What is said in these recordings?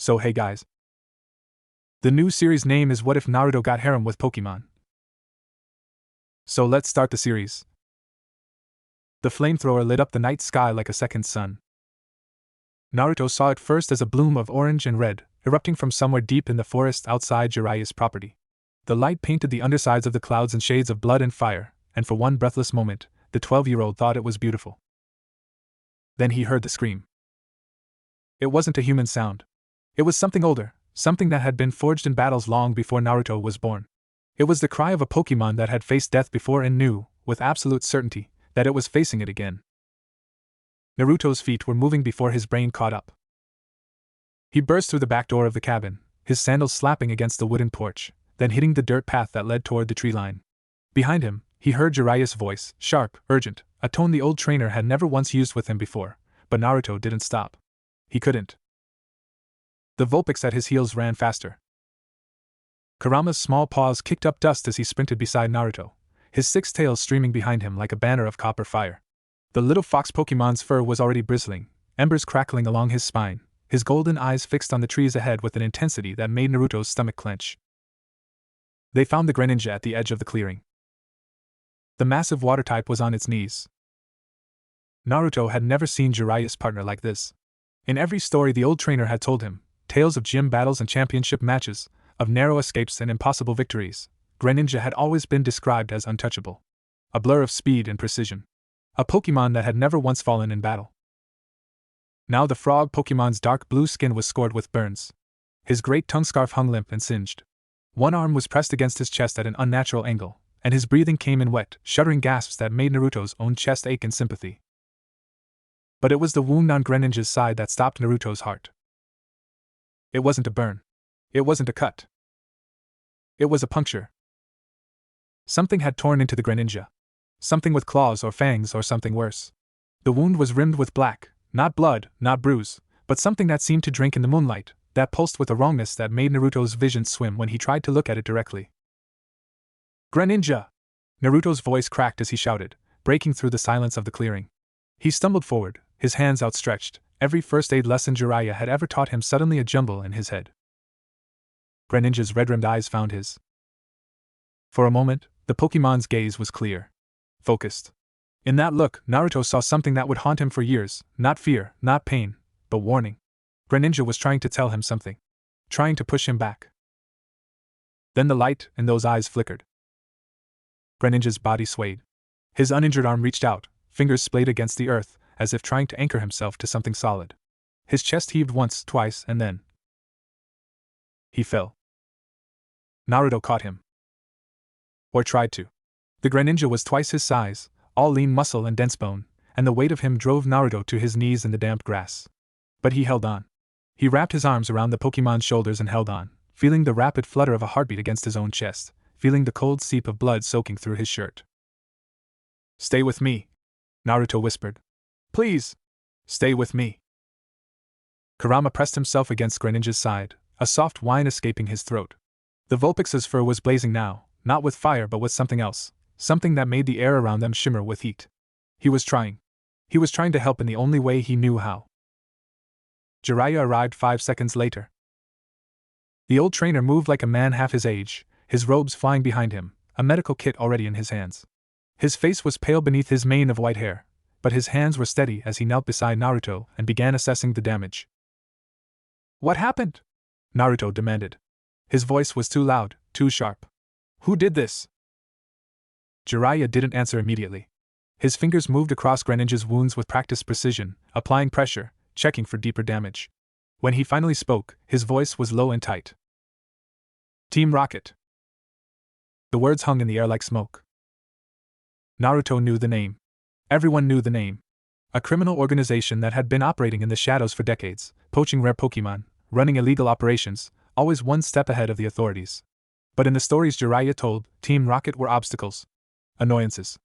So hey guys. The new series name is What If Naruto Got Harem with Pokemon? So let's start the series. The flamethrower lit up the night sky like a second sun. Naruto saw it first as a bloom of orange and red, erupting from somewhere deep in the forest outside Jiraiya's property. The light painted the undersides of the clouds in shades of blood and fire, and for one breathless moment, the 12-year-old thought it was beautiful. Then he heard the scream. It wasn't a human sound. It was something older, something that had been forged in battles long before Naruto was born. It was the cry of a Pokemon that had faced death before and knew, with absolute certainty, that it was facing it again. Naruto's feet were moving before his brain caught up. He burst through the back door of the cabin, his sandals slapping against the wooden porch, then hitting the dirt path that led toward the tree line. Behind him, he heard Jiraiya's voice, sharp, urgent, a tone the old trainer had never once used with him before, but Naruto didn't stop. He couldn't. The Vulpix at his heels ran faster. Kurama's small paws kicked up dust as he sprinted beside Naruto, his six tails streaming behind him like a banner of copper fire. The little fox Pokemon's fur was already bristling, embers crackling along his spine, his golden eyes fixed on the trees ahead with an intensity that made Naruto's stomach clench. They found the Greninja at the edge of the clearing. The massive water type was on its knees. Naruto had never seen Jiraiya's partner like this. In every story the old trainer had told him, tales of gym battles and championship matches, of narrow escapes and impossible victories, Greninja had always been described as untouchable. A blur of speed and precision. A Pokemon that had never once fallen in battle. Now the frog Pokemon's dark blue skin was scored with burns. His great tongue scarf hung limp and singed. One arm was pressed against his chest at an unnatural angle, and his breathing came in wet, shuddering gasps that made Naruto's own chest ache in sympathy. But it was the wound on Greninja's side that stopped Naruto's heart. It wasn't a burn. It wasn't a cut. It was a puncture. Something had torn into the Greninja. Something with claws or fangs or something worse. The wound was rimmed with black, not blood, not bruise, but something that seemed to drink in the moonlight, that pulsed with a wrongness that made Naruto's vision swim when he tried to look at it directly. Greninja! Naruto's voice cracked as he shouted, breaking through the silence of the clearing. He stumbled forward, his hands outstretched, every first aid lesson Jeriah had ever taught him suddenly a jumble in his head. Greninja's red-rimmed eyes found his. For a moment, the Pokemon's gaze was clear. Focused. In that look, Naruto saw something that would haunt him for years, not fear, not pain, but warning. Greninja was trying to tell him something. Trying to push him back. Then the light in those eyes flickered. Greninja's body swayed. His uninjured arm reached out, fingers splayed against the earth, as if trying to anchor himself to something solid. His chest heaved once, twice, and then he fell. Naruto caught him. Or tried to. The Greninja was twice his size, all lean muscle and dense bone, and the weight of him drove Naruto to his knees in the damp grass. But he held on. He wrapped his arms around the Pokemon's shoulders and held on, feeling the rapid flutter of a heartbeat against his own chest, feeling the cold seep of blood soaking through his shirt. "Stay with me," Naruto whispered. "Please! Stay with me." Kurama pressed himself against Greninja's side, a soft whine escaping his throat. The Vulpix's fur was blazing now, not with fire but with something else, something that made the air around them shimmer with heat. He was trying. He was trying to help in the only way he knew how. Jeriah arrived 5 seconds later. The old trainer moved like a man half his age, his robes flying behind him, a medical kit already in his hands. His face was pale beneath his mane of white hair, but his hands were steady as he knelt beside Naruto and began assessing the damage. "What happened?" Naruto demanded. His voice was too loud, too sharp. "Who did this?" Jeriah didn't answer immediately. His fingers moved across Greninja's wounds with practiced precision, applying pressure, checking for deeper damage. When he finally spoke, his voice was low and tight. "Team Rocket." The words hung in the air like smoke. Naruto knew the name. Everyone knew the name. A criminal organization that had been operating in the shadows for decades, poaching rare Pokemon, running illegal operations, always one step ahead of the authorities. But in the stories Jeriah told, Team Rocket were obstacles. Annoyances.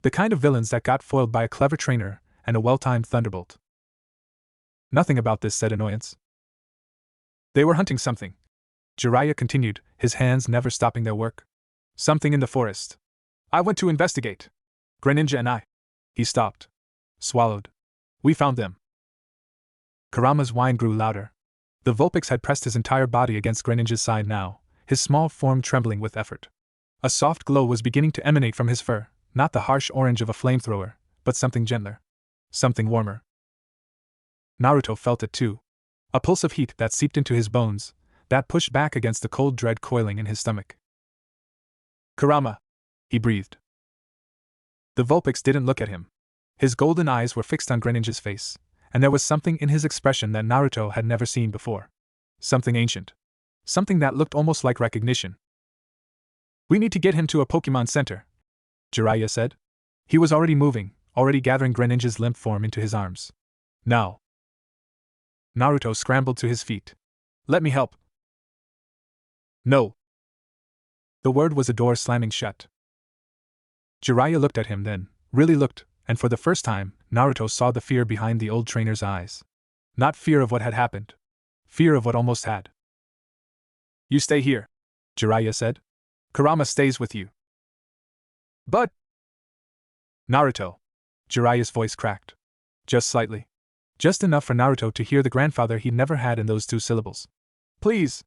The kind of villains that got foiled by a clever trainer and a well-timed thunderbolt. Nothing about this said annoyance. They were hunting something. Jeriah continued, his hands never stopping their work. Something in the forest. I went to investigate. Greninja and I. He stopped. Swallowed. We found them. Kurama's whine grew louder. The Vulpix had pressed his entire body against Greninja's side now, his small form trembling with effort. A soft glow was beginning to emanate from his fur, not the harsh orange of a flamethrower, but something gentler. Something warmer. Naruto felt it too. A pulse of heat that seeped into his bones, that pushed back against the cold dread coiling in his stomach. "Kurama!" he breathed. The Vulpix didn't look at him. His golden eyes were fixed on Greninja's face, and there was something in his expression that Naruto had never seen before. Something ancient. Something that looked almost like recognition. "We need to get him to a Pokemon Center," Jeriah said. He was already moving, already gathering Greninja's limp form into his arms. "Now." Naruto scrambled to his feet. "Let me help." "No." The word was a door slamming shut. Jeriah looked at him then, really looked, and for the first time, Naruto saw the fear behind the old trainer's eyes. Not fear of what had happened. Fear of what almost had. "You stay here," Jeriah said. "Kurama stays with you." "But..." "Naruto." Jiraiya's voice cracked. Just slightly. Just enough for Naruto to hear the grandfather he'd never had in those 2 syllables. "Please."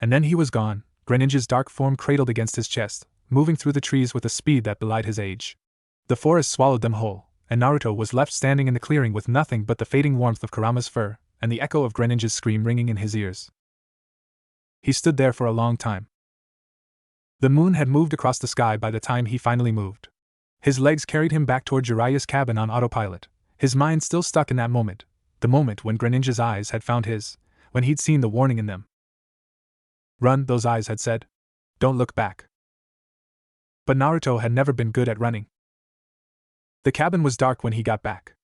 And then he was gone, Greninja's dark form cradled against his chest, moving through the trees with a speed that belied his age. The forest swallowed them whole, and Naruto was left standing in the clearing with nothing but the fading warmth of Kurama's fur, and the echo of Greninja's scream ringing in his ears. He stood there for a long time. The moon had moved across the sky by the time he finally moved. His legs carried him back toward Jiraiya's cabin on autopilot, his mind still stuck in that moment, the moment when Greninja's eyes had found his, when he'd seen the warning in them. "Run," those eyes had said. "Don't look back." But Naruto had never been good at running. The cabin was dark when he got back.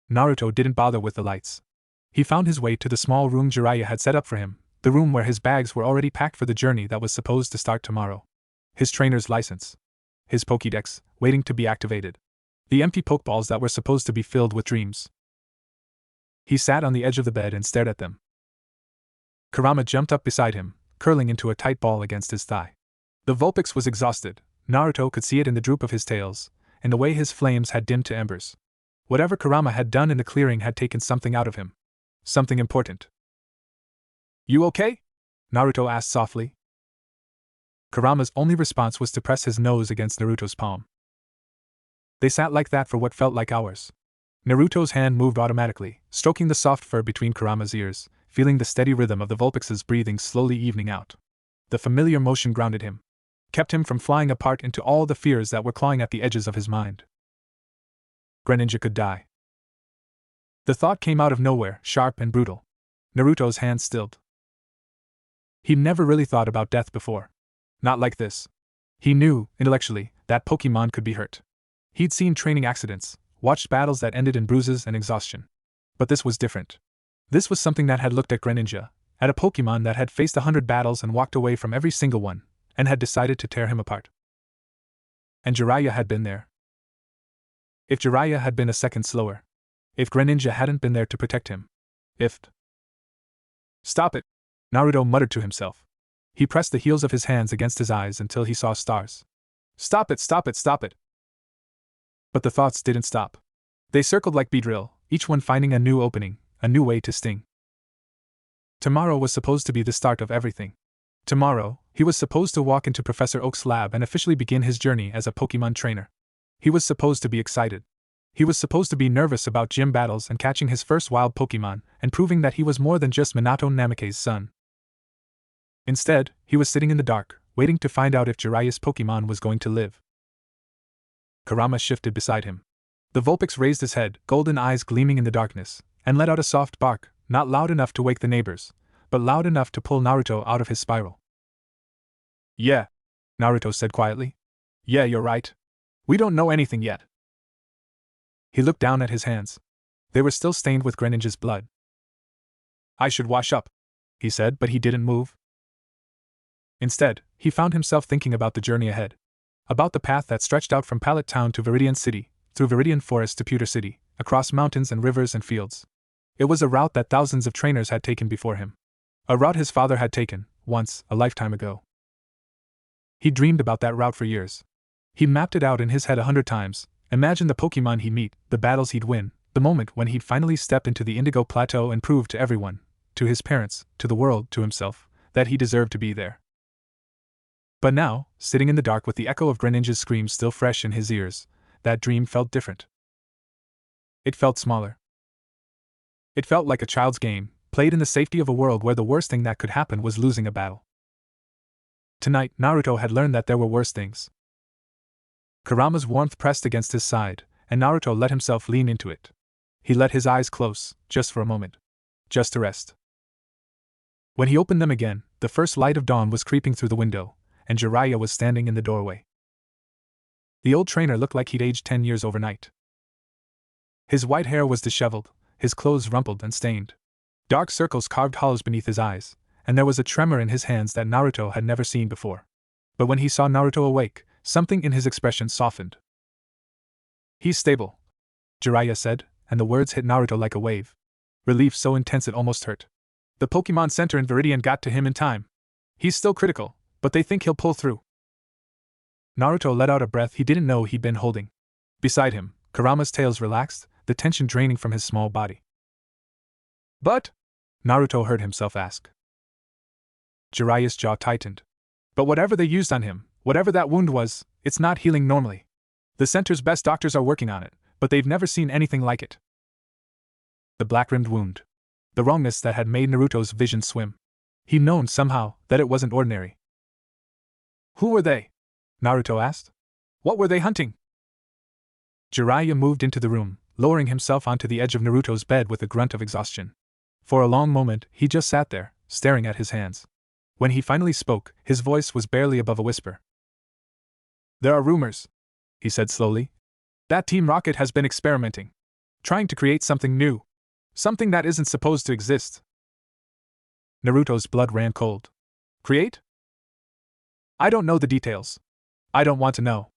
Naruto didn't bother with the lights. He found his way to the small room Jeriah had set up for him, the room where his bags were already packed for the journey that was supposed to start tomorrow. His trainer's license. His Pokédex, waiting to be activated. The empty Pokeballs that were supposed to be filled with dreams. He sat on the edge of the bed and stared at them. Kurama jumped up beside him, curling into a tight ball against his thigh. The Vulpix was exhausted. Naruto could see it in the droop of his tails, and the way his flames had dimmed to embers. Whatever Kurama had done in the clearing had taken something out of him. Something important. "You okay?" Naruto asked softly. Kurama's only response was to press his nose against Naruto's palm. They sat like that for what felt like hours. Naruto's hand moved automatically, stroking the soft fur between Kurama's ears, feeling the steady rhythm of the Vulpix's breathing slowly evening out. The familiar motion grounded him. Kept him from flying apart into all the fears that were clawing at the edges of his mind. Greninja could die. The thought came out of nowhere, sharp and brutal. Naruto's hand stilled. He'd never really thought about death before. Not like this. He knew, intellectually, that Pokémon could be hurt. He'd seen training accidents, watched battles that ended in bruises and exhaustion. But this was different. This was something that had looked at Greninja, at a Pokémon that had faced 100 battles and walked away from every single one, and had decided to tear him apart. And Jeriah had been there. If Jeriah had been a second slower. If Greninja hadn't been there to protect him. If... "Stop it!" Naruto muttered to himself. He pressed the heels of his hands against his eyes until he saw stars. "Stop it, stop it, stop it!" But the thoughts didn't stop. They circled like Beedrill, each one finding a new opening, a new way to sting. Tomorrow was supposed to be the start of everything. Tomorrow, he was supposed to walk into Professor Oak's lab and officially begin his journey as a Pokémon trainer. He was supposed to be excited. He was supposed to be nervous about gym battles and catching his first wild Pokémon, and proving that he was more than just Minato Namake's son. Instead, he was sitting in the dark, waiting to find out if Jiraiya's Pokémon was going to live. Kurama shifted beside him. The Vulpix raised his head, golden eyes gleaming in the darkness, and let out a soft bark, not loud enough to wake the neighbors, but loud enough to pull Naruto out of his spiral. "Yeah," Naruto said quietly. "Yeah, you're right. We don't know anything yet." He looked down at his hands. They were still stained with Greninja's blood. "I should wash up," he said, but he didn't move. Instead, he found himself thinking about the journey ahead. About the path that stretched out from Pallet Town to Veridian City, through Veridian Forest to Pewter City, across mountains and rivers and fields. It was a route that thousands of trainers had taken before him. A route his father had taken, once, a lifetime ago. He dreamed about that route for years. He mapped it out in his head 100 times, imagined the Pokémon he'd meet, the battles he'd win, The moment when he'd finally step into the Indigo Plateau and prove to everyone, to his parents, to the world, to himself, that he deserved to be there. But now, sitting in the dark with the echo of Greninja's screams still fresh in his ears, that dream felt different. It felt smaller. It felt like a child's game, played in the safety of a world where the worst thing that could happen was losing a battle. Tonight, Naruto had learned that there were worse things. Kurama's warmth pressed against his side, and Naruto let himself lean into it. He let his eyes close, just for a moment. Just to rest. When he opened them again, the first light of dawn was creeping through the window, and Jeriah was standing in the doorway. The old trainer looked like he'd aged 10 years overnight. His white hair was disheveled, his clothes rumpled and stained. Dark circles carved hollows beneath his eyes, and there was a tremor in his hands that Naruto had never seen before. But when he saw Naruto awake, something in his expression softened. "He's stable," Jeriah said, and the words hit Naruto like a wave. Relief so intense it almost hurt. "The Pokemon Center in Veridian got to him in time. He's still critical, but they think he'll pull through." Naruto let out a breath he didn't know he'd been holding. Beside him, Kurama's tails relaxed, the tension draining from his small body. "But?" Naruto heard himself ask. Jiraiya's jaw tightened. "But whatever they used on him, whatever that wound was, it's not healing normally. The center's best doctors are working on it, but they've never seen anything like it." The black-rimmed wound. The wrongness that had made Naruto's vision swim. He'd known somehow that it wasn't ordinary. "Who were they?" Naruto asked. "What were they hunting?" Jeriah moved into the room, lowering himself onto the edge of Naruto's bed with a grunt of exhaustion. For a long moment, he just sat there, staring at his hands. When he finally spoke, his voice was barely above a whisper. "There are rumors," he said slowly, "that Team Rocket has been experimenting. Trying to create something new. Something that isn't supposed to exist." Naruto's blood ran cold. "Create?" "I don't know the details. I don't want to know."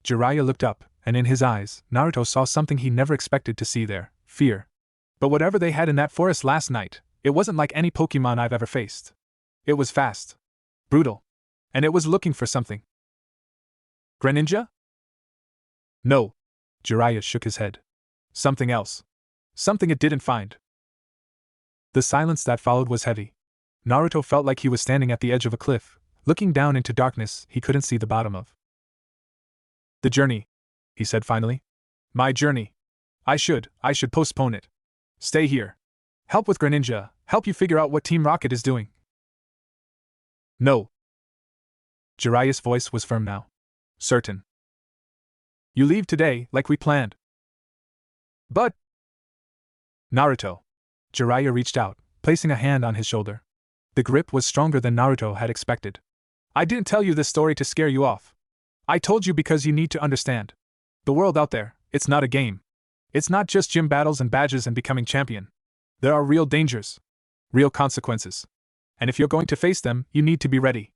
Jeriah looked up, and in his eyes, Naruto saw something he never expected to see there: fear. But whatever they had in that forest last night, it wasn't like any Pokemon I've ever faced. It was fast. Brutal. And it was looking for something. "Greninja?" "No." Jeriah shook his head. "Something else. Something it didn't find." The silence that followed was heavy. Naruto felt like he was standing at the edge of a cliff, looking down into darkness he couldn't see the bottom of. "The journey," he said finally. "My journey. I should postpone it. Stay here. Help with Greninja, help you figure out what Team Rocket is doing." "No." Jiraiya's voice was firm now. "Certain. You leave today, like we planned." "But..." "Naruto." Jeriah reached out, placing a hand on his shoulder. The grip was stronger than Naruto had expected. "I didn't tell you this story to scare you off. I told you because you need to understand. The world out there, it's not a game. It's not just gym battles and badges and becoming champion. There are real dangers. Real consequences. And if you're going to face them, you need to be ready."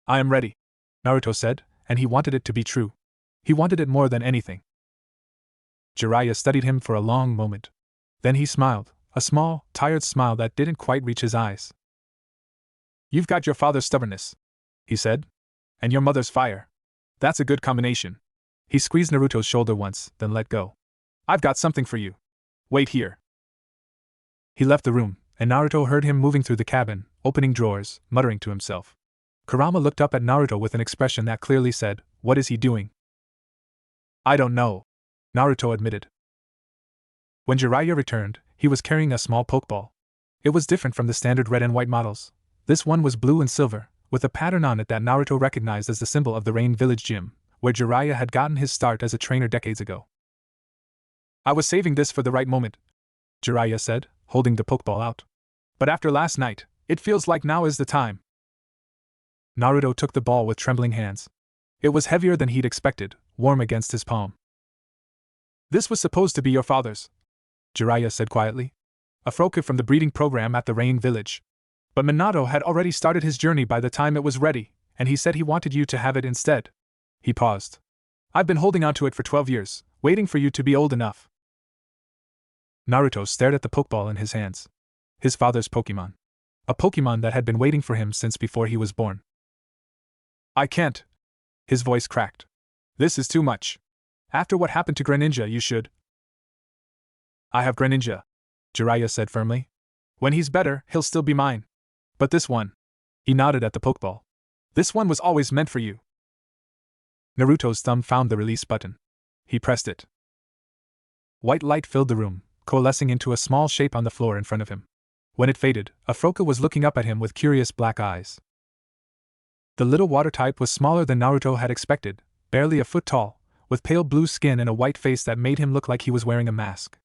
"I am ready," Naruto said, and he wanted it to be true. He wanted it more than anything. Jeriah studied him for a long moment. Then he smiled, a small, tired smile that didn't quite reach his eyes. "You've got your father's stubbornness," he said, "and your mother's fire. That's a good combination." He squeezed Naruto's shoulder once, then let go. "I've got something for you. Wait here." He left the room, and Naruto heard him moving through the cabin, opening drawers, muttering to himself. Kurama looked up at Naruto with an expression that clearly said, "What is he doing?" "I don't know," Naruto admitted. When Jeriah returned, he was carrying a small pokeball. It was different from the standard red and white models. This one was blue and silver, with a pattern on it that Naruto recognized as the symbol of the Rain Village Gym, where Jeriah had gotten his start as a trainer decades ago. "I was saving this for the right moment," Jeriah said, holding the pokeball out. "But after last night, it feels like now is the time." Naruto took the ball with trembling hands. It was heavier than he'd expected, warm against his palm. "This was supposed to be your father's," Jeriah said quietly. "A Froka from the breeding program at the Rain Village. But Minato had already started his journey by the time it was ready, and he said he wanted you to have it instead." He paused. "I've been holding on to it for 12 years, waiting for you to be old enough." Naruto stared at the pokeball in his hands. His father's Pokemon. A Pokemon that had been waiting for him since before he was born. "I can't." His voice cracked. "This is too much. After what happened to Greninja, you should..." I have Greninja, Jeriah said firmly. When he's better, he'll still be mine. But this one. He nodded at the Pokeball. This one was always meant for you. Naruto's thumb found the release button. He pressed it. White light filled the room, coalescing into a small shape on the floor in front of him. When it faded, Afroka was looking up at him with curious black eyes. The little water type was smaller than Naruto had expected, barely a foot tall, with pale blue skin and a white face that made him look like he was wearing a mask.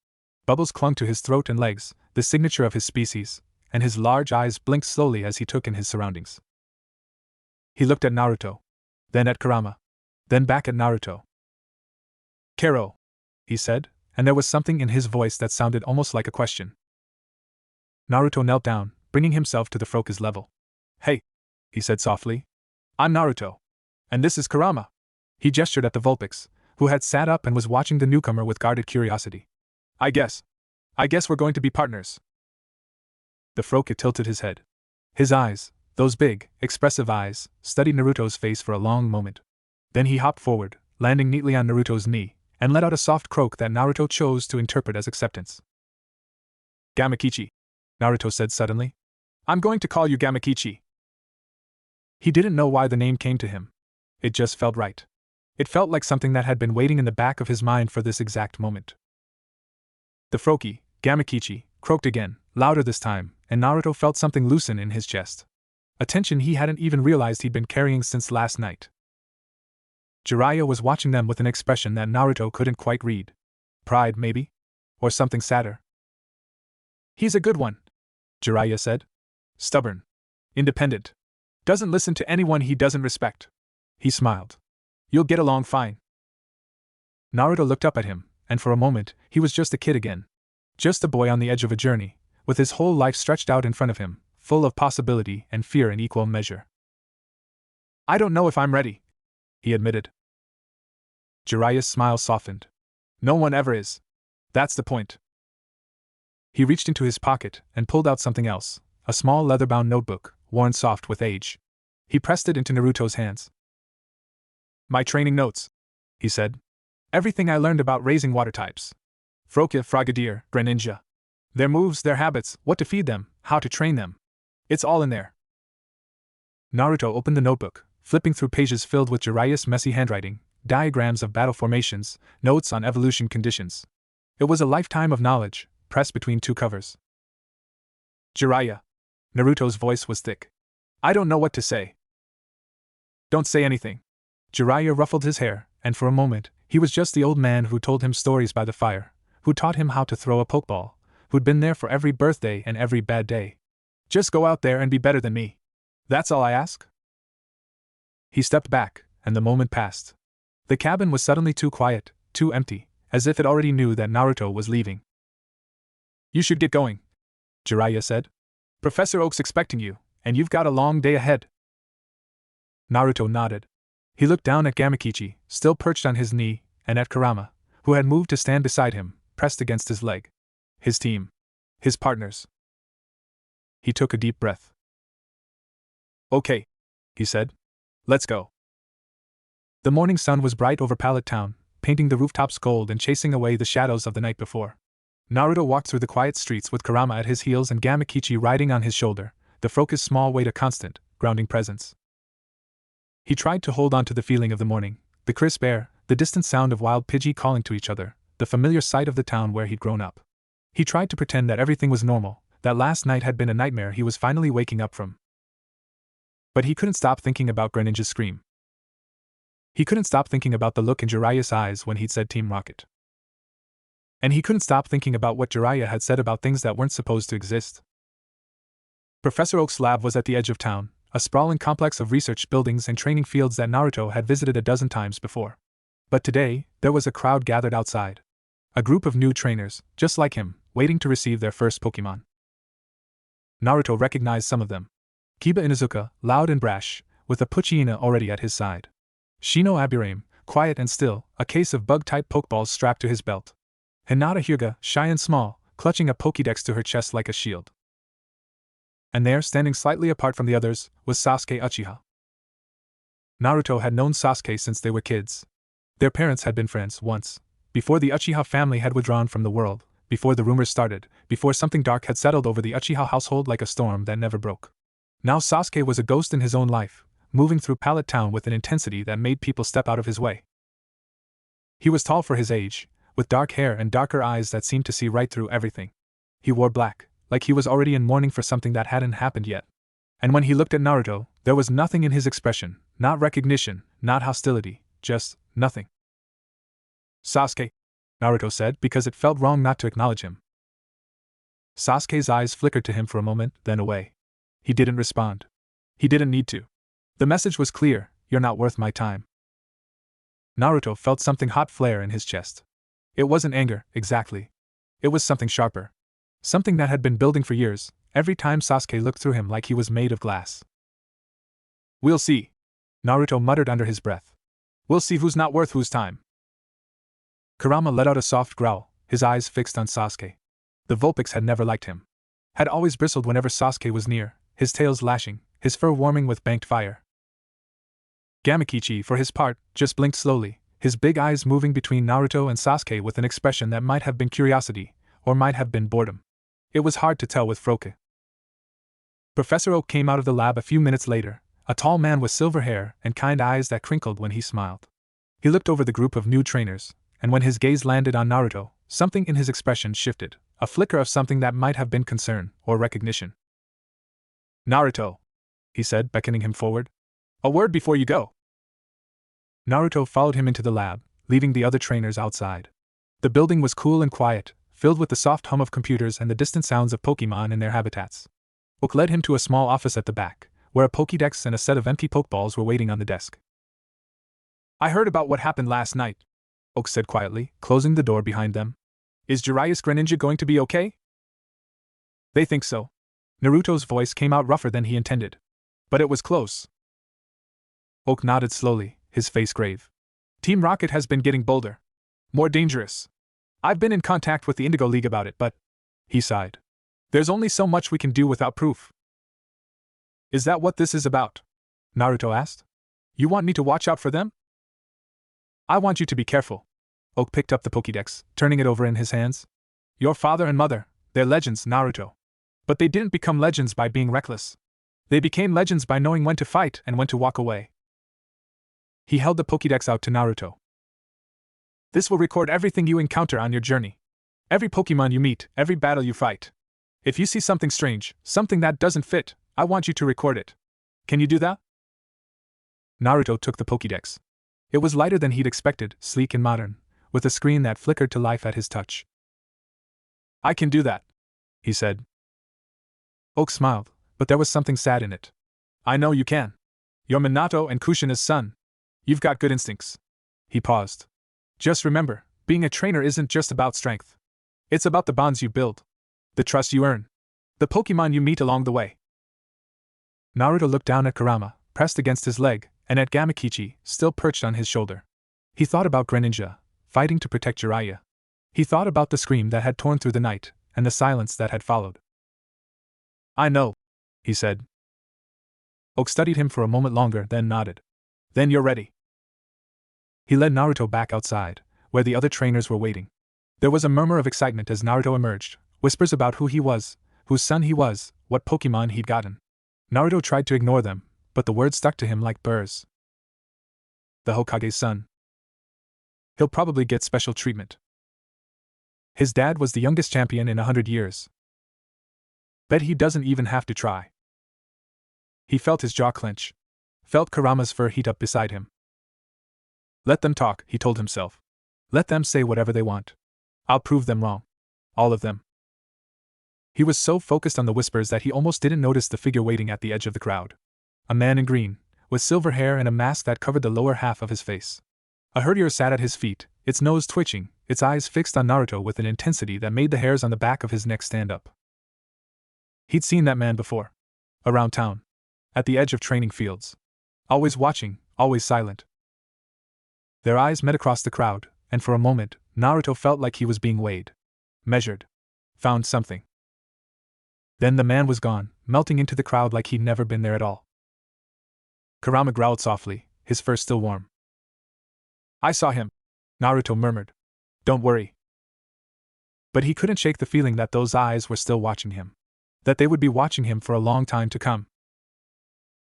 Bubbles clung to his throat and legs, the signature of his species, and his large eyes blinked slowly as he took in his surroundings. He looked at Naruto, then at Kurama, then back at Naruto. Kero, he said, and there was something in his voice that sounded almost like a question. Naruto knelt down, bringing himself to the Froka's level. Hey, he said softly. I'm Naruto. And this is Kurama. He gestured at the Vulpix, who had sat up and was watching the newcomer with guarded curiosity. I guess we're going to be partners. The Froka tilted his head. His eyes, those big, expressive eyes, studied Naruto's face for a long moment. Then he hopped forward, landing neatly on Naruto's knee, and let out a soft croak that Naruto chose to interpret as acceptance. Gamakichi, Naruto said suddenly. I'm going to call you Gamakichi. He didn't know why the name came to him. It just felt right. It felt like something that had been waiting in the back of his mind for this exact moment. The Froki, Gamakichi, croaked again, louder this time, and Naruto felt something loosen in his chest. A tension he hadn't even realized he'd been carrying since last night. Jeriah was watching them with an expression that Naruto couldn't quite read. Pride, maybe? Or something sadder? He's a good one, Jeriah said. Stubborn. Independent. Doesn't listen to anyone he doesn't respect. He smiled. You'll get along fine. Naruto looked up at him, and for a moment, he was just a kid again. Just a boy on the edge of a journey, with his whole life stretched out in front of him, full of possibility and fear in equal measure. I don't know if I'm ready, he admitted. Jiraiya's smile softened. No one ever is. That's the point. He reached into his pocket and pulled out something else, a small leather-bound notebook, worn soft with age. He pressed it into Naruto's hands. My training notes, he said. Everything I learned about raising water types. Froka, Frogadier, Greninja. Their moves, their habits, what to feed them, how to train them. It's all in there. Naruto opened the notebook, flipping through pages filled with Jiraiya's messy handwriting, diagrams of battle formations, notes on evolution conditions. It was a lifetime of knowledge, pressed between two covers. Jeriah. Naruto's voice was thick. I don't know what to say. Don't say anything. Jeriah ruffled his hair, and for a moment, he was just the old man who told him stories by the fire, who taught him how to throw a pokeball, who'd been there for every birthday and every bad day. Just go out there and be better than me. That's all I ask. He stepped back, and the moment passed. The cabin was suddenly too quiet, too empty, as if it already knew that Naruto was leaving. You should get going, Jeriah said. Professor Oak's expecting you, and you've got a long day ahead. Naruto nodded. He looked down at Gamakichi, still perched on his knee, and at Kurama, who had moved to stand beside him, pressed against his leg. His team. His partners. He took a deep breath. Okay, he said. Let's go. The morning sun was bright over Pallet Town, painting the rooftops gold and chasing away the shadows of the night before. Naruto walked through the quiet streets with Kurama at his heels and Gamakichi riding on his shoulder, the Froka's small weight a constant, grounding presence. He tried to hold on to the feeling of the morning, the crisp air, the distant sound of wild Pidgey calling to each other, the familiar sight of the town where he'd grown up. He tried to pretend that everything was normal, that last night had been a nightmare he was finally waking up from. But he couldn't stop thinking about Greninja's scream. He couldn't stop thinking about the look in Jiraiya's eyes when he'd said Team Rocket. And he couldn't stop thinking about what Jeriah had said about things that weren't supposed to exist. Professor Oak's lab was at the edge of town, a sprawling complex of research buildings and training fields that Naruto had visited a dozen times before. But today, there was a crowd gathered outside. A group of new trainers, just like him, waiting to receive their first Pokémon. Naruto recognized some of them. Kiba Inuzuka, loud and brash, with a Poochyena already at his side. Shino Aburame, quiet and still, a case of bug-type Pokeballs strapped to his belt. Hinata Hyuga, shy and small, clutching a Pokédex to her chest like a shield. And there, standing slightly apart from the others, was Sasuke Uchiha. Naruto had known Sasuke since they were kids. Their parents had been friends once, before the Uchiha family had withdrawn from the world, before the rumors started, before something dark had settled over the Uchiha household like a storm that never broke. Now Sasuke was a ghost in his own life, moving through Pallet Town with an intensity that made people step out of his way. He was tall for his age, with dark hair and darker eyes that seemed to see right through everything. He wore black, like he was already in mourning for something that hadn't happened yet. And when he looked at Naruto, there was nothing in his expression, not recognition, not hostility, just nothing. Sasuke, Naruto said because it felt wrong not to acknowledge him. Sasuke's eyes flickered to him for a moment, then away. He didn't respond. He didn't need to. The message was clear: you're not worth my time. Naruto felt something hot flare in his chest. It wasn't anger, exactly. It was something sharper. Something that had been building for years, every time Sasuke looked through him like he was made of glass. We'll see, Naruto muttered under his breath. We'll see who's not worth whose time. Kurama let out a soft growl, his eyes fixed on Sasuke. The Vulpix had never liked him. Had always bristled whenever Sasuke was near, his tails lashing, his fur warming with banked fire. Gamakichi, for his part, just blinked slowly, his big eyes moving between Naruto and Sasuke with an expression that might have been curiosity, or might have been boredom. It was hard to tell with Froke. Professor Oak came out of the lab a few minutes later, a tall man with silver hair and kind eyes that crinkled when he smiled. He looked over the group of new trainers, and when his gaze landed on Naruto, something in his expression shifted, a flicker of something that might have been concern or recognition. Naruto, he said, beckoning him forward. A word before you go. Naruto followed him into the lab, leaving the other trainers outside. The building was cool and quiet, filled with the soft hum of computers and the distant sounds of Pokemon in their habitats. Oak led him to a small office at the back, where a Pokédex and a set of empty Pokeballs were waiting on the desk. I heard about what happened last night, Oak said quietly, closing the door behind them. Is Jiraiya's Greninja going to be okay? They think so. Naruto's voice came out rougher than he intended. But it was close. Oak nodded slowly, his face grave. Team Rocket has been getting bolder. More dangerous. I've been in contact with the Indigo League about it, but... He sighed. There's only so much we can do without proof. Is that what this is about? Naruto asked. You want me to watch out for them? I want you to be careful. Oak picked up the Pokédex, turning it over in his hands. Your father and mother, they're legends, Naruto. But they didn't become legends by being reckless. They became legends by knowing when to fight and when to walk away. He held the Pokédex out to Naruto. This will record everything you encounter on your journey. Every Pokemon you meet, every battle you fight. If you see something strange, something that doesn't fit, I want you to record it. Can you do that? Naruto took the Pokédex. It was lighter than he'd expected, sleek and modern, with a screen that flickered to life at his touch. I can do that, he said. Oak smiled, but there was something sad in it. I know you can. You're Minato and Kushina's son. You've got good instincts. He paused. Just remember, being a trainer isn't just about strength. It's about the bonds you build. The trust you earn. The Pokemon you meet along the way. Naruto looked down at Kurama, pressed against his leg, and at Gamakichi, still perched on his shoulder. He thought about Greninja, fighting to protect Jeriah. He thought about the scream that had torn through the night, and the silence that had followed. I know, he said. Oak studied him for a moment longer, then nodded. Then you're ready. He led Naruto back outside, where the other trainers were waiting. There was a murmur of excitement as Naruto emerged, whispers about who he was, whose son he was, what Pokemon he'd gotten. Naruto tried to ignore them, but the words stuck to him like burrs. The Hokage's son. He'll probably get special treatment. His dad was the youngest champion in 100 years. Bet he doesn't even have to try. He felt his jaw clench. Felt Kurama's fur heat up beside him. Let them talk, he told himself. Let them say whatever they want. I'll prove them wrong. All of them. He was so focused on the whispers that he almost didn't notice the figure waiting at the edge of the crowd. A man in green, with silver hair and a mask that covered the lower half of his face. A herdier sat at his feet, its nose twitching, its eyes fixed on Naruto with an intensity that made the hairs on the back of his neck stand up. He'd seen that man before. Around town. At the edge of training fields. Always watching, always silent. Their eyes met across the crowd, and for a moment, Naruto felt like he was being weighed. Measured. Found something. Then the man was gone, melting into the crowd like he'd never been there at all. Kurama growled softly, his fur still warm. I saw him, Naruto murmured. Don't worry. But he couldn't shake the feeling that those eyes were still watching him. That they would be watching him for a long time to come.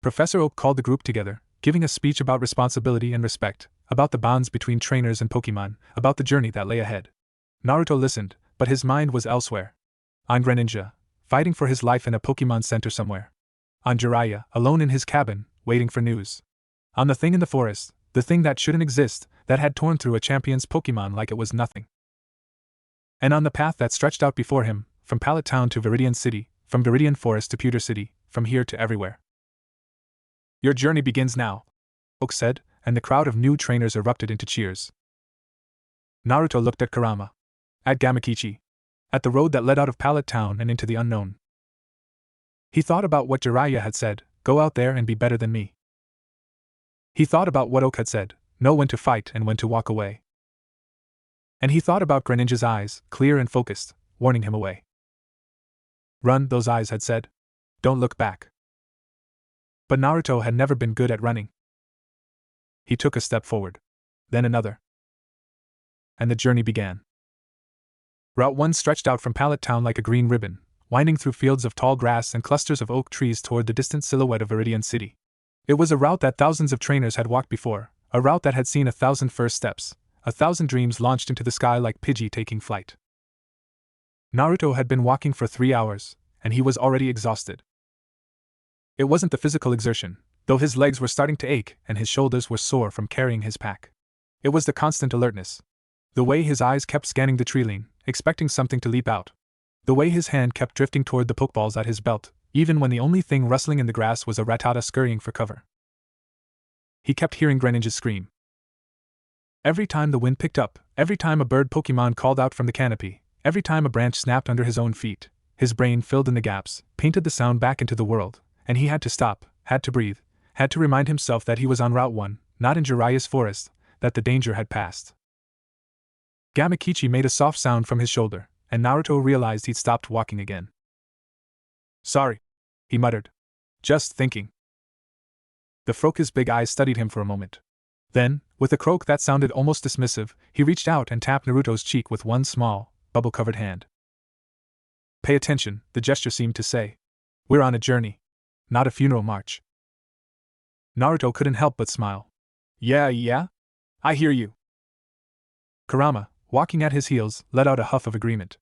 Professor Oak called the group together, giving a speech about responsibility and respect, about the bonds between trainers and Pokemon, about the journey that lay ahead. Naruto listened, but his mind was elsewhere. On Greninja, fighting for his life in a Pokemon center somewhere. On Jeriah, alone in his cabin, waiting for news. On the thing in the forest, the thing that shouldn't exist, that had torn through a champion's Pokemon like it was nothing. And on the path that stretched out before him, from Pallet Town to Veridian City, from Veridian Forest to Pewter City, from here to everywhere. Your journey begins now, Oak said, and the crowd of new trainers erupted into cheers. Naruto looked at Kurama. At Gamakichi. At the road that led out of Pallet Town and into the unknown. He thought about what Jeriah had said, go out there and be better than me. He thought about what Oak had said, know when to fight and when to walk away. And he thought about Greninja's eyes, clear and focused, warning him away. Run, those eyes had said. Don't look back. But Naruto had never been good at running. He took a step forward. Then another. And the journey began. Route 1 stretched out from Pallet Town like a green ribbon, winding through fields of tall grass and clusters of oak trees toward the distant silhouette of Veridian City. It was a route that thousands of trainers had walked before, a route that had seen 1,000 first steps, 1,000 dreams launched into the sky like Pidgey taking flight. Naruto had been walking for 3 hours, and he was already exhausted. It wasn't the physical exertion, though his legs were starting to ache and his shoulders were sore from carrying his pack. It was the constant alertness. The way his eyes kept scanning the treeline, expecting something to leap out. The way his hand kept drifting toward the pokeballs at his belt, even when the only thing rustling in the grass was a Rattata scurrying for cover. He kept hearing Greninja's scream. Every time the wind picked up, every time a bird Pokemon called out from the canopy, every time a branch snapped under his own feet, his brain filled in the gaps, painted the sound back into the world, and he had to stop, had to breathe, had to remind himself that he was on Route 1, not in Jeriah's forest, that the danger had passed. Gamakichi made a soft sound from his shoulder, and Naruto realized he'd stopped walking again. Sorry, he muttered. Just thinking. The Froake's big eyes studied him for a moment. Then, with a croak that sounded almost dismissive, he reached out and tapped Naruto's cheek with one small, bubble-covered hand. Pay attention, the gesture seemed to say. We're on a journey. Not a funeral march. Naruto couldn't help but smile. Yeah? I hear you. Kurama, walking at his heels, let out a huff of agreement.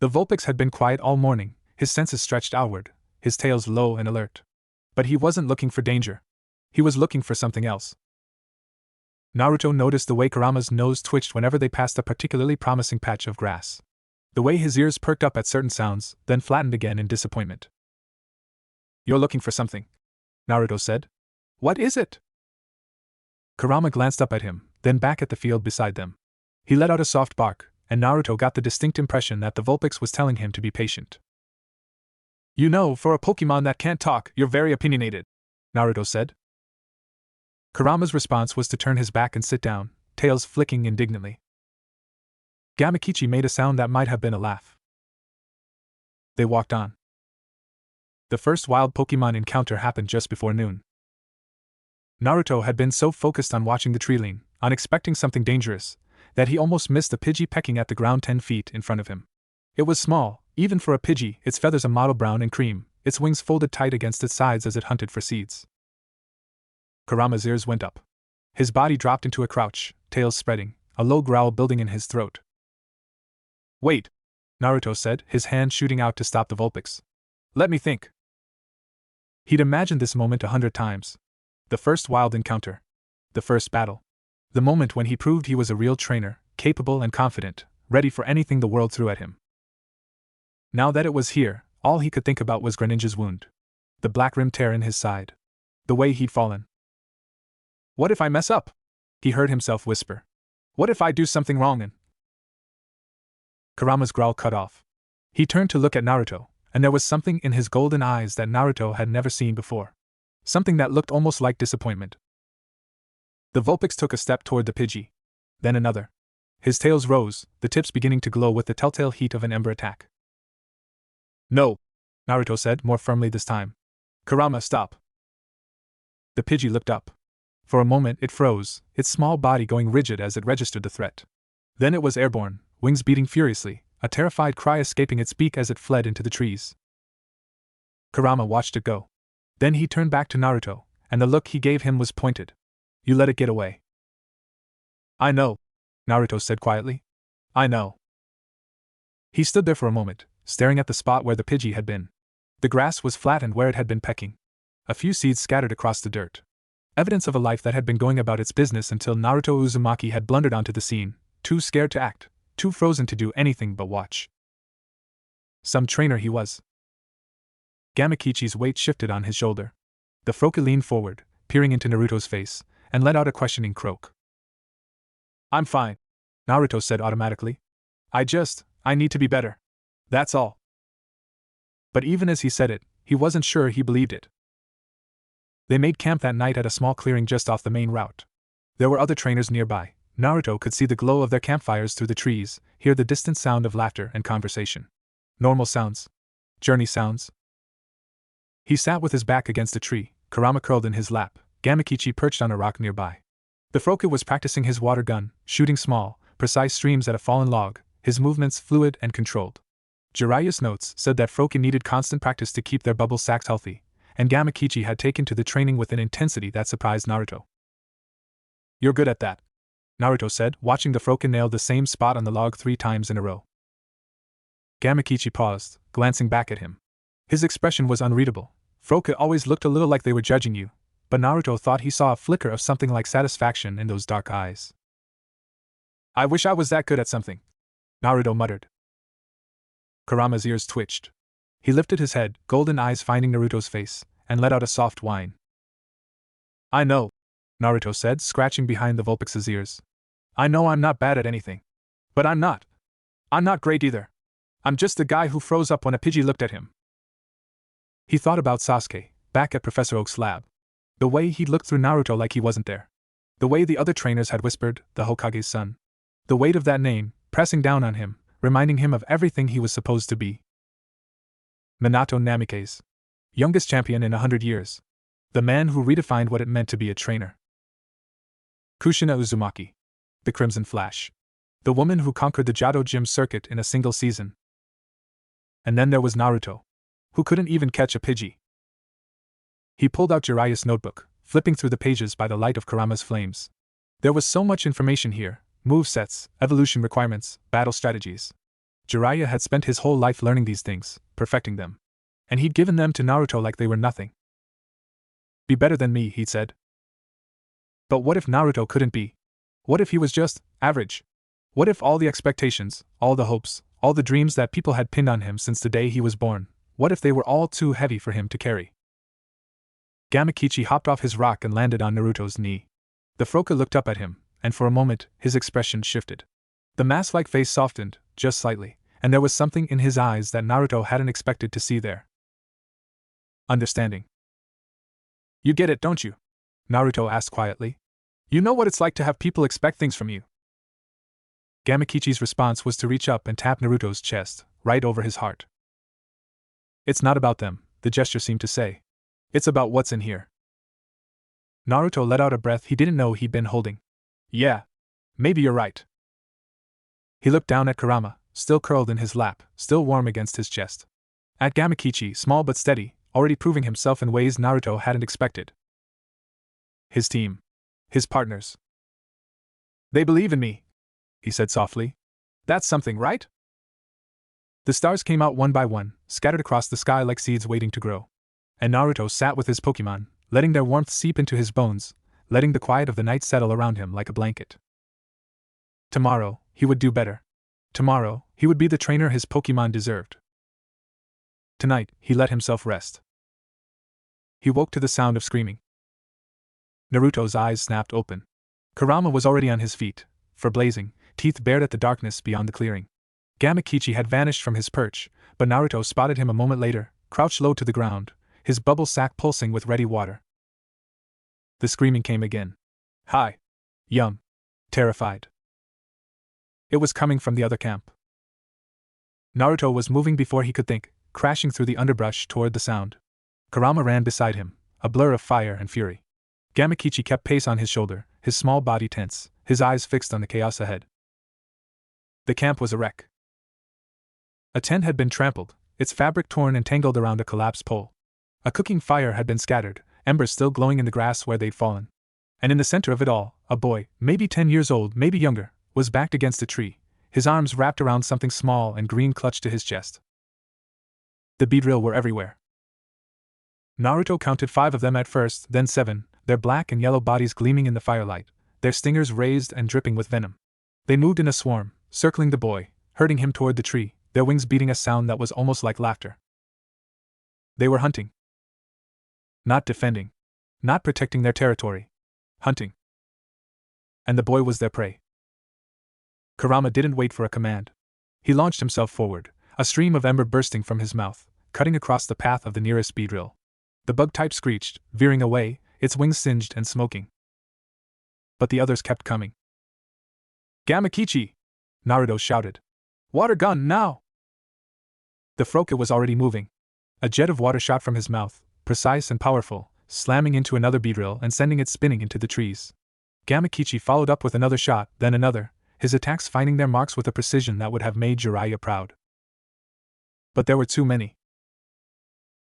The Vulpix had been quiet all morning, his senses stretched outward, his tails low and alert. But he wasn't looking for danger. He was looking for something else. Naruto noticed the way Kurama's nose twitched whenever they passed a particularly promising patch of grass. The way his ears perked up at certain sounds, then flattened again in disappointment. You're looking for something, Naruto said. What is it? Kurama glanced up at him, then back at the field beside them. He let out a soft bark, and Naruto got the distinct impression that the Vulpix was telling him to be patient. You know, for a Pokemon that can't talk, you're very opinionated, Naruto said. Kurama's response was to turn his back and sit down, tails flicking indignantly. Gamakichi made a sound that might have been a laugh. They walked on. The first wild Pokemon encounter happened just before noon. Naruto had been so focused on watching the treeline, on expecting something dangerous, that he almost missed a Pidgey pecking at the ground 10 feet in front of him. It was small, even for a Pidgey, its feathers a mottled brown and cream, its wings folded tight against its sides as it hunted for seeds. Kurama's ears went up. His body dropped into a crouch, tails spreading, a low growl building in his throat. Wait, Naruto said, his hand shooting out to stop the Vulpix. Let me think. He'd imagined this moment 100 times. The first wild encounter. The first battle. The moment when he proved he was a real trainer, capable and confident, ready for anything the world threw at him. Now that it was here, all he could think about was Greninja's wound. The black rim tear in his side. The way he'd fallen. What if I mess up? He heard himself whisper. What if I do something wrong and... Kurama's growl cut off. He turned to look at Naruto, and there was something in his golden eyes that Naruto had never seen before. Something that looked almost like disappointment. The Vulpix took a step toward the Pidgey. Then another. His tails rose, the tips beginning to glow with the telltale heat of an ember attack. No, Naruto said, more firmly this time. Kurama, stop. The Pidgey looked up. For a moment it froze, its small body going rigid as it registered the threat. Then it was airborne, wings beating furiously, a terrified cry escaping its beak as it fled into the trees. Kurama watched it go. Then he turned back to Naruto, and the look he gave him was pointed. You let it get away. I know, Naruto said quietly. I know. He stood there for a moment, staring at the spot where the Pidgey had been. The grass was flattened where it had been pecking. A few seeds scattered across the dirt. Evidence of a life that had been going about its business until Naruto Uzumaki had blundered onto the scene, too scared to act, too frozen to do anything but watch. Some trainer he was. Gamakichi's weight shifted on his shoulder. The Froka leaned forward, peering into Naruto's face, and let out a questioning croak. I'm fine, Naruto said automatically. I need to be better. That's all. But even as he said it, he wasn't sure he believed it. They made camp that night at a small clearing just off the main route. There were other trainers nearby. Naruto could see the glow of their campfires through the trees, hear the distant sound of laughter and conversation. Normal sounds. Journey sounds. He sat with his back against a tree, Kurama curled in his lap, Gamakichi perched on a rock nearby. The Froka was practicing his water gun, shooting small, precise streams at a fallen log, his movements fluid and controlled. Jiraiya's notes said that Froka needed constant practice to keep their bubble sacks healthy, and Gamakichi had taken to the training with an intensity that surprised Naruto. You're good at that, Naruto said, watching the Froka nail the same spot on the log 3 times in a row. Gamakichi paused, glancing back at him. His expression was unreadable. Froka always looked a little like they were judging you, but Naruto thought he saw a flicker of something like satisfaction in those dark eyes. I wish I was that good at something, Naruto muttered. Kurama's ears twitched. He lifted his head, golden eyes finding Naruto's face, and let out a soft whine. I know, Naruto said, scratching behind the Vulpix's ears. I know I'm not bad at anything. But I'm not great either. I'm just the guy who froze up when a Pidgey looked at him. He thought about Sasuke, back at Professor Oak's lab. The way he'd looked through Naruto like he wasn't there. The way the other trainers had whispered, the Hokage's son. The weight of that name, pressing down on him, reminding him of everything he was supposed to be. Minato Namikaze. Youngest champion in 100 years. The man who redefined what it meant to be a trainer. Kushina Uzumaki. The Crimson Flash. The woman who conquered the Jado Gym circuit in a single season. And then there was Naruto, who couldn't even catch a Pidgey. He pulled out Jiraiya's notebook, flipping through the pages by the light of Kurama's flames. There was so much information here, movesets, evolution requirements, battle strategies. Jeriah had spent his whole life learning these things, perfecting them. And he'd given them to Naruto like they were nothing. Be better than me, he'd said. But what if Naruto couldn't be? What if he was just average? What if all the expectations, all the hopes, all the dreams that people had pinned on him since the day he was born, what if they were all too heavy for him to carry? Gamakichi hopped off his rock and landed on Naruto's knee. The Froka looked up at him, and for a moment, his expression shifted. The mask-like face softened, just slightly, and there was something in his eyes that Naruto hadn't expected to see there. Understanding. You get it, don't you? Naruto asked quietly. You know what it's like to have people expect things from you. Gamakichi's response was to reach up and tap Naruto's chest, right over his heart. It's not about them, the gesture seemed to say. It's about what's in here. Naruto let out a breath he didn't know he'd been holding. Yeah. Maybe you're right. He looked down at Kurama, still curled in his lap, still warm against his chest. At Gamakichi, small but steady, already proving himself in ways Naruto hadn't expected. His team. His partners. They believe in me, he said softly. That's something, right? The stars came out one by one, scattered across the sky like seeds waiting to grow. And Naruto sat with his Pokemon, letting their warmth seep into his bones, letting the quiet of the night settle around him like a blanket. Tomorrow, he would do better. Tomorrow, he would be the trainer his Pokemon deserved. Tonight, he let himself rest. He woke to the sound of screaming. Naruto's eyes snapped open. Kurama was already on his feet, fur blazing, teeth bared at the darkness beyond the clearing. Gamakichi had vanished from his perch, but Naruto spotted him a moment later, crouched low to the ground, his bubble sack pulsing with ready water. The screaming came again. Hi. Yum. Terrified. It was coming from the other camp. Naruto was moving before he could think, crashing through the underbrush toward the sound. Kurama ran beside him, a blur of fire and fury. Gamakichi kept pace on his shoulder, his small body tense, his eyes fixed on the chaos ahead. The camp was a wreck. A tent had been trampled, its fabric torn and tangled around a collapsed pole. A cooking fire had been scattered, embers still glowing in the grass where they'd fallen. And in the center of it all, a boy, maybe 10 years old, maybe younger, was backed against a tree, his arms wrapped around something small and green clutched to his chest. The beedrill were everywhere. Naruto counted 5 of them at first, then 7, their black and yellow bodies gleaming in the firelight, their stingers raised and dripping with venom. They moved in a swarm, circling the boy, herding him toward the tree, their wings beating a sound that was almost like laughter. They were hunting. Not defending. Not protecting their territory. Hunting. And the boy was their prey. Kurama didn't wait for a command. He launched himself forward, a stream of ember bursting from his mouth, cutting across the path of the nearest beedrill. The bug type screeched, veering away, its wings singed and smoking. But the others kept coming. "Gamakichi!" Naruto shouted. "Water gun, now!" The Froka was already moving. A jet of water shot from his mouth, precise and powerful, slamming into another beedrill and sending it spinning into the trees. Gamakichi followed up with another shot, then another, his attacks finding their marks with a precision that would have made Jeriah proud. But there were too many.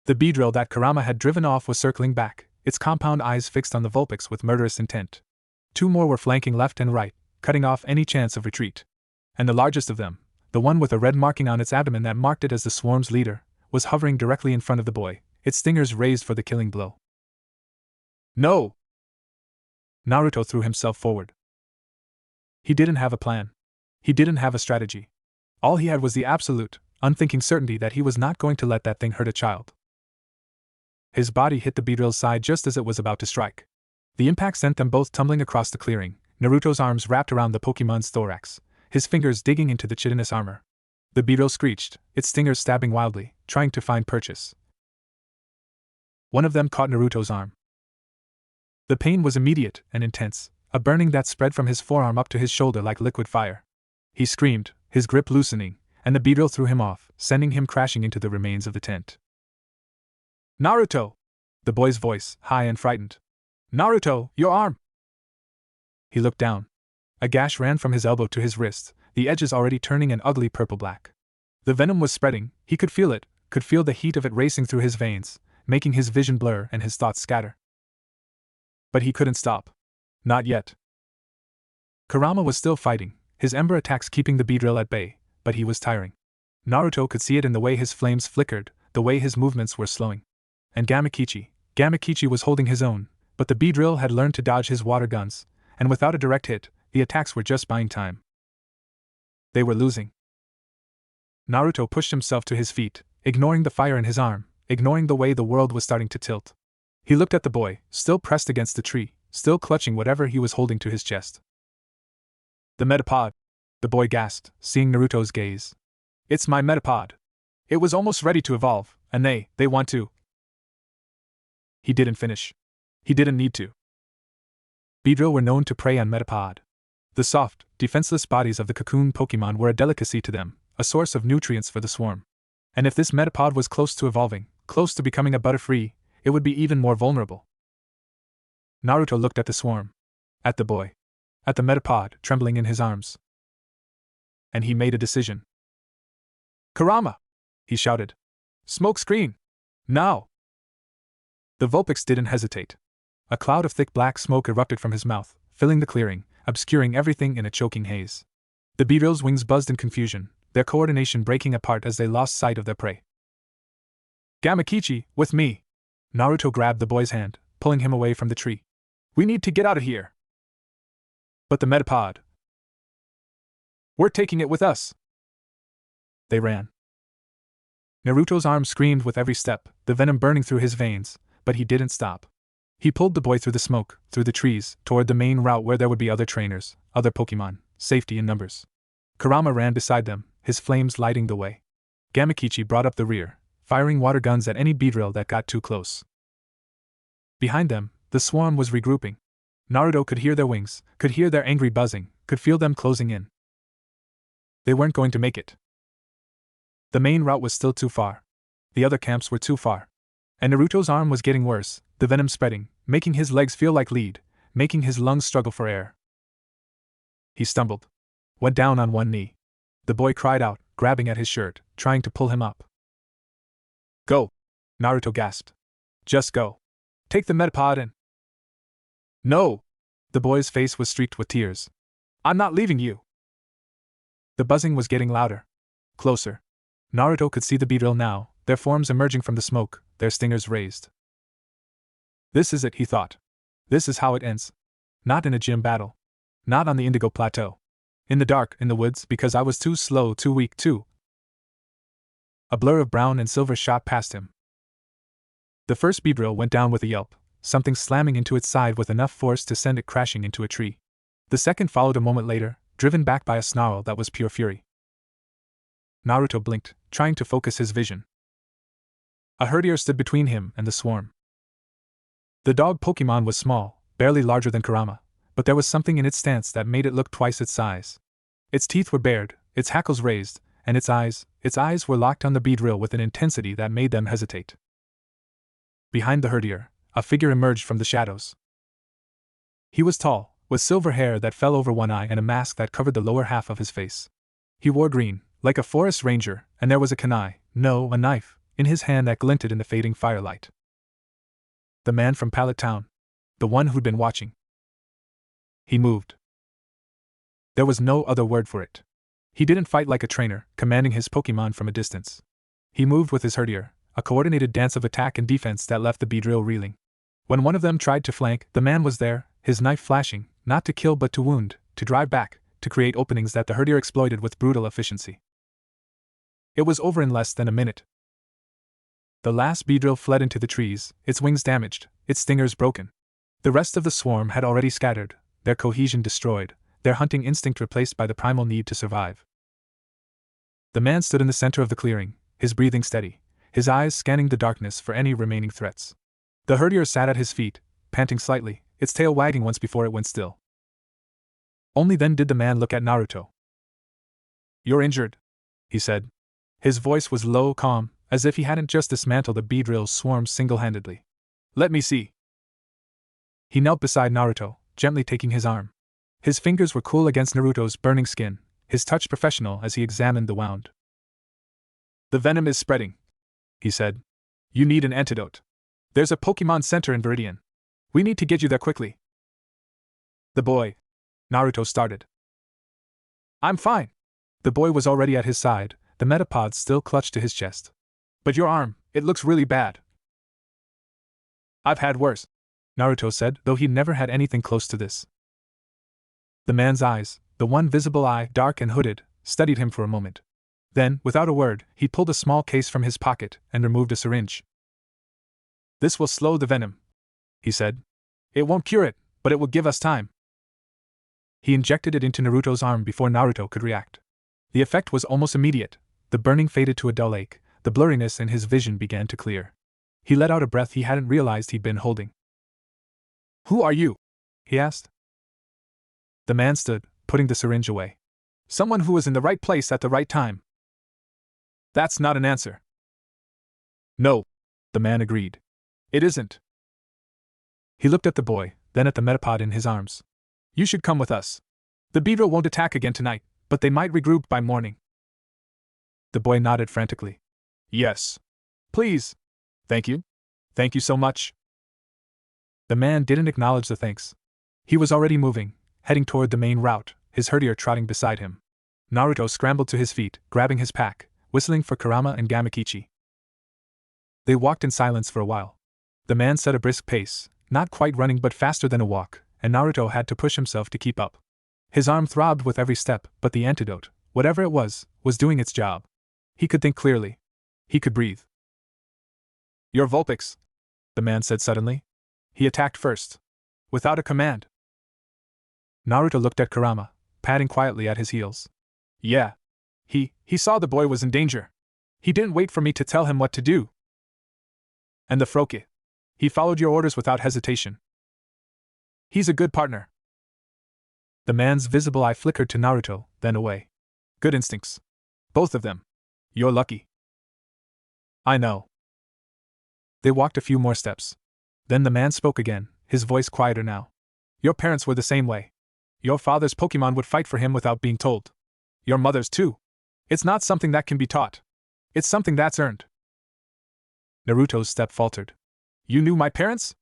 The beedrill that Kurama had driven off was circling back, its compound eyes fixed on the Vulpix with murderous intent. 2 more were flanking left and right, cutting off any chance of retreat. And the largest of them, the one with a red marking on its abdomen that marked it as the swarm's leader, was hovering directly in front of the boy, its stingers raised for the killing blow. "No!" Naruto threw himself forward. He didn't have a plan. He didn't have a strategy. All he had was the absolute, unthinking certainty that he was not going to let that thing hurt a child. His body hit the beedrill's side just as it was about to strike. The impact sent them both tumbling across the clearing, Naruto's arms wrapped around the Pokemon's thorax, his fingers digging into the chitinous armor. The beedrill screeched, its stingers stabbing wildly, trying to find purchase. One of them caught Naruto's arm. The pain was immediate and intense, a burning that spread from his forearm up to his shoulder like liquid fire. He screamed, his grip loosening, and the beedrill threw him off, sending him crashing into the remains of the tent. "Naruto!" The boy's voice, high and frightened. "Naruto, your arm!" He looked down. A gash ran from his elbow to his wrist, the edges already turning an ugly purple-black. The venom was spreading, he could feel it, could feel the heat of it racing through his veins, making his vision blur and his thoughts scatter. But he couldn't stop. Not yet. Kurama was still fighting, his ember attacks keeping the beedrill at bay, but he was tiring. Naruto could see it in the way his flames flickered, the way his movements were slowing. And Gamakichi was holding his own, but the beedrill had learned to dodge his water guns, and without a direct hit, the attacks were just buying time. They were losing. Naruto pushed himself to his feet, ignoring the fire in his arm, ignoring the way the world was starting to tilt. He looked at the boy, still pressed against the tree, still clutching whatever he was holding to his chest. "The Metapod," the boy gasped, seeing Naruto's gaze. "It's my Metapod. It was almost ready to evolve, and they want to." He didn't finish. He didn't need to. Beedrill were known to prey on Metapod. The soft, defenseless bodies of the cocoon Pokemon were a delicacy to them, a source of nutrients for the swarm. And if this Metapod was close to evolving, close to becoming a Butterfree, it would be even more vulnerable. Naruto looked at the swarm. At the boy. At the Metapod, trembling in his arms. And he made a decision. "Kurama!" he shouted. "Smoke screen! Now!" The Vulpix didn't hesitate. A cloud of thick black smoke erupted from his mouth, filling the clearing, obscuring everything in a choking haze. The beedrill's wings buzzed in confusion, their coordination breaking apart as they lost sight of their prey. "Gamakichi, with me!" Naruto grabbed the boy's hand, pulling him away from the tree. "We need to get out of here!" "But the Metapod." "We're taking it with us!" They ran. Naruto's arm screamed with every step, the venom burning through his veins, but he didn't stop. He pulled the boy through the smoke, through the trees, toward the main route where there would be other trainers, other Pokemon, safety in numbers. Kurama ran beside them, his flames lighting the way. Gamakichi brought up the rear, firing water guns at any beedrill that got too close. Behind them, the swarm was regrouping. Naruto could hear their wings, could hear their angry buzzing, could feel them closing in. They weren't going to make it. The main route was still too far. The other camps were too far. And Naruto's arm was getting worse, the venom spreading, making his legs feel like lead, making his lungs struggle for air. He stumbled. Went down on one knee. The boy cried out, grabbing at his shirt, trying to pull him up. Go! Naruto gasped. Just go. Take the metapod and. No! The boy's face was streaked with tears. I'm not leaving you! The buzzing was getting louder. Closer. Naruto could see the beedrill now, their forms emerging from the smoke, their stingers raised. This is it, he thought. This is how it ends. Not in a gym battle. Not on the Indigo Plateau. In the dark, in the woods, because I was too slow, too weak, too. A blur of brown and silver shot past him. The first beedrill went down with a yelp, something slamming into its side with enough force to send it crashing into a tree. The second followed a moment later, driven back by a snarl that was pure fury. Naruto blinked, trying to focus his vision. A herdier stood between him and the swarm. The dog Pokemon was small, barely larger than Kurama, but there was something in its stance that made it look twice its size. Its teeth were bared, its hackles raised, and its eyes were locked on the beedrill with an intensity that made them hesitate. Behind the herdier, a figure emerged from the shadows. He was tall, with silver hair that fell over one eye and a mask that covered the lower half of his face. He wore green, like a forest ranger, and there was a kunai, no, a knife, in his hand that glinted in the fading firelight. The man from Pallet Town. The one who'd been watching. He moved. There was no other word for it. He didn't fight like a trainer, commanding his Pokemon from a distance. He moved with his herdier, a coordinated dance of attack and defense that left the beedrill reeling. When one of them tried to flank, the man was there, his knife flashing, not to kill but to wound, to drive back, to create openings that the herdier exploited with brutal efficiency. It was over in less than a minute. The last beedrill fled into the trees, its wings damaged, its stingers broken. The rest of the swarm had already scattered, their cohesion destroyed, their hunting instinct replaced by the primal need to survive. The man stood in the center of the clearing, his breathing steady, his eyes scanning the darkness for any remaining threats. The herdier sat at his feet, panting slightly, its tail wagging once before it went still. Only then did the man look at Naruto. "You're injured," he said. His voice was low, calm, as if he hadn't just dismantled a beedrill swarm single-handedly. "Let me see." He knelt beside Naruto, gently taking his arm. His fingers were cool against Naruto's burning skin, his touch professional as he examined the wound. "The venom is spreading," he said. "You need an antidote. There's a Pokemon Center in Veridian. We need to get you there quickly." "The boy," Naruto started. "I'm fine." The boy was already at his side, the metapod still clutched to his chest. "But your arm, it looks really bad." "I've had worse," Naruto said, though he'd never had anything close to this. The man's eyes, the one visible eye, dark and hooded, studied him for a moment. Then, without a word, he pulled a small case from his pocket and removed a syringe. "This will slow the venom," he said. "It won't cure it, but it will give us time." He injected it into Naruto's arm before Naruto could react. The effect was almost immediate. The burning faded to a dull ache, the blurriness in his vision began to clear. He let out a breath he hadn't realized he'd been holding. "Who are you?" he asked. The man stood, putting the syringe away. "Someone who was in the right place at the right time." "That's not an answer." "No," the man agreed. "It isn't." He looked at the boy, then at the metapod in his arms. "You should come with us. The beedrill won't attack again tonight, but they might regroup by morning." The boy nodded frantically. "Yes. Please. Thank you. Thank you so much." The man didn't acknowledge the thanks. He was already moving, heading toward the main route, his herdier trotting beside him. Naruto scrambled to his feet, grabbing his pack, whistling for Kurama and Gamakichi. They walked in silence for a while. The man set a brisk pace, not quite running but faster than a walk, and Naruto had to push himself to keep up. His arm throbbed with every step, but the antidote, whatever it was doing its job. He could think clearly. He could breathe. "You're Vulpix," the man said suddenly. He attacked first. Without a command. Naruto looked at Kurama, padding quietly at his heels. "Yeah. He saw the boy was in danger. He didn't wait for me to tell him what to do." "And the Froki? He followed your orders without hesitation." "He's a good partner." The man's visible eye flickered to Naruto, then away. "Good instincts. Both of them. You're lucky." "I know." They walked a few more steps. Then the man spoke again, his voice quieter now. "Your parents were the same way. Your father's Pokemon would fight for him without being told. Your mother's too. It's not something that can be taught. It's something that's earned. Naruto's step faltered. You knew my parents?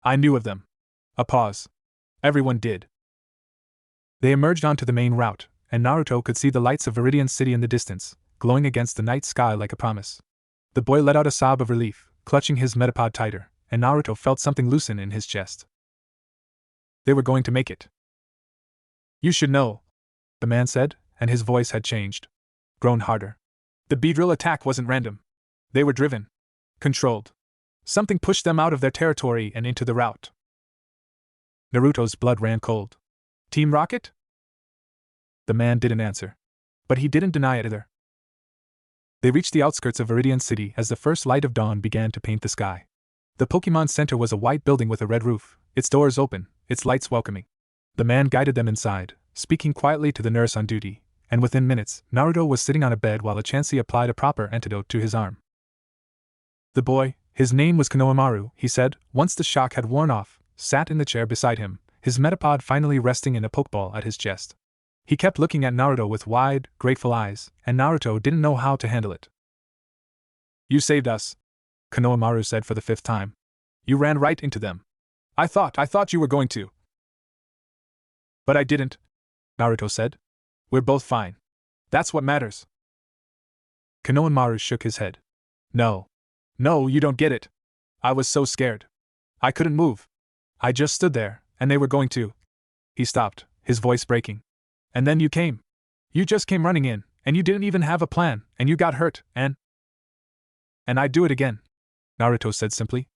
I knew of them. A pause. Everyone did. They emerged onto the main route, and Naruto could see the lights of Veridian City in the distance, glowing against the night sky like a promise. The boy let out a sob of relief, clutching his metapod tighter, and Naruto felt something loosen in his chest. They were going to make it. You should know, the man said, and his voice had changed. Grown harder. The Beedrill attack wasn't random. They were driven. Controlled. Something pushed them out of their territory and into the route. Naruto's blood ran cold. Team Rocket? The man didn't answer. But he didn't deny it either. They reached the outskirts of Veridian City as the first light of dawn began to paint the sky. The Pokemon Center was a white building with a red roof, its doors open, its lights welcoming. The man guided them inside, speaking quietly to the nurse on duty, and within minutes, Naruto was sitting on a bed while a Chansey applied a proper antidote to his arm. The boy, his name was Konohamaru, he said, once the shock had worn off, sat in the chair beside him, his metapod finally resting in a pokeball at his chest. He kept looking at Naruto with wide, grateful eyes, and Naruto didn't know how to handle it. You saved us, Konohamaru said for the 5th time. You ran right into them. I thought you were going to. But I didn't, Naruto said. We're both fine. That's what matters. Konohamaru shook his head. No, you don't get it. I was so scared. I couldn't move. I just stood there, and they were going to. He stopped, his voice breaking. And then you came. You just came running in, and you didn't even have a plan, and you got hurt, and I'd do it again, Naruto said simply.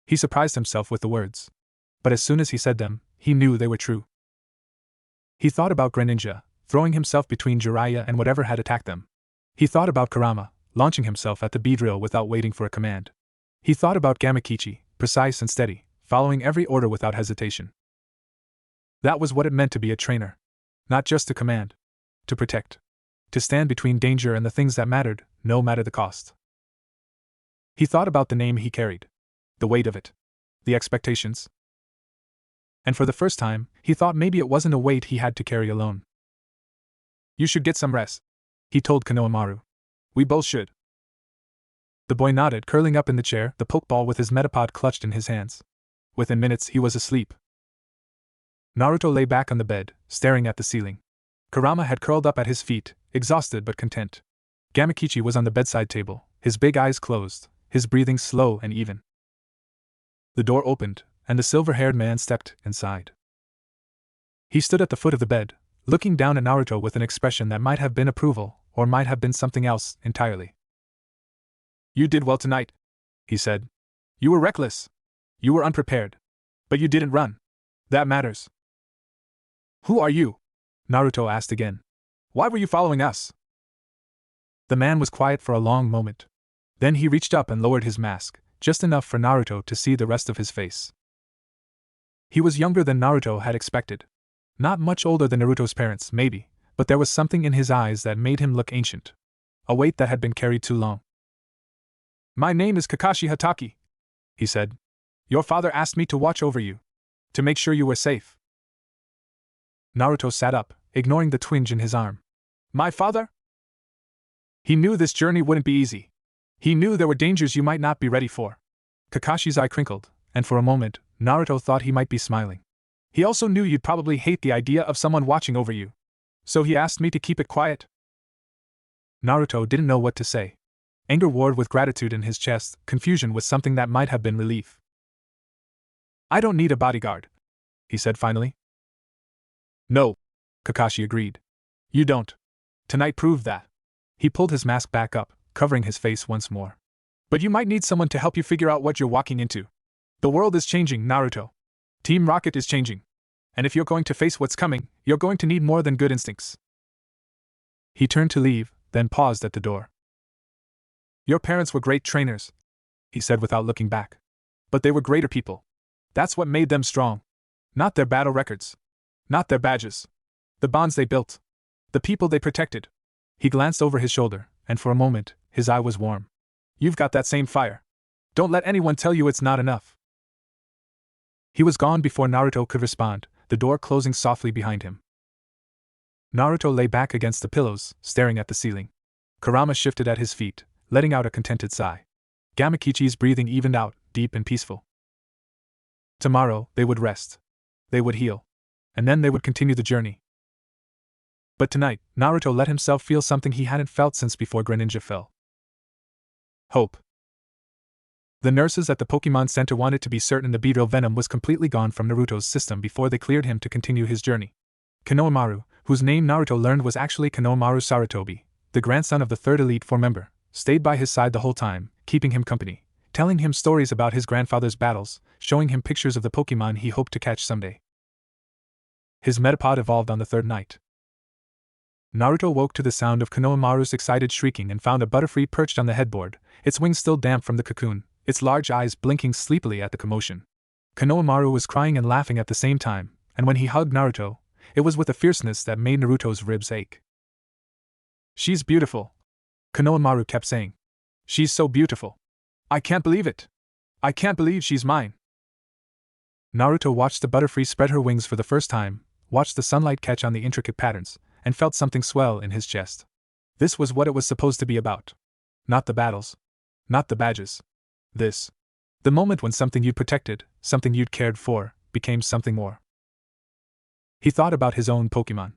He surprised himself with the words. But as soon as he said them, he knew they were true. He thought about Greninja, throwing himself between Jeriah and whatever had attacked them. He thought about Kurama, launching himself at the Beedrill without waiting for a command. He thought about Gamakichi, precise and steady, following every order without hesitation. That was what it meant to be a trainer. Not just to command. To protect. To stand between danger and the things that mattered, no matter the cost. He thought about the name he carried. The weight of it. The expectations. And for the first time, he thought maybe it wasn't a weight he had to carry alone. You should get some rest, he told Konohamaru. We both should. The boy nodded, curling up in the chair, the pokeball with his metapod clutched in his hands. Within minutes, he was asleep. Naruto lay back on the bed, staring at the ceiling. Kurama had curled up at his feet, exhausted but content. Gamakichi was on the bedside table, his big eyes closed, his breathing slow and even. The door opened, and the silver-haired man stepped inside. He stood at the foot of the bed, looking down at Naruto with an expression that might have been approval, or might have been something else entirely. You did well tonight, he said. You were reckless. You were unprepared. But you didn't run. That matters. Who are you? Naruto asked again. Why were you following us? The man was quiet for a long moment. Then he reached up and lowered his mask, just enough for Naruto to see the rest of his face. He was younger than Naruto had expected. Not much older than Naruto's parents, maybe, but there was something in his eyes that made him look ancient. A weight that had been carried too long. My name is Kakashi Hatake, he said. Your father asked me to watch over you. To make sure you were safe. Naruto sat up, ignoring the twinge in his arm. My father? He knew this journey wouldn't be easy. He knew there were dangers you might not be ready for. Kakashi's eye crinkled, and for a moment, Naruto thought he might be smiling. He also knew you'd probably hate the idea of someone watching over you. So he asked me to keep it quiet. Naruto didn't know what to say. Anger warred with gratitude in his chest, confusion with something that might have been relief. I don't need a bodyguard, he said finally. No, Kakashi agreed. You don't. Tonight proved that. He pulled his mask back up, covering his face once more. But you might need someone to help you figure out what you're walking into. The world is changing, Naruto. Team Rocket is changing. And if you're going to face what's coming, you're going to need more than good instincts. He turned to leave, then paused at the door. Your parents were great trainers, he said without looking back. But they were greater people. That's what made them strong. Not their battle records. Not their badges. The bonds they built. The people they protected. He glanced over his shoulder, and for a moment, his eye was warm. You've got that same fire. Don't let anyone tell you it's not enough. He was gone before Naruto could respond, the door closing softly behind him. Naruto lay back against the pillows, staring at the ceiling. Kurama shifted at his feet, letting out a contented sigh. Gamakichi's breathing evened out, deep and peaceful. Tomorrow, they would rest. They would heal. And then they would continue the journey. But tonight, Naruto let himself feel something he hadn't felt since before Greninja fell. Hope. The nurses at the Pokemon Center wanted to be certain the beetle venom was completely gone from Naruto's system before they cleared him to continue his journey. Konohamaru, whose name Naruto learned was actually Konohamaru Sarutobi, the grandson of the third Elite Four member, stayed by his side the whole time, keeping him company, telling him stories about his grandfather's battles, showing him pictures of the Pokemon he hoped to catch someday. His Metapod evolved on the third night. Naruto woke to the sound of Konohamaru's excited shrieking and found a Butterfree perched on the headboard, its wings still damp from the cocoon, its large eyes blinking sleepily at the commotion. Konohamaru was crying and laughing at the same time, and when he hugged Naruto, it was with a fierceness that made Naruto's ribs ache. "She's beautiful," Konohamaru kept saying. "She's so beautiful. I can't believe it. I can't believe she's mine." Naruto watched the Butterfree spread her wings for the first time, watched the sunlight catch on the intricate patterns, and felt something swell in his chest. This was what it was supposed to be about. Not the battles. Not the badges. This. The moment when something you'd protected, something you'd cared for, became something more. He thought about his own Pokemon.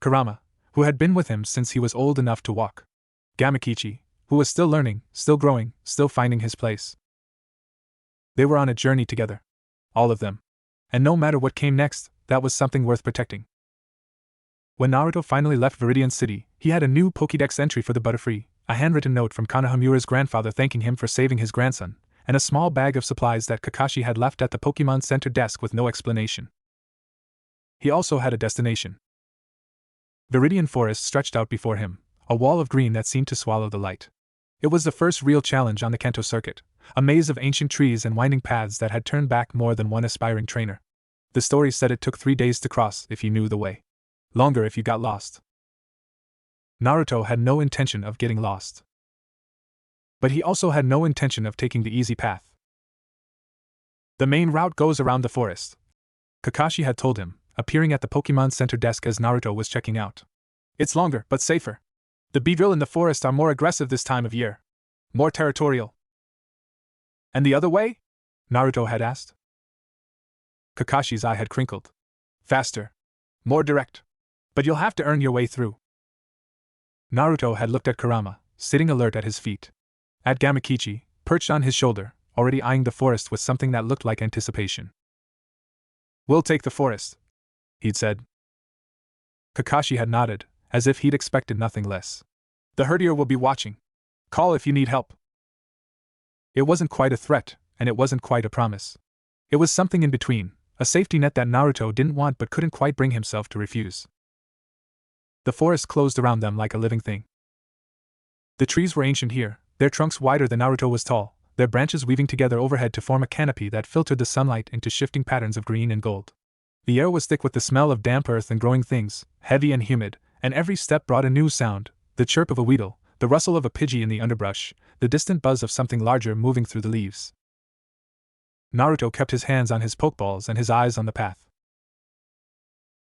Kurama, who had been with him since he was old enough to walk. Gamakichi, who was still learning, still growing, still finding his place. They were on a journey together. All of them. And no matter what came next, that was something worth protecting. When Naruto finally left Veridian City, he had a new Pokédex entry for the Butterfree, a handwritten note from Konohamaru's grandfather thanking him for saving his grandson, and a small bag of supplies that Kakashi had left at the Pokemon Center desk with no explanation. He also had a destination. Veridian Forest stretched out before him, a wall of green that seemed to swallow the light. It was the first real challenge on the Kanto circuit, a maze of ancient trees and winding paths that had turned back more than one aspiring trainer. The story said it took 3 days to cross if you knew the way. Longer if you got lost. Naruto had no intention of getting lost. But he also had no intention of taking the easy path. The main route goes around the forest, Kakashi had told him, appearing at the Pokemon Center desk as Naruto was checking out. It's longer, but safer. The beedrill in the forest are more aggressive this time of year. More territorial. And the other way? Naruto had asked. Kakashi's eye had crinkled. Faster. More direct. But you'll have to earn your way through. Naruto had looked at Kurama, sitting alert at his feet. At Gamakichi, perched on his shoulder, already eyeing the forest with something that looked like anticipation. We'll take the forest, he'd said. Kakashi had nodded, as if he'd expected nothing less. The herdier will be watching. Call if you need help. It wasn't quite a threat, and it wasn't quite a promise. It was something in between, a safety net that Naruto didn't want but couldn't quite bring himself to refuse. The forest closed around them like a living thing. The trees were ancient here, their trunks wider than Naruto was tall, their branches weaving together overhead to form a canopy that filtered the sunlight into shifting patterns of green and gold. The air was thick with the smell of damp earth and growing things, heavy and humid, and every step brought a new sound, the chirp of a weedle, the rustle of a pidgey in the underbrush, the distant buzz of something larger moving through the leaves. Naruto kept his hands on his pokeballs and his eyes on the path.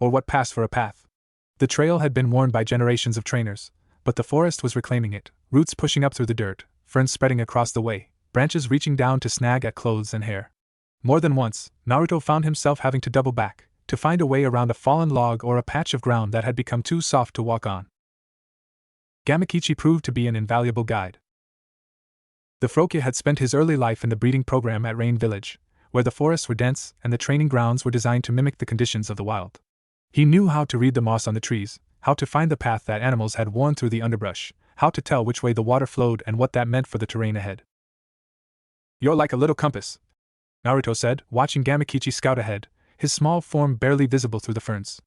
Or what passed for a path. The trail had been worn by generations of trainers, but the forest was reclaiming it, roots pushing up through the dirt, ferns spreading across the way, branches reaching down to snag at clothes and hair. More than once, Naruto found himself having to double back, to find a way around a fallen log or a patch of ground that had become too soft to walk on. Gamakichi proved to be an invaluable guide. The Frokia had spent his early life in the breeding program at Rain Village, where the forests were dense and the training grounds were designed to mimic the conditions of the wild. He knew how to read the moss on the trees, how to find the path that animals had worn through the underbrush, how to tell which way the water flowed and what that meant for the terrain ahead. You're like a little compass, Naruto said, watching Gamakichi scout ahead, his small form barely visible through the ferns.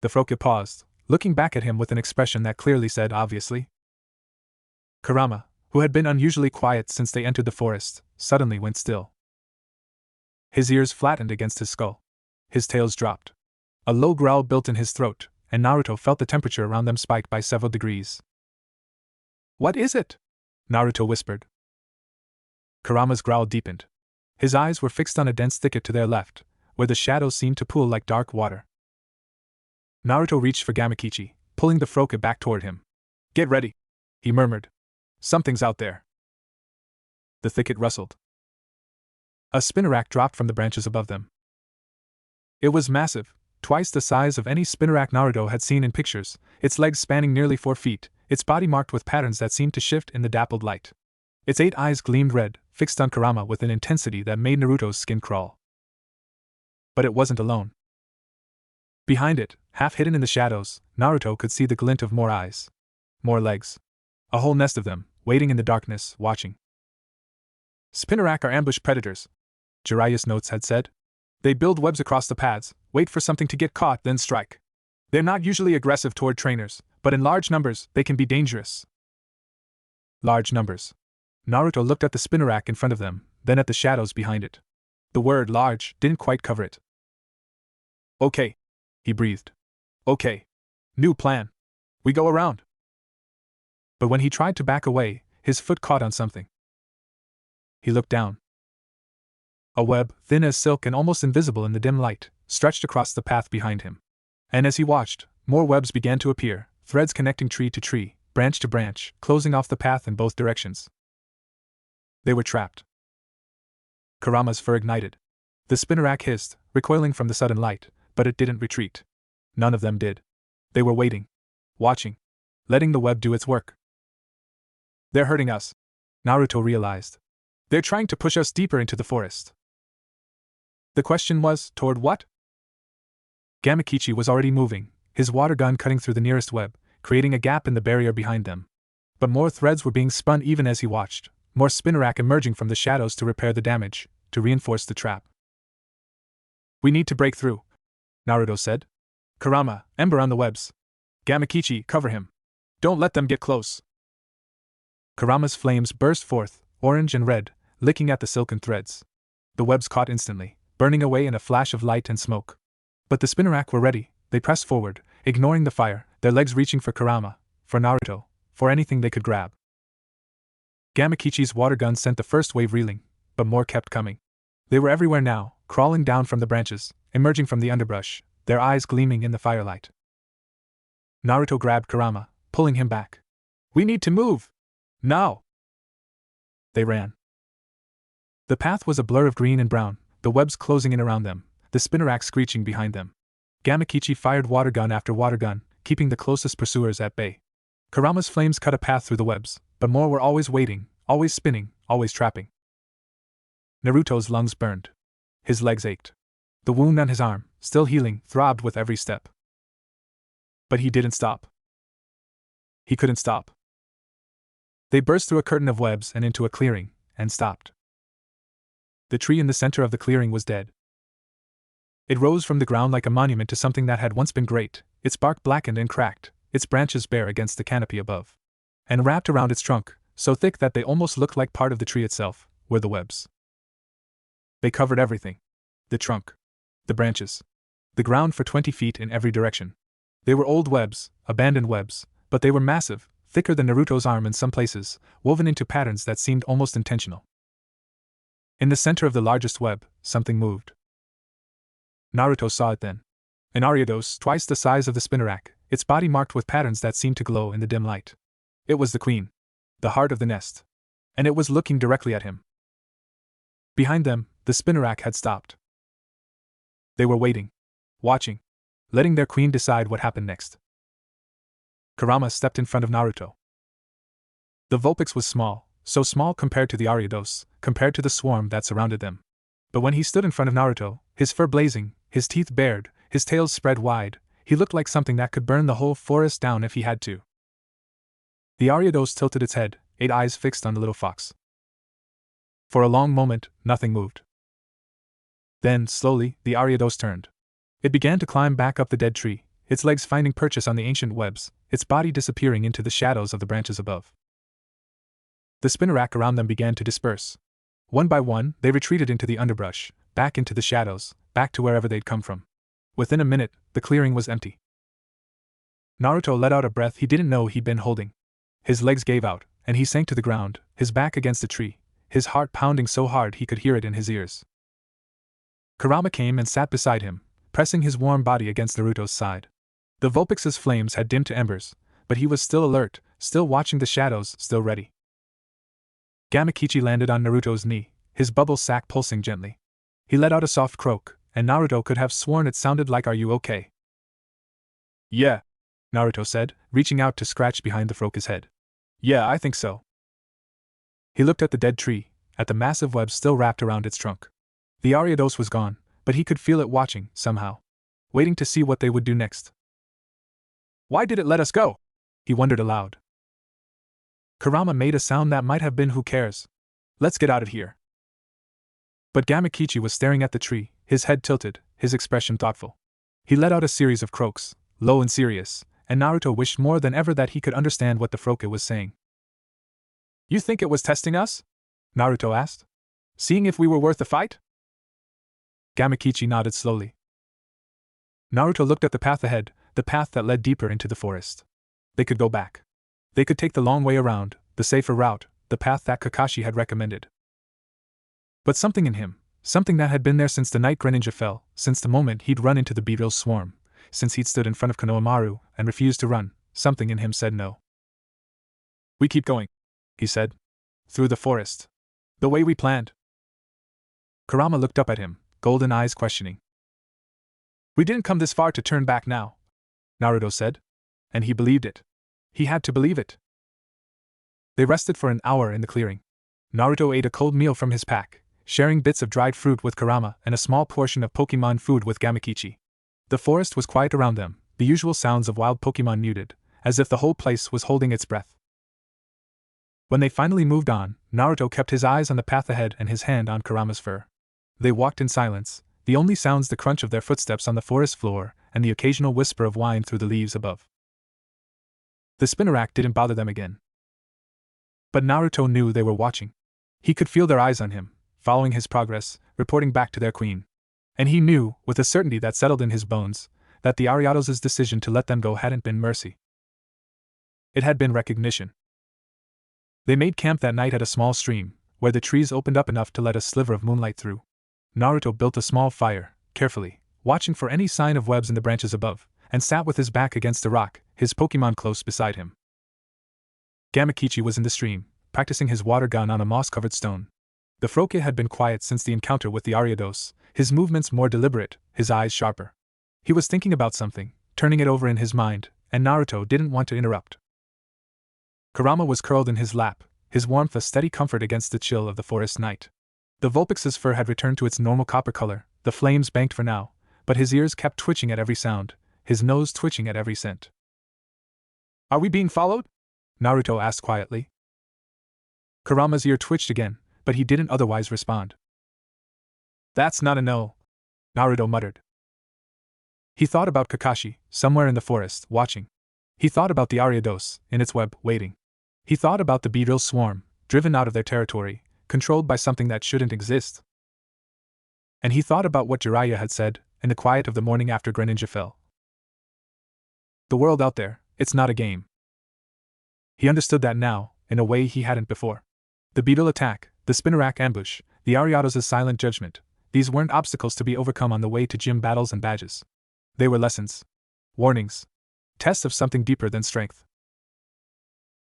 The Frokia paused, looking back at him with an expression that clearly said obviously. Kurama, who had been unusually quiet since they entered the forest, suddenly went still. His ears flattened against his skull. His tails dropped. A low growl built in his throat, and Naruto felt the temperature around them spike by several degrees. What is it? Naruto whispered. Kurama's growl deepened. His eyes were fixed on a dense thicket to their left, where the shadows seemed to pool like dark water. Naruto reached for Gamakichi, pulling the Froka back toward him. "Get ready," he murmured. "Something's out there." The thicket rustled. A spinnerack dropped from the branches above them. It was massive, twice the size of any spinnerack Naruto had seen in pictures, its legs spanning nearly 4 feet, its body marked with patterns that seemed to shift in the dappled light. Its 8 eyes gleamed red, fixed on Kurama with an intensity that made Naruto's skin crawl. But it wasn't alone. Behind it, half hidden in the shadows, Naruto could see the glint of more eyes. More legs. A whole nest of them, waiting in the darkness, watching. Spinnerack are ambush predators, Jeriah's notes had said. They build webs across the paths, wait for something to get caught, then strike. They're not usually aggressive toward trainers, but in large numbers, they can be dangerous. Large numbers. Naruto looked at the spinnerack in front of them, then at the shadows behind it. The word large didn't quite cover it. "Okay," he breathed. "Okay. New plan. We go around." But when he tried to back away, his foot caught on something. He looked down. A web, thin as silk and almost invisible in the dim light, stretched across the path behind him. And as he watched, more webs began to appear, threads connecting tree to tree, branch to branch, closing off the path in both directions. They were trapped. Kurama's fur ignited. The spinnerack hissed, recoiling from the sudden light, but it didn't retreat. None of them did. They were waiting. Watching. Letting the web do its work. "They're hurting us," Naruto realized. "They're trying to push us deeper into the forest." The question was, toward what? Gamakichi was already moving, his water gun cutting through the nearest web, creating a gap in the barrier behind them. But more threads were being spun even as he watched, more spinnerack emerging from the shadows to repair the damage, to reinforce the trap. "We need to break through," Naruto said. "Kurama, Ember on the webs. Gamakichi, cover him. Don't let them get close." Kurama's flames burst forth, orange and red, licking at the silken threads. The webs caught instantly, burning away in a flash of light and smoke. But the spinnerack were ready. They pressed forward, ignoring the fire, their legs reaching for Kurama, for Naruto, for anything they could grab. Gamakichi's water gun sent the first wave reeling, but more kept coming. They were everywhere now, crawling down from the branches, emerging from the underbrush, their eyes gleaming in the firelight. Naruto grabbed Kurama, pulling him back. "We need to move! Now!" They ran. The path was a blur of green and brown, the webs closing in around them, the spinnerack screeching behind them. Gamakichi fired water gun after water gun, keeping the closest pursuers at bay. Kurama's flames cut a path through the webs, but more were always waiting, always spinning, always trapping. Naruto's lungs burned. His legs ached. The wound on his arm, still healing, throbbed with every step. But he didn't stop. He couldn't stop. They burst through a curtain of webs and into a clearing, and stopped. The tree in the center of the clearing was dead. It rose from the ground like a monument to something that had once been great, its bark blackened and cracked, its branches bare against the canopy above. And wrapped around its trunk, so thick that they almost looked like part of the tree itself, were the webs. They covered everything. The trunk. The branches. The ground for 20 feet in every direction. They were old webs, abandoned webs, but they were massive, thicker than Naruto's arm in some places, woven into patterns that seemed almost intentional. In the center of the largest web, something moved. Naruto saw it then. An Ariados twice the size of the spinnerack, its body marked with patterns that seemed to glow in the dim light. It was the queen. The heart of the nest. And it was looking directly at him. Behind them, the spinnerack had stopped. They were waiting. Watching. Letting their queen decide what happened next. Kurama stepped in front of Naruto. The Vulpix was small, so small compared to the Ariados, compared to the swarm that surrounded them. But when he stood in front of Naruto, his fur blazing, his teeth bared, his tail spread wide, he looked like something that could burn the whole forest down if he had to. The Ariados tilted its head, 8 eyes fixed on the little fox. For a long moment, nothing moved. Then, slowly, the Ariados turned. It began to climb back up the dead tree, its legs finding purchase on the ancient webs, its body disappearing into the shadows of the branches above. The spinnerack around them began to disperse. One by one, they retreated into the underbrush, back into the shadows, back to wherever they'd come from. Within a minute, the clearing was empty. Naruto let out a breath he didn't know he'd been holding. His legs gave out, and he sank to the ground, his back against a tree, his heart pounding so hard he could hear it in his ears. Kurama came and sat beside him, pressing his warm body against Naruto's side. The Vulpix's flames had dimmed to embers, but he was still alert, still watching the shadows, still ready. Gamakichi landed on Naruto's knee, his bubble sac pulsing gently. He let out a soft croak, and Naruto could have sworn it sounded like "Are you okay?" "Yeah," Naruto said, reaching out to scratch behind the Froke's head. "Yeah, I think so." He looked at the dead tree, at the massive web still wrapped around its trunk. The Ariados was gone, but he could feel it watching, somehow, waiting to see what they would do next. "Why did it let us go?" he wondered aloud. Kurama made a sound that might have been "Who cares? Let's get out of here." But Gamakichi was staring at the tree, his head tilted, his expression thoughtful. He let out a series of croaks, low and serious, and Naruto wished more than ever that he could understand what the Froke was saying. "You think it was testing us?" Naruto asked. "Seeing if we were worth the fight?" Gamakichi nodded slowly. Naruto looked at the path ahead, the path that led deeper into the forest. They could go back. They could take the long way around, the safer route, the path that Kakashi had recommended. But something in him, something that had been there since the night Greninja fell, since the moment he'd run into the beetle swarm, since he'd stood in front of Konohamaru and refused to run, something in him said no. "We keep going," he said. "Through the forest. The way we planned." Kurama looked up at him, golden eyes questioning. "We didn't come this far to turn back now," Naruto said. And he believed it. He had to believe it. They rested for an hour in the clearing. Naruto ate a cold meal from his pack, sharing bits of dried fruit with Kurama and a small portion of Pokemon food with Gamakichi. The forest was quiet around them, the usual sounds of wild Pokemon muted, as if the whole place was holding its breath. When they finally moved on, Naruto kept his eyes on the path ahead and his hand on Kurama's fur. They walked in silence, the only sounds the crunch of their footsteps on the forest floor and the occasional whisper of whine through the leaves above. The spinnerack didn't bother them again. But Naruto knew they were watching. He could feel their eyes on him, following his progress, reporting back to their queen. And he knew, with a certainty that settled in his bones, that the Ariados' decision to let them go hadn't been mercy. It had been recognition. They made camp that night at a small stream, where the trees opened up enough to let a sliver of moonlight through. Naruto built a small fire, carefully, watching for any sign of webs in the branches above, and sat with his back against a rock, his Pokemon close beside him. Gamakichi was in the stream, practicing his water gun on a moss-covered stone. The Froke had been quiet since the encounter with the Ariados, his movements more deliberate, his eyes sharper. He was thinking about something, turning it over in his mind, and Naruto didn't want to interrupt. Kurama was curled in his lap, his warmth a steady comfort against the chill of the forest night. The Vulpix's fur had returned to its normal copper color, the flames banked for now, but his ears kept twitching at every sound, his nose twitching at every scent. "Are we being followed?" Naruto asked quietly. Kurama's ear twitched again, but he didn't otherwise respond. "That's not a no," Naruto muttered. He thought about Kakashi, somewhere in the forest, watching. He thought about the Ariados, in its web, waiting. He thought about the beetle swarm, driven out of their territory, controlled by something that shouldn't exist. And he thought about what Jeriah had said, in the quiet of the morning after Greninja fell. The world out there, it's not a game. He understood that now, in a way he hadn't before. The beetle attack, the spinnerack ambush, the Ariados' silent judgment, these weren't obstacles to be overcome on the way to gym battles and badges. They were lessons. Warnings. Tests of something deeper than strength.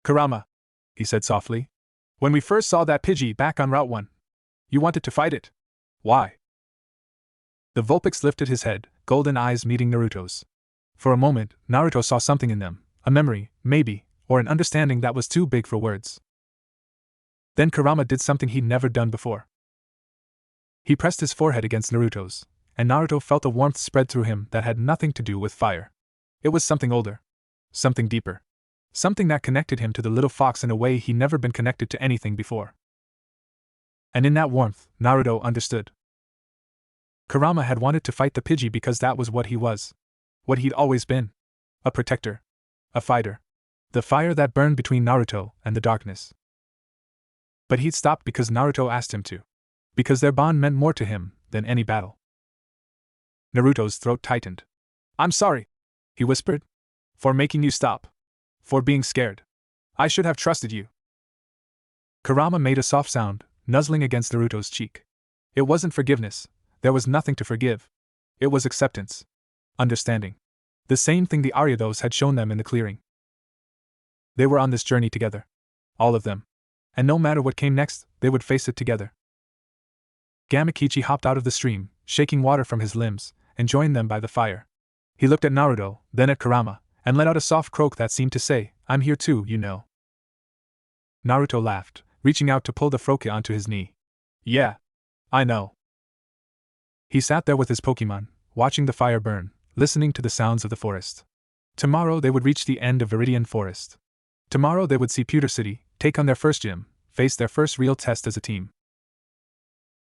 "Kurama," he said softly, "when we first saw that Pidgey back on Route 1, you wanted to fight it. Why?" The Vulpix lifted his head, golden eyes meeting Naruto's. For a moment, Naruto saw something in them, a memory, maybe, or an understanding that was too big for words. Then Kurama did something he'd never done before. He pressed his forehead against Naruto's, and Naruto felt a warmth spread through him that had nothing to do with fire. It was something older. Something deeper. Something that connected him to the little fox in a way he'd never been connected to anything before. And in that warmth, Naruto understood. Kurama had wanted to fight the Pidgey because that was what he was. What he'd always been. A protector. A fighter. The fire that burned between Naruto and the darkness. But he'd stopped because Naruto asked him to. Because their bond meant more to him than any battle. Naruto's throat tightened. "I'm sorry," he whispered. "For making you stop. For being scared. I should have trusted you." Kurama made a soft sound, nuzzling against Naruto's cheek. It wasn't forgiveness. There was nothing to forgive. It was acceptance. Understanding. The same thing the Ariados had shown them in the clearing. They were on this journey together. All of them. And no matter what came next, they would face it together. Gamakichi hopped out of the stream, shaking water from his limbs, and joined them by the fire. He looked at Naruto, then at Kurama, and let out a soft croak that seemed to say, "I'm here too, you know." Naruto laughed, reaching out to pull the Frokia onto his knee. "Yeah. I know." He sat there with his Pokemon, watching the fire burn, listening to the sounds of the forest. Tomorrow they would reach the end of Veridian Forest. Tomorrow they would see Pewter City, take on their first gym, face their first real test as a team.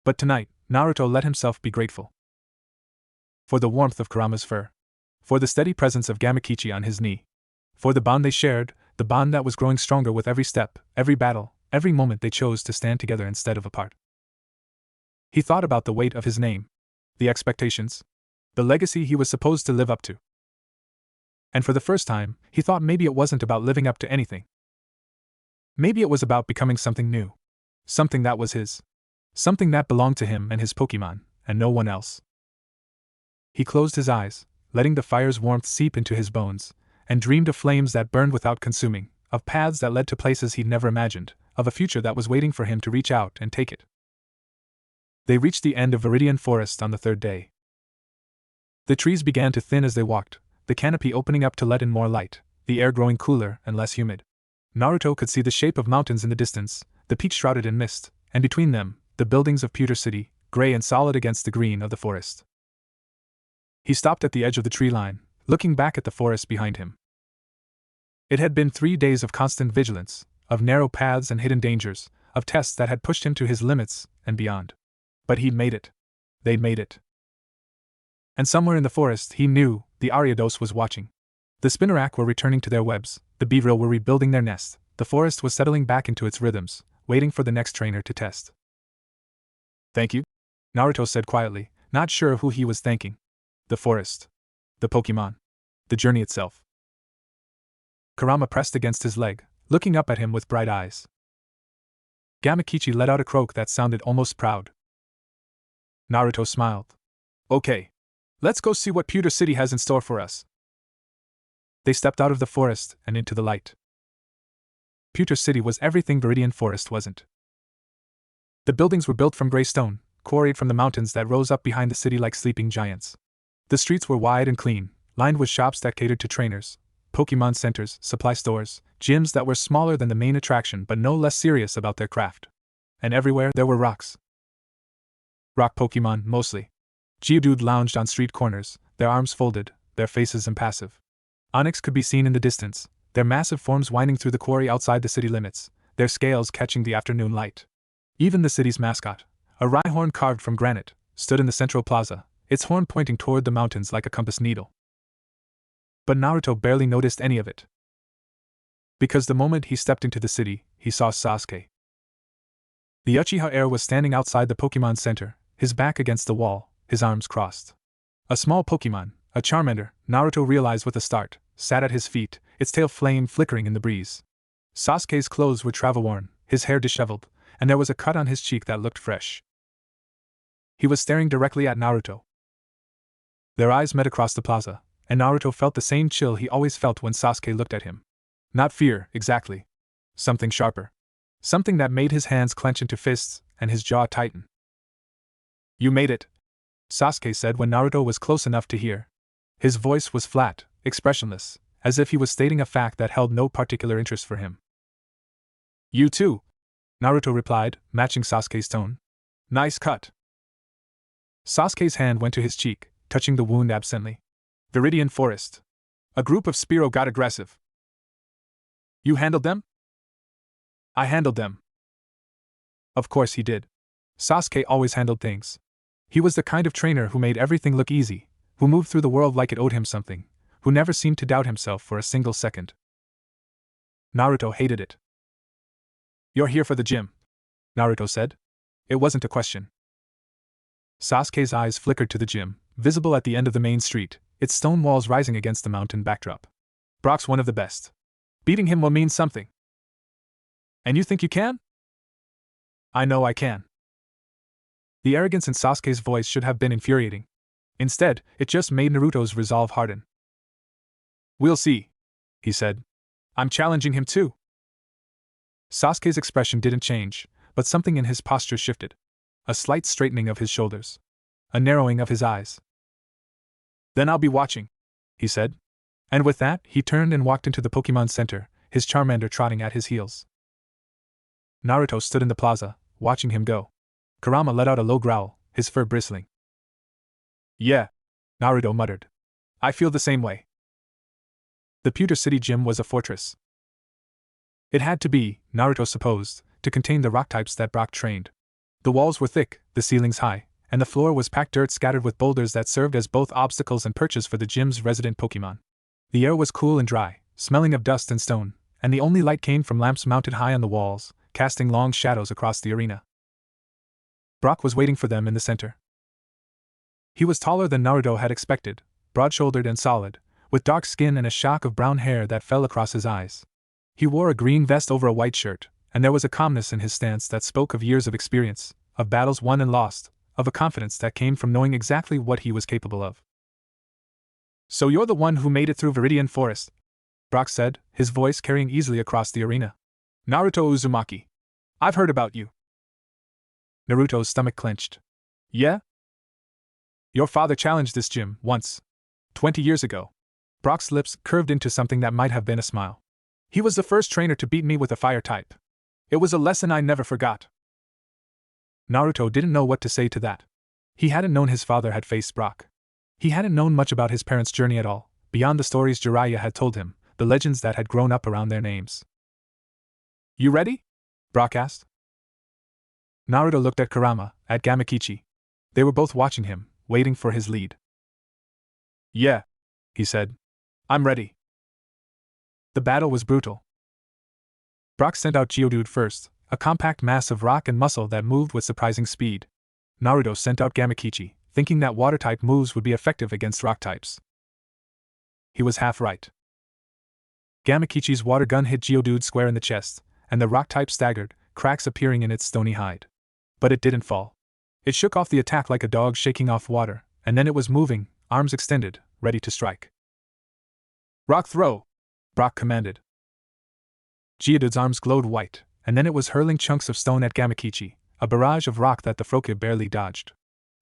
But tonight, Naruto let himself be grateful. For the warmth of Kurama's fur. For the steady presence of Gamakichi on his knee. For the bond they shared, the bond that was growing stronger with every step, every battle, every moment they chose to stand together instead of apart. He thought about the weight of his name. The expectations. The legacy he was supposed to live up to. And for the first time, he thought maybe it wasn't about living up to anything. Maybe it was about becoming something new. Something that was his. Something that belonged to him and his Pokemon, and no one else. He closed his eyes, letting the fire's warmth seep into his bones, and dreamed of flames that burned without consuming, of paths that led to places he'd never imagined, of a future that was waiting for him to reach out and take it. They reached the end of Veridian Forest on the third day. The trees began to thin as they walked, the canopy opening up to let in more light, the air growing cooler and less humid. Naruto could see the shape of mountains in the distance, the peaks shrouded in mist, and between them, the buildings of Pewter City, gray and solid against the green of the forest. He stopped at the edge of the tree line, looking back at the forest behind him. It had been 3 days of constant vigilance, of narrow paths and hidden dangers, of tests that had pushed him to his limits and beyond. But he'd made it. They'd made it. And somewhere in the forest, he knew, the Ariados was watching. The Spinarak were returning to their webs, the Beevril were rebuilding their nest, the forest was settling back into its rhythms, waiting for the next trainer to test. "Thank you," Naruto said quietly, not sure who he was thanking. The forest. The Pokemon. The journey itself. Kurama pressed against his leg, looking up at him with bright eyes. Gamakichi let out a croak that sounded almost proud. Naruto smiled. "Okay. Let's go see what Pewter City has in store for us." They stepped out of the forest and into the light. Pewter City was everything Veridian Forest wasn't. The buildings were built from gray stone, quarried from the mountains that rose up behind the city like sleeping giants. The streets were wide and clean, lined with shops that catered to trainers, Pokemon centers, supply stores, gyms that were smaller than the main attraction but no less serious about their craft. And everywhere there were rocks. Rock Pokemon, mostly. Geodude lounged on street corners, their arms folded, their faces impassive. Onyx could be seen in the distance, their massive forms winding through the quarry outside the city limits, their scales catching the afternoon light. Even the city's mascot, a Rhyhorn carved from granite, stood in the central plaza, its horn pointing toward the mountains like a compass needle. But Naruto barely noticed any of it. Because the moment he stepped into the city, he saw Sasuke. The Uchiha heir was standing outside the Pokemon Center, his back against the wall, his arms crossed. A small Pokemon, a Charmander, Naruto realized with a start, sat at his feet, its tail flame flickering in the breeze. Sasuke's clothes were travel-worn, his hair disheveled, and there was a cut on his cheek that looked fresh. He was staring directly at Naruto. Their eyes met across the plaza, and Naruto felt the same chill he always felt when Sasuke looked at him. Not fear, exactly. Something sharper. Something that made his hands clench into fists, and his jaw tighten. "You made it," Sasuke said when Naruto was close enough to hear. His voice was flat, expressionless, as if he was stating a fact that held no particular interest for him. "You too," Naruto replied, matching Sasuke's tone. "Nice cut." Sasuke's hand went to his cheek, touching the wound absently. "Veridian Forest. A group of Spearow got aggressive." "You handled them?" "I handled them." Of course he did. Sasuke always handled things. He was the kind of trainer who made everything look easy, who moved through the world like it owed him something, who never seemed to doubt himself for a single second. Naruto hated it. "You're here for the gym," Naruto said. It wasn't a question. Sasuke's eyes flickered to the gym, visible at the end of the main street, its stone walls rising against the mountain backdrop. "Brock's one of the best. Beating him will mean something." "And you think you can?" "I know I can." The arrogance in Sasuke's voice should have been infuriating. Instead, it just made Naruto's resolve harden. We'll see, he said. I'm challenging him too. Sasuke's expression didn't change, but something in his posture shifted. A slight straightening of his shoulders. A narrowing of his eyes. Then I'll be watching, he said. And with that, he turned and walked into the Pokemon Center, his Charmander trotting at his heels. Naruto stood in the plaza, watching him go. Kurama let out a low growl, his fur bristling. Yeah, Naruto muttered. I feel the same way. The Pewter City gym was a fortress. It had to be, Naruto supposed, to contain the rock types that Brock trained. The walls were thick, the ceilings high, and the floor was packed dirt scattered with boulders that served as both obstacles and perches for the gym's resident Pokemon. The air was cool and dry, smelling of dust and stone, and the only light came from lamps mounted high on the walls, casting long shadows across the arena. Brock was waiting for them in the center. He was taller than Naruto had expected, broad-shouldered and solid, with dark skin and a shock of brown hair that fell across his eyes. He wore a green vest over a white shirt, and there was a calmness in his stance that spoke of years of experience, of battles won and lost, of a confidence that came from knowing exactly what he was capable of. So you're the one who made it through Veridian Forest, Brock said, his voice carrying easily across the arena. Naruto Uzumaki. I've heard about you. Naruto's stomach clenched. Yeah? Your father challenged this gym once. 20 years ago. Brock's lips curved into something that might have been a smile. He was the first trainer to beat me with a fire type. It was a lesson I never forgot. Naruto didn't know what to say to that. He hadn't known his father had faced Brock. He hadn't known much about his parents' journey at all, beyond the stories Jeriah had told him, the legends that had grown up around their names. You ready? Brock asked. Naruto looked at Kurama, at Gamakichi. They were both watching him, waiting for his lead. Yeah, he said. I'm ready. The battle was brutal. Brock sent out Geodude first, a compact mass of rock and muscle that moved with surprising speed. Naruto sent out Gamakichi, thinking that water-type moves would be effective against rock types. He was half right. Gamakichi's water gun hit Geodude square in the chest, and the rock type staggered, cracks appearing in its stony hide. But it didn't fall. It shook off the attack like a dog shaking off water, and then it was moving, arms extended, ready to strike. Rock throw! Brock commanded. Geodude's arms glowed white, and then it was hurling chunks of stone at Gamakichi, a barrage of rock that the Froakie barely dodged.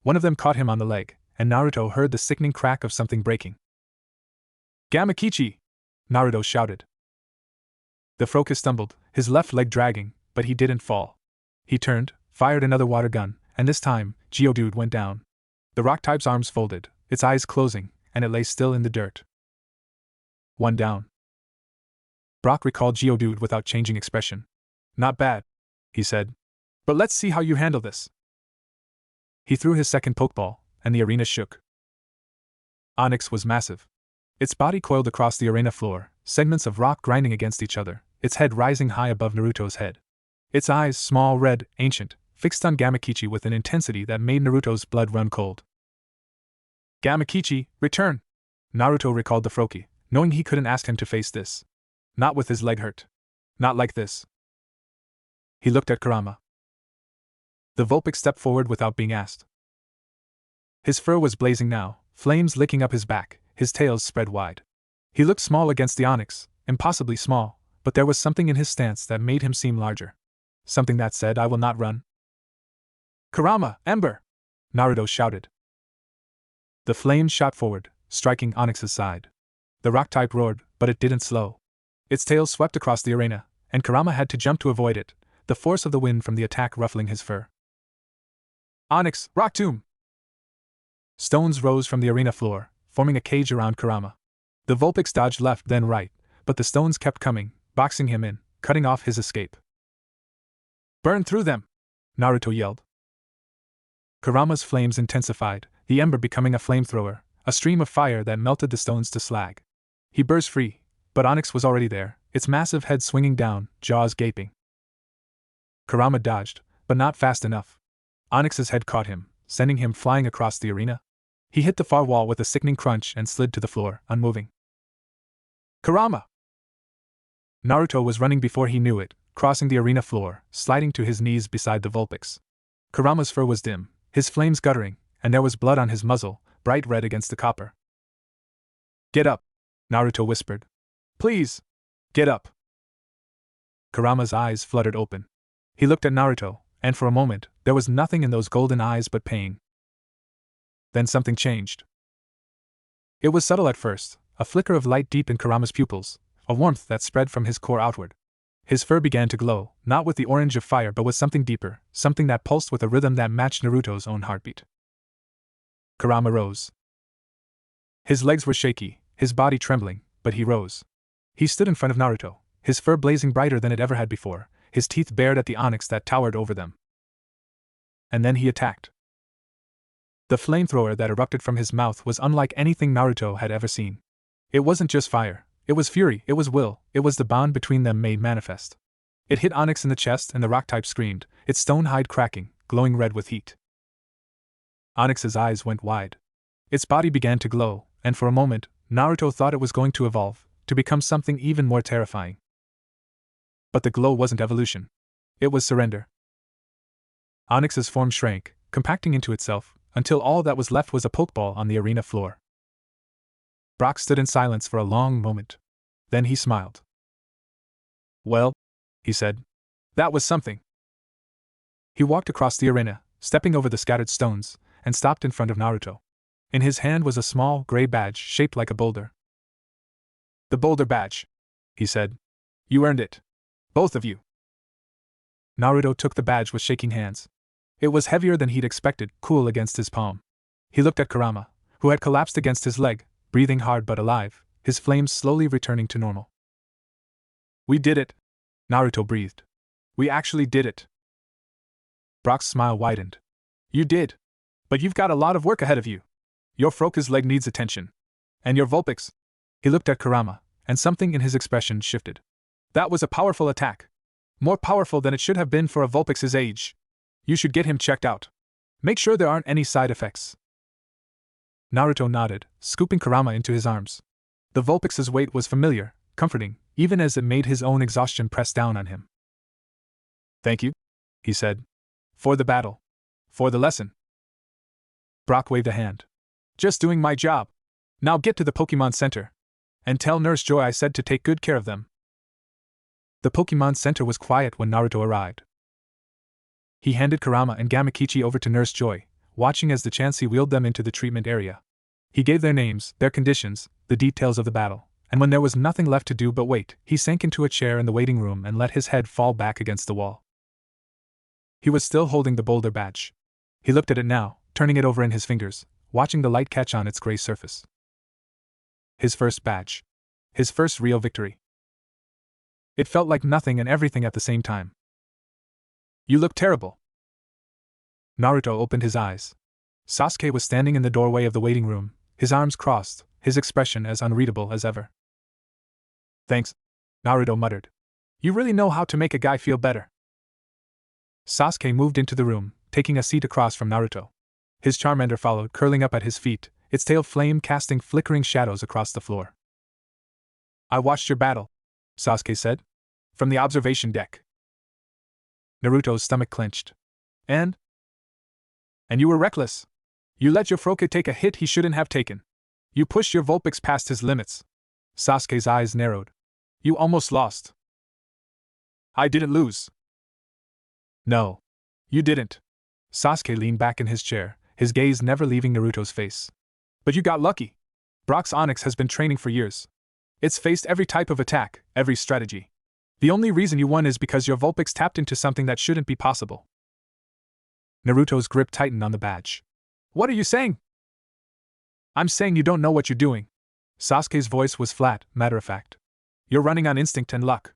One of them caught him on the leg, and Naruto heard the sickening crack of something breaking. Gamakichi! Naruto shouted. The Froakie stumbled, his left leg dragging, but he didn't fall. He turned, fired another water gun, and this time, Geodude went down. The rock type's arms folded, its eyes closing, and it lay still in the dirt. One down. Brock recalled Geodude without changing expression. Not bad, he said. But let's see how you handle this. He threw his second Pokeball, and the arena shook. Onix was massive. Its body coiled across the arena floor, segments of rock grinding against each other, its head rising high above Naruto's head. Its eyes, small, red, ancient, fixed on Gamakichi with an intensity that made Naruto's blood run cold. Gamakichi, return! Naruto recalled the Froakie, knowing he couldn't ask him to face this. Not with his leg hurt. Not like this. He looked at Kurama. The Vulpix stepped forward without being asked. His fur was blazing now, flames licking up his back, his tails spread wide. He looked small against the Onix, impossibly small, but there was something in his stance that made him seem larger. Something that said, I will not run. Kurama, Ember! Naruto shouted. The flames shot forward, striking Onix's side. The rock type roared, but it didn't slow. Its tail swept across the arena, and Kurama had to jump to avoid it, the force of the wind from the attack ruffling his fur. Onix, Rock Tomb! Stones rose from the arena floor, forming a cage around Kurama. The Vulpix dodged left then right, but the stones kept coming, boxing him in, cutting off his escape. Burn through them! Naruto yelled. Kurama's flames intensified, the ember becoming a flamethrower, a stream of fire that melted the stones to slag. He burst free, but Onix was already there, its massive head swinging down, jaws gaping. Kurama dodged, but not fast enough. Onix's head caught him, sending him flying across the arena. He hit the far wall with a sickening crunch and slid to the floor, unmoving. Kurama! Naruto was running before he knew it, crossing the arena floor, sliding to his knees beside the Vulpix. Kurama's fur was dim, his flames guttering, and there was blood on his muzzle, bright red against the copper. Get up! Naruto whispered. Please! Get up! Kurama's eyes fluttered open. He looked at Naruto, and for a moment, there was nothing in those golden eyes but pain. Then something changed. It was subtle at first, a flicker of light deep in Kurama's pupils, a warmth that spread from his core outward. His fur began to glow, not with the orange of fire but with something deeper, something that pulsed with a rhythm that matched Naruto's own heartbeat. Kurama rose. His legs were shaky, his body trembling, but he rose. He stood in front of Naruto, his fur blazing brighter than it ever had before, his teeth bared at the onyx that towered over them. And then he attacked. The flamethrower that erupted from his mouth was unlike anything Naruto had ever seen. It wasn't just fire, it was fury, it was will, it was the bond between them made manifest. It hit Onyx in the chest and the rock type screamed, its stone hide cracking, glowing red with heat. Onyx's eyes went wide. Its body began to glow, and for a moment, Naruto thought it was going to evolve, to become something even more terrifying. But the glow wasn't evolution. It was surrender. Onyx's form shrank, compacting into itself, until all that was left was a pokeball on the arena floor. Brock stood in silence for a long moment. Then he smiled. Well, he said. That was something. He walked across the arena, stepping over the scattered stones, and stopped in front of Naruto. In his hand was a small, gray badge shaped like a boulder. The boulder badge, he said. You earned it. Both of you. Naruto took the badge with shaking hands. It was heavier than he'd expected, cool against his palm. He looked at Kurama, who had collapsed against his leg, breathing hard but alive, his flames slowly returning to normal. We did it, Naruto breathed. We actually did it. Brock's smile widened. You did. But you've got a lot of work ahead of you. Your Froka's leg needs attention. And your Vulpix. He looked at Kurama, and something in his expression shifted. That was a powerful attack. More powerful than it should have been for a Vulpix's age. You should get him checked out. Make sure there aren't any side effects. Naruto nodded, scooping Kurama into his arms. The Vulpix's weight was familiar, comforting, even as it made his own exhaustion press down on him. Thank you, he said. For the battle. For the lesson. Brock waved a hand. Just doing my job. Now get to the Pokemon Center. And tell Nurse Joy I said to take good care of them. The Pokemon Center was quiet when Naruto arrived. He handed Kurama and Gamakichi over to Nurse Joy, watching as the Chansey wheeled them into the treatment area. He gave their names, their conditions, the details of the battle, and when there was nothing left to do but wait, he sank into a chair in the waiting room and let his head fall back against the wall. He was still holding the boulder badge. He looked at it now, turning it over in his fingers, watching the light catch on its gray surface. His first badge. His first real victory. It felt like nothing and everything at the same time. You look terrible. Naruto opened his eyes. Sasuke was standing in the doorway of the waiting room, his arms crossed, his expression as unreadable as ever. Thanks, Naruto muttered. You really know how to make a guy feel better. Sasuke moved into the room, taking a seat across from Naruto. His Charmander followed, curling up at his feet, its tail flame casting flickering shadows across the floor. I watched your battle, Sasuke said. From the observation deck. Naruto's stomach clenched. And you were reckless. You let your Froka take a hit he shouldn't have taken. You pushed your Vulpix past his limits. Sasuke's eyes narrowed. You almost lost. I didn't lose. No. You didn't. Sasuke leaned back in his chair, his gaze never leaving Naruto's face. But you got lucky. Brock's Onyx has been training for years. It's faced every type of attack, every strategy. The only reason you won is because your Vulpix tapped into something that shouldn't be possible. Naruto's grip tightened on the badge. What are you saying? I'm saying you don't know what you're doing. Sasuke's voice was flat, matter-of-fact. You're running on instinct and luck.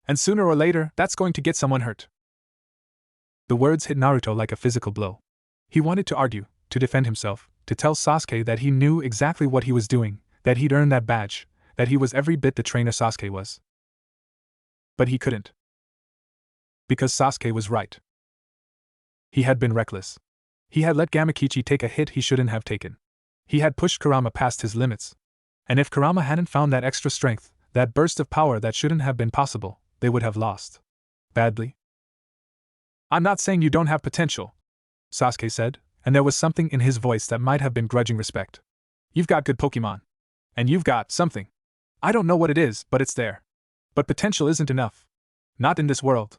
And sooner or later, that's going to get someone hurt. The words hit Naruto like a physical blow. He wanted to argue, to defend himself, to tell Sasuke that he knew exactly what he was doing, that he'd earned that badge, that he was every bit the trainer Sasuke was. But he couldn't. Because Sasuke was right. He had been reckless. He had let Gamakichi take a hit he shouldn't have taken. He had pushed Kurama past his limits. And if Kurama hadn't found that extra strength, that burst of power that shouldn't have been possible, they would have lost. Badly. I'm not saying you don't have potential, Sasuke said, and there was something in his voice that might have been grudging respect. You've got good Pokemon. And you've got something. I don't know what it is, but it's there. But potential isn't enough. Not in this world.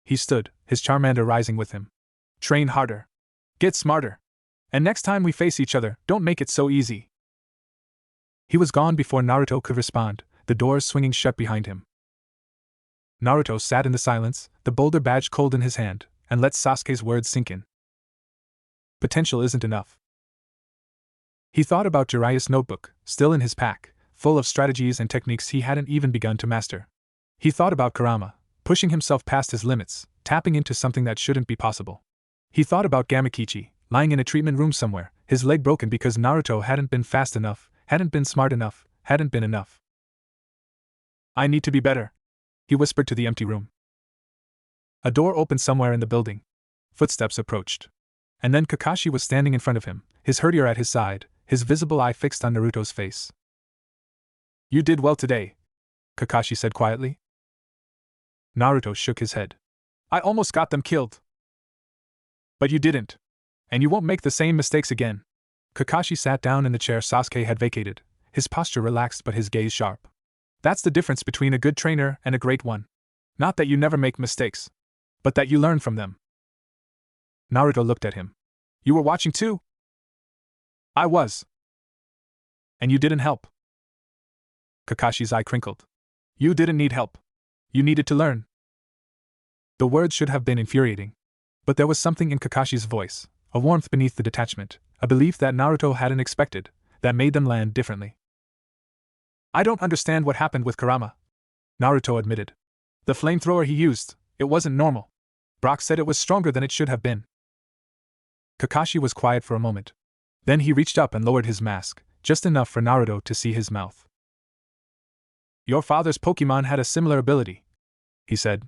He stood, his Charmander rising with him. Train harder. Get smarter. And next time we face each other, don't make it so easy. He was gone before Naruto could respond, the doors swinging shut behind him. Naruto sat in the silence, the boulder badge cold in his hand, and let Sasuke's words sink in. Potential isn't enough. He thought about Jeriah's notebook, still in his pack, full of strategies and techniques he hadn't even begun to master. He thought about Kurama, pushing himself past his limits, tapping into something that shouldn't be possible. He thought about Gamakichi, lying in a treatment room somewhere, his leg broken because Naruto hadn't been fast enough, hadn't been smart enough, hadn't been enough. I need to be better, he whispered to the empty room. A door opened somewhere in the building. Footsteps approached. And then Kakashi was standing in front of him, his herdier at his side, his visible eye fixed on Naruto's face. You did well today, Kakashi said quietly. Naruto shook his head. I almost got them killed. But you didn't. And you won't make the same mistakes again. Kakashi sat down in the chair Sasuke had vacated, his posture relaxed but his gaze sharp. That's the difference between a good trainer and a great one. Not that you never make mistakes, but that you learn from them. Naruto looked at him. You were watching too? I was. And you didn't help. Kakashi's eye crinkled. You didn't need help. You needed to learn. The words should have been infuriating. But there was something in Kakashi's voice, a warmth beneath the detachment, a belief that Naruto hadn't expected, that made them land differently. I don't understand what happened with Kurama, Naruto admitted. The flamethrower he used, it wasn't normal. Brock said it was stronger than it should have been. Kakashi was quiet for a moment. Then he reached up and lowered his mask, just enough for Naruto to see his mouth. Your father's Pokemon had a similar ability, he said.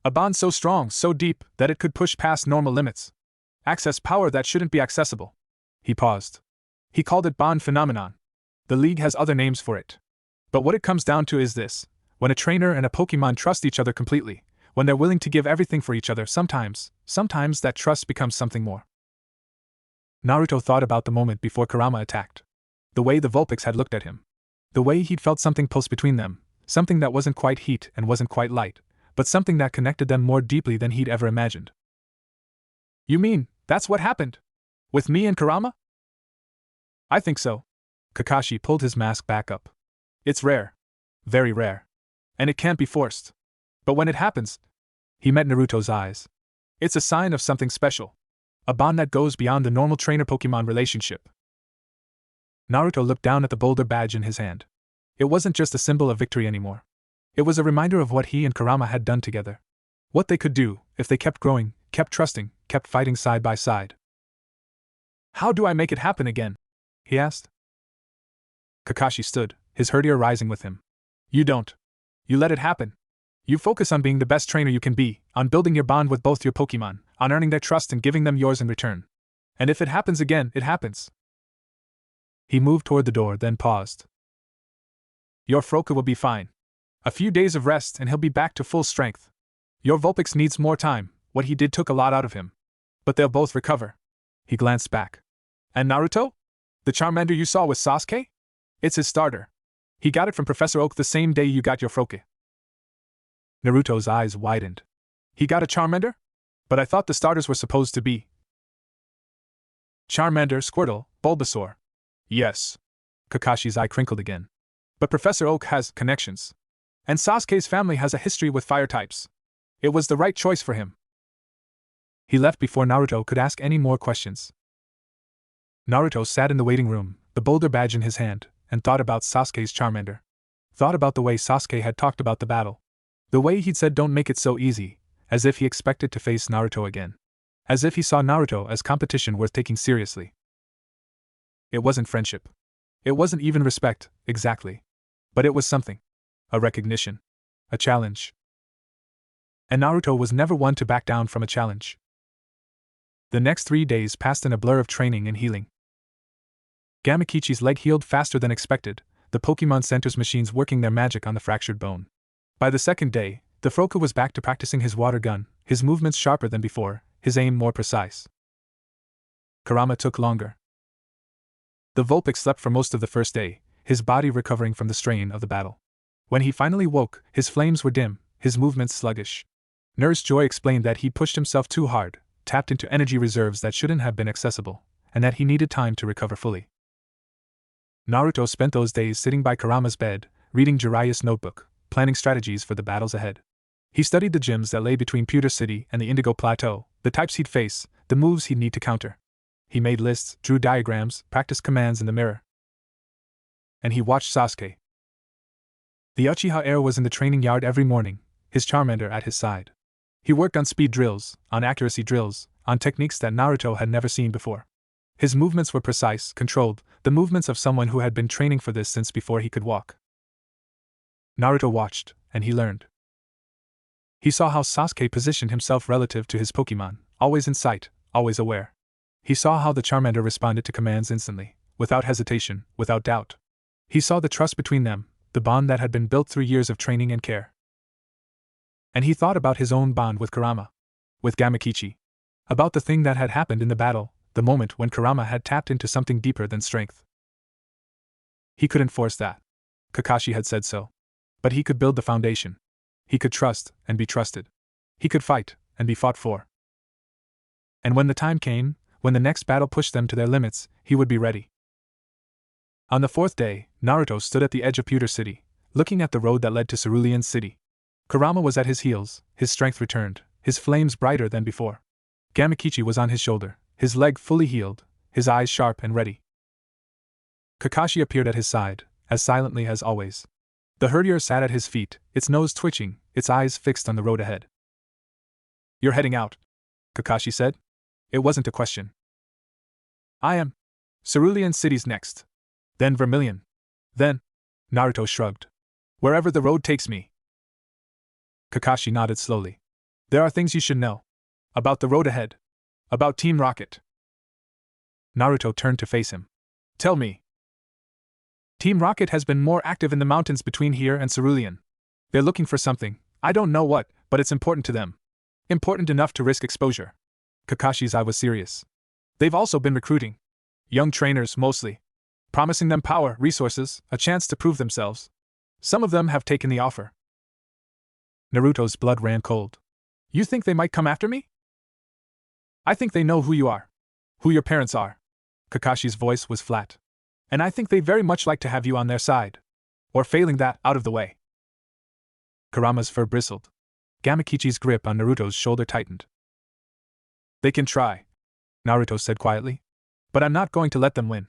A bond so strong, so deep, that it could push past normal limits. Access power that shouldn't be accessible. He paused. He called it bond phenomenon. The league has other names for it. But what it comes down to is this: when a trainer and a Pokemon trust each other completely, when they're willing to give everything for each other, sometimes that trust becomes something more. Naruto thought about the moment before Kurama attacked. The way the Vulpix had looked at him. The way he'd felt something pulse between them, something that wasn't quite heat and wasn't quite light, but something that connected them more deeply than he'd ever imagined. You mean, that's what happened? With me and Kurama? I think so. Kakashi pulled his mask back up. It's rare. Very rare. And it can't be forced. But when it happens, he met Naruto's eyes. It's a sign of something special. A bond that goes beyond the normal trainer-Pokemon relationship. Naruto looked down at the boulder badge in his hand. It wasn't just a symbol of victory anymore. It was a reminder of what he and Kurama had done together. What they could do, if they kept growing, kept trusting, kept fighting side by side. How do I make it happen again? He asked. Kakashi stood, his herdier rising with him. You don't. You let it happen. You focus on being the best trainer you can be, on building your bond with both your Pokemon, on earning their trust and giving them yours in return. And if it happens again, it happens. He moved toward the door, then paused. Your Froka will be fine. A few days of rest and he'll be back to full strength. Your Vulpix needs more time, what he did took a lot out of him. But they'll both recover. He glanced back. And Naruto? The Charmander you saw with Sasuke? It's his starter. He got it from Professor Oak the same day you got your Froka. Naruto's eyes widened. He got a Charmander? But I thought the starters were supposed to be Charmander, Squirtle, Bulbasaur. Yes. Kakashi's eye crinkled again. But Professor Oak has connections. And Sasuke's family has a history with fire types. It was the right choice for him. He left before Naruto could ask any more questions. Naruto sat in the waiting room, the boulder badge in his hand, and thought about Sasuke's Charmander. Thought about the way Sasuke had talked about the battle. The way he'd said don't make it so easy, as if he expected to face Naruto again. As if he saw Naruto as competition worth taking seriously. It wasn't friendship. It wasn't even respect, exactly. But it was something. A recognition. A challenge. And Naruto was never one to back down from a challenge. The next 3 days passed in a blur of training and healing. Gamakichi's leg healed faster than expected, the Pokemon Center's machines working their magic on the fractured bone. By the second day, the Froka was back to practicing his water gun, his movements sharper than before, his aim more precise. Kurama took longer. The Vulpix slept for most of the first day, his body recovering from the strain of the battle. When he finally woke, his flames were dim, his movements sluggish. Nurse Joy explained that he pushed himself too hard, tapped into energy reserves that shouldn't have been accessible, and that he needed time to recover fully. Naruto spent those days sitting by Kurama's bed, reading Jiraiya's notebook, planning strategies for the battles ahead. He studied the gyms that lay between Pewter City and the Indigo Plateau, the types he'd face, the moves he'd need to counter. He made lists, drew diagrams, practiced commands in the mirror. And he watched Sasuke. The Uchiha heir was in the training yard every morning, his Charmander at his side. He worked on speed drills, on accuracy drills, on techniques that Naruto had never seen before. His movements were precise, controlled, the movements of someone who had been training for this since before he could walk. Naruto watched, and he learned. He saw how Sasuke positioned himself relative to his Pokémon, always in sight, always aware. He saw how the Charmander responded to commands instantly, without hesitation, without doubt. He saw the trust between them, the bond that had been built through years of training and care. And he thought about his own bond with Kurama, with Gamakichi, about the thing that had happened in the battle, the moment when Kurama had tapped into something deeper than strength. He couldn't force that. Kakashi had said so. But he could build the foundation. He could trust and be trusted. He could fight and be fought for. And when the time came, when the next battle pushed them to their limits, he would be ready. On the fourth day, Naruto stood at the edge of Pewter City, looking at the road that led to Cerulean City. Kurama was at his heels, his strength returned, his flames brighter than before. Gamakichi was on his shoulder, his leg fully healed, his eyes sharp and ready. Kakashi appeared at his side, as silently as always. The herdier sat at his feet, its nose twitching, its eyes fixed on the road ahead. "You're heading out," Kakashi said. It wasn't a question. "I am. Cerulean City's next. Then Vermilion. Then..." Naruto shrugged. "Wherever the road takes me." Kakashi nodded slowly. "There are things you should know. About the road ahead. About Team Rocket." Naruto turned to face him. "Tell me." "Team Rocket has been more active in the mountains between here and Cerulean. They're looking for something, I don't know what, but it's important to them. Important enough to risk exposure." Kakashi's eye was serious. "They've also been recruiting. Young trainers, mostly. Promising them power, resources, a chance to prove themselves. Some of them have taken the offer." Naruto's blood ran cold. "You think they might come after me?" "I think they know who you are. Who your parents are." Kakashi's voice was flat. "And I think they very much like to have you on their side. Or failing that, out of the way." Kurama's fur bristled. Gamakichi's grip on Naruto's shoulder tightened. "They can try," Naruto said quietly. "But I'm not going to let them win.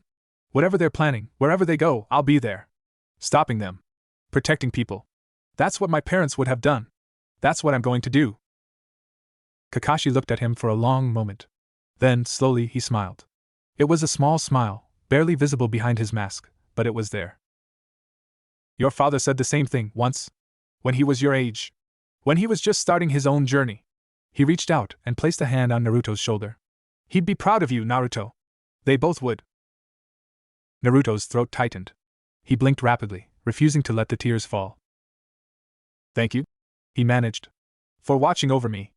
Whatever they're planning, wherever they go, I'll be there. Stopping them. Protecting people. That's what my parents would have done. That's what I'm going to do." Kakashi looked at him for a long moment. Then, slowly, he smiled. It was a small smile, barely visible behind his mask, but it was there. "Your father said the same thing, once. When he was your age. When he was just starting his own journey." He reached out and placed a hand on Naruto's shoulder. "He'd be proud of you, Naruto. They both would." Naruto's throat tightened. He blinked rapidly, refusing to let the tears fall. "Thank you," he managed. "For watching over me.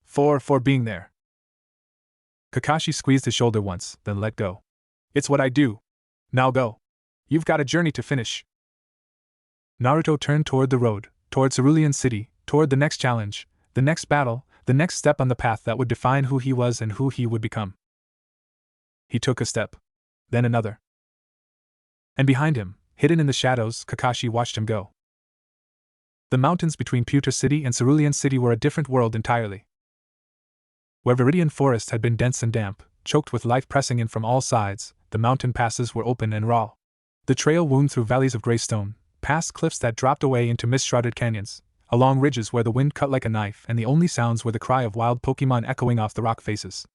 For being there." Kakashi squeezed his shoulder once, then let go. "It's what I do. Now go. You've got a journey to finish." Naruto turned toward the road, toward Cerulean City, toward the next challenge, the next battle, the next step on the path that would define who he was and who he would become. He took a step. Then another. And behind him, hidden in the shadows, Kakashi watched him go. The mountains between Pewter City and Cerulean City were a different world entirely. Where Veridian forest had been dense and damp, choked with life pressing in from all sides, the mountain passes were open and raw. The trail wound through valleys of gray stone, past cliffs that dropped away into mist-shrouded canyons, along ridges where the wind cut like a knife and the only sounds were the cry of wild Pokémon echoing off the rock faces.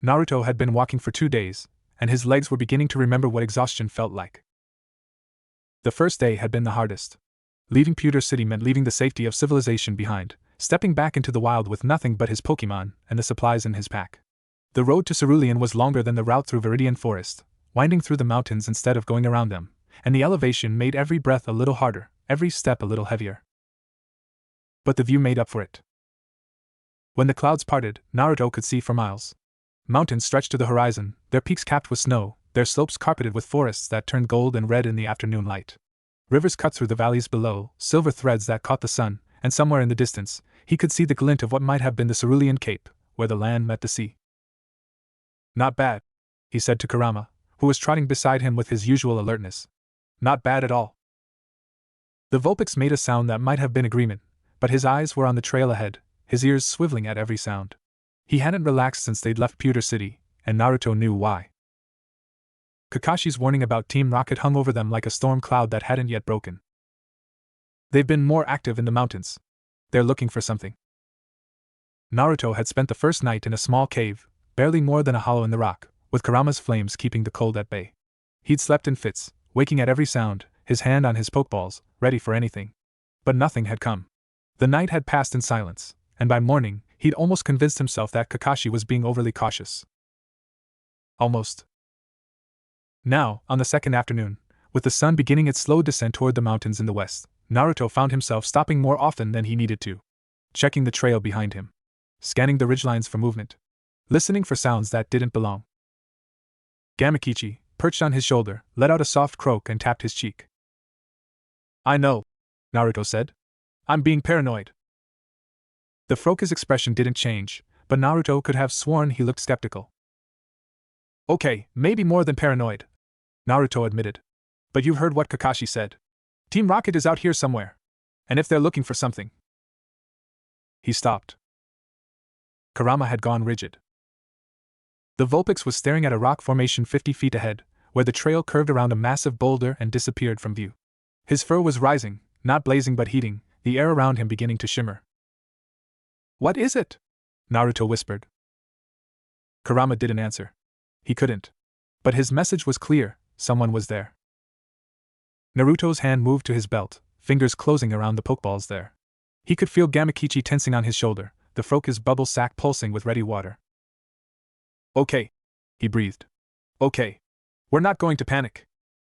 Naruto had been walking for 2 days, and his legs were beginning to remember what exhaustion felt like. The first day had been the hardest. Leaving Pewter City meant leaving the safety of civilization behind, stepping back into the wild with nothing but his Pokémon and the supplies in his pack. The road to Cerulean was longer than the route through Veridian forest, winding through the mountains instead of going around them, and the elevation made every breath a little harder, every step a little heavier. But the view made up for it. When the clouds parted, Naruto could see for miles. Mountains stretched to the horizon, their peaks capped with snow, their slopes carpeted with forests that turned gold and red in the afternoon light. Rivers cut through the valleys below, silver threads that caught the sun, and somewhere in the distance, he could see the glint of what might have been the Cerulean Cape, where the land met the sea. Not bad, he said to Kurama, who was trotting beside him with his usual alertness. Not bad at all. The Vulpix made a sound that might have been agreement, but his eyes were on the trail ahead, his ears swiveling at every sound. He hadn't relaxed since they'd left Pewter City, and Naruto knew why. Kakashi's warning about Team Rocket hung over them like a storm cloud that hadn't yet broken. They've been more active in the mountains. They're looking for something. Naruto had spent the first night in a small cave, barely more than a hollow in the rock, with Kurama's flames keeping the cold at bay. He'd slept in fits, waking at every sound, his hand on his pokeballs, ready for anything. But nothing had come. The night had passed in silence, and by morning, he'd almost convinced himself that Kakashi was being overly cautious. Almost. Now, on the second afternoon, with the sun beginning its slow descent toward the mountains in the west, Naruto found himself stopping more often than he needed to. Checking the trail behind him. Scanning the ridgelines for movement. Listening for sounds that didn't belong. Gamakichi, perched on his shoulder, let out a soft croak and tapped his cheek. I know, Naruto said. I'm being paranoid. The Froka's expression didn't change, but Naruto could have sworn he looked skeptical. Okay, maybe more than paranoid, Naruto admitted. But you heard what Kakashi said. Team Rocket is out here somewhere. And if they're looking for something. He stopped. Kurama had gone rigid. The Vulpix was staring at a rock formation 50 feet ahead, where the trail curved around a massive boulder and disappeared from view. His fur was rising, not blazing but heating, the air around him beginning to shimmer. What is it? Naruto whispered. Kurama didn't answer. He couldn't. But his message was clear, someone was there. Naruto's hand moved to his belt, fingers closing around the pokeballs there. He could feel Gamakichi tensing on his shoulder, the Froka's bubble sack pulsing with ready water. Okay, he breathed. Okay. We're not going to panic.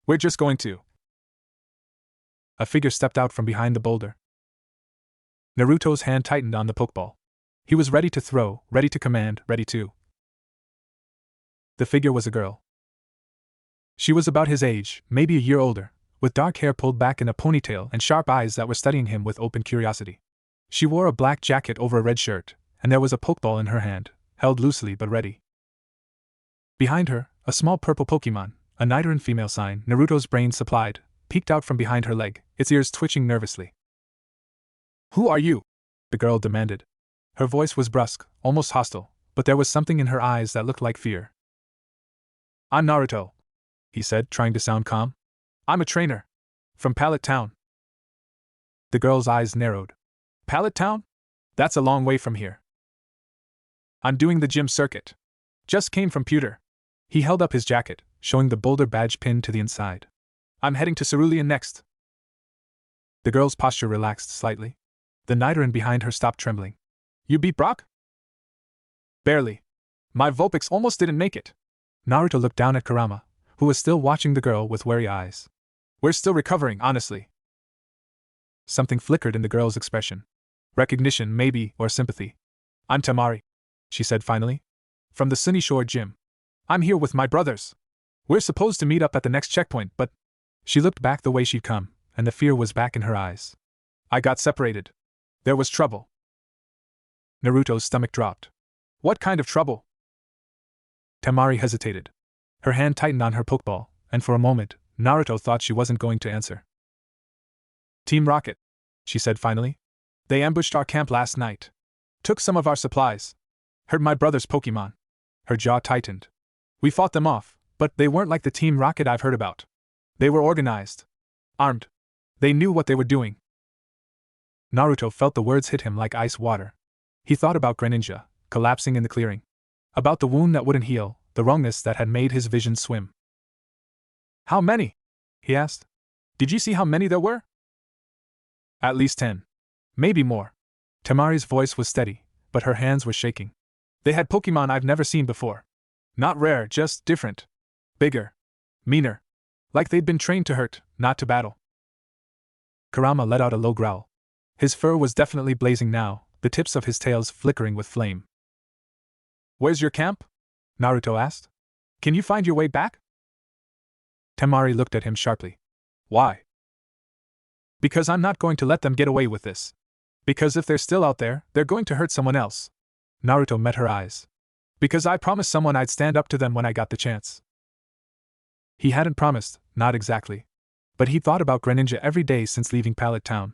We're just going to. A figure stepped out from behind the boulder. Naruto's hand tightened on the pokeball. He was ready to throw, ready to command, ready to. The figure was a girl. She was about his age, maybe a year older, with dark hair pulled back in a ponytail and sharp eyes that were studying him with open curiosity. She wore a black jacket over a red shirt, and there was a pokeball in her hand, held loosely but ready. Behind her, a small purple Pokemon, a Nidoran female sign Naruto's brain supplied, peeked out from behind her leg, its ears twitching nervously. Who are you? The girl demanded. Her voice was brusque, almost hostile, but there was something in her eyes that looked like fear. I'm Naruto, he said, trying to sound calm. I'm a trainer. From Pallet Town. The girl's eyes narrowed. Pallet Town? That's a long way from here. I'm doing the gym circuit. Just came from Pewter. He held up his jacket, showing the boulder badge pinned to the inside. I'm heading to Cerulean next. The girl's posture relaxed slightly. The Nidoran behind her stopped trembling. You beat Brock? Barely. My Vulpix almost didn't make it. Naruto looked down at Kurama, who was still watching the girl with wary eyes. We're still recovering, honestly. Something flickered in the girl's expression. Recognition, maybe, or sympathy. I'm Tamari, she said finally. From the Sunny Shore Gym. I'm here with my brothers. We're supposed to meet up at the next checkpoint, but... She looked back the way she'd come, and the fear was back in her eyes. I got separated. There was trouble. Naruto's stomach dropped. What kind of trouble? Tamari hesitated. Her hand tightened on her pokeball, and for a moment, Naruto thought she wasn't going to answer. Team Rocket, she said finally. They ambushed our camp last night. Took some of our supplies. Hurt my brother's Pokemon. Her jaw tightened. We fought them off, but they weren't like the Team Rocket I've heard about. They were organized. Armed. They knew what they were doing. Naruto felt the words hit him like ice water. He thought about Greninja, collapsing in the clearing. About the wound that wouldn't heal, the wrongness that had made his vision swim. How many? He asked. Did you see how many there were? At least 10. Maybe more. Tamari's voice was steady, but her hands were shaking. They had Pokemon I've never seen before. Not rare, just different. Bigger. Meaner. Like they'd been trained to hurt, not to battle. Kurama let out a low growl. His fur was definitely blazing now, the tips of his tails flickering with flame. Where's your camp? Naruto asked. Can you find your way back? Temari looked at him sharply. Why? Because I'm not going to let them get away with this. Because if they're still out there, they're going to hurt someone else. Naruto met her eyes. Because I promised someone I'd stand up to them when I got the chance. He hadn't promised, not exactly. But he thought about Greninja every day since leaving Pallet Town.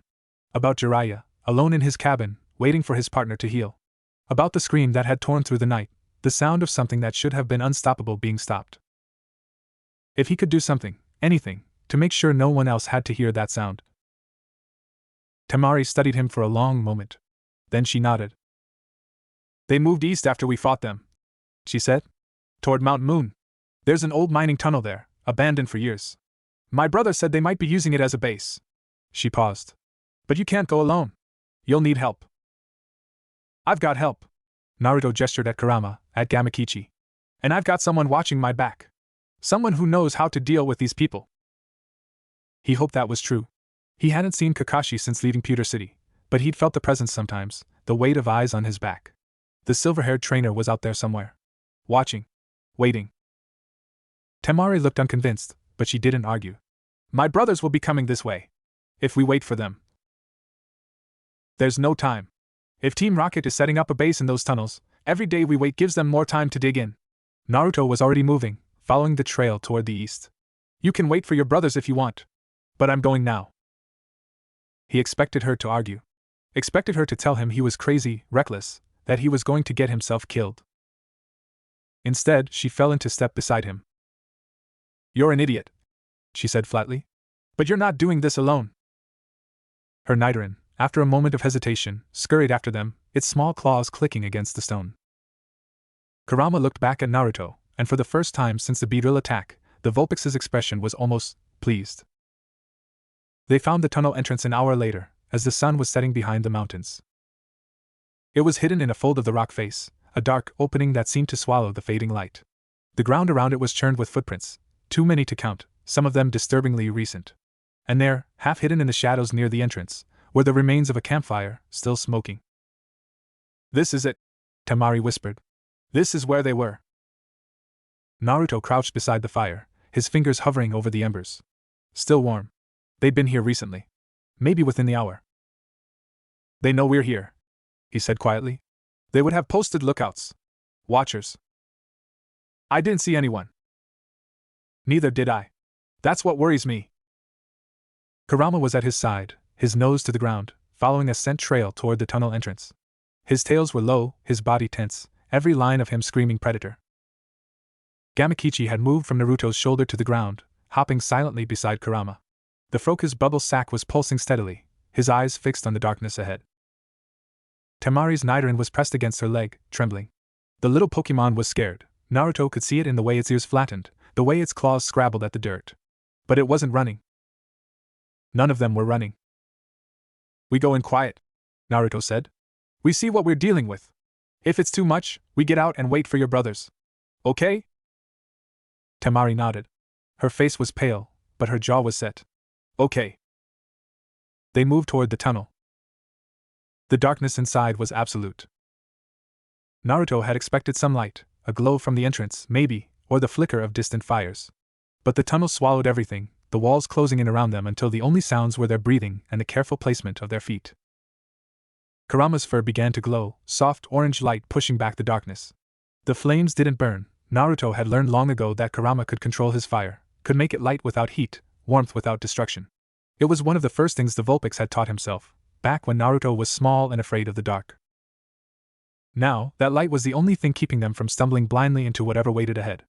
About Jeriah, alone in his cabin, waiting for his partner to heal. About the scream that had torn through the night, the sound of something that should have been unstoppable being stopped. If he could do something, anything, to make sure no one else had to hear that sound. Temari studied him for a long moment. Then she nodded. They moved east after we fought them, she said. Toward Mount Moon. There's an old mining tunnel there, abandoned for years. My brother said they might be using it as a base. She paused. But you can't go alone. You'll need help. I've got help. Naruto gestured at Kurama, at Gamakichi. And I've got someone watching my back. Someone who knows how to deal with these people. He hoped that was true. He hadn't seen Kakashi since leaving Pewter City, but he'd felt the presence sometimes, the weight of eyes on his back. The silver-haired trainer was out there somewhere. Watching. Waiting. Temari looked unconvinced, but she didn't argue. My brothers will be coming this way. If we wait for them. There's no time. If Team Rocket is setting up a base in those tunnels, every day we wait gives them more time to dig in. Naruto was already moving, following the trail toward the east. You can wait for your brothers if you want. But I'm going now. He expected her to argue. Expected her to tell him he was crazy, reckless, that he was going to get himself killed. Instead, she fell into step beside him. You're an idiot, she said flatly. But you're not doing this alone. Her Nidoran, after a moment of hesitation, scurried after them, its small claws clicking against the stone. Kurama looked back at Naruto, and for the first time since the Beedrill attack, the Vulpix's expression was almost pleased. They found the tunnel entrance an hour later, as the sun was setting behind the mountains. It was hidden in a fold of the rock face, a dark opening that seemed to swallow the fading light. The ground around it was churned with footprints, too many to count, some of them disturbingly recent. And there, half hidden in the shadows near the entrance, were the remains of a campfire, still smoking. This is it, Temari whispered. This is where they were. Naruto crouched beside the fire, his fingers hovering over the embers. Still warm. They'd been here recently. Maybe within the hour. They know we're here, he said quietly. They would have posted lookouts. Watchers. I didn't see anyone. Neither did I. That's what worries me. Kurama was at his side, his nose to the ground, following a scent trail toward the tunnel entrance. His tails were low, his body tense, every line of him screaming predator. Gamakichi had moved from Naruto's shoulder to the ground, hopping silently beside Kurama. The Froka's bubble sack was pulsing steadily, his eyes fixed on the darkness ahead. Temari's Nidoran was pressed against her leg, trembling. The little Pokemon was scared. Naruto could see it in the way its ears flattened, the way its claws scrabbled at the dirt. But it wasn't running. None of them were running. We go in quiet, Naruto said. We see what we're dealing with. If it's too much, we get out and wait for your brothers. Okay? Temari nodded. Her face was pale, but her jaw was set. Okay. They moved toward the tunnel. The darkness inside was absolute. Naruto had expected some light, a glow from the entrance, maybe, or the flicker of distant fires. But the tunnel swallowed everything, the walls closing in around them until the only sounds were their breathing and the careful placement of their feet. Kurama's fur began to glow, soft orange light pushing back the darkness. The flames didn't burn. Naruto had learned long ago that Kurama could control his fire, could make it light without heat, warmth without destruction. It was one of the first things the Vulpix had taught himself, back when Naruto was small and afraid of the dark. Now, that light was the only thing keeping them from stumbling blindly into whatever waited ahead.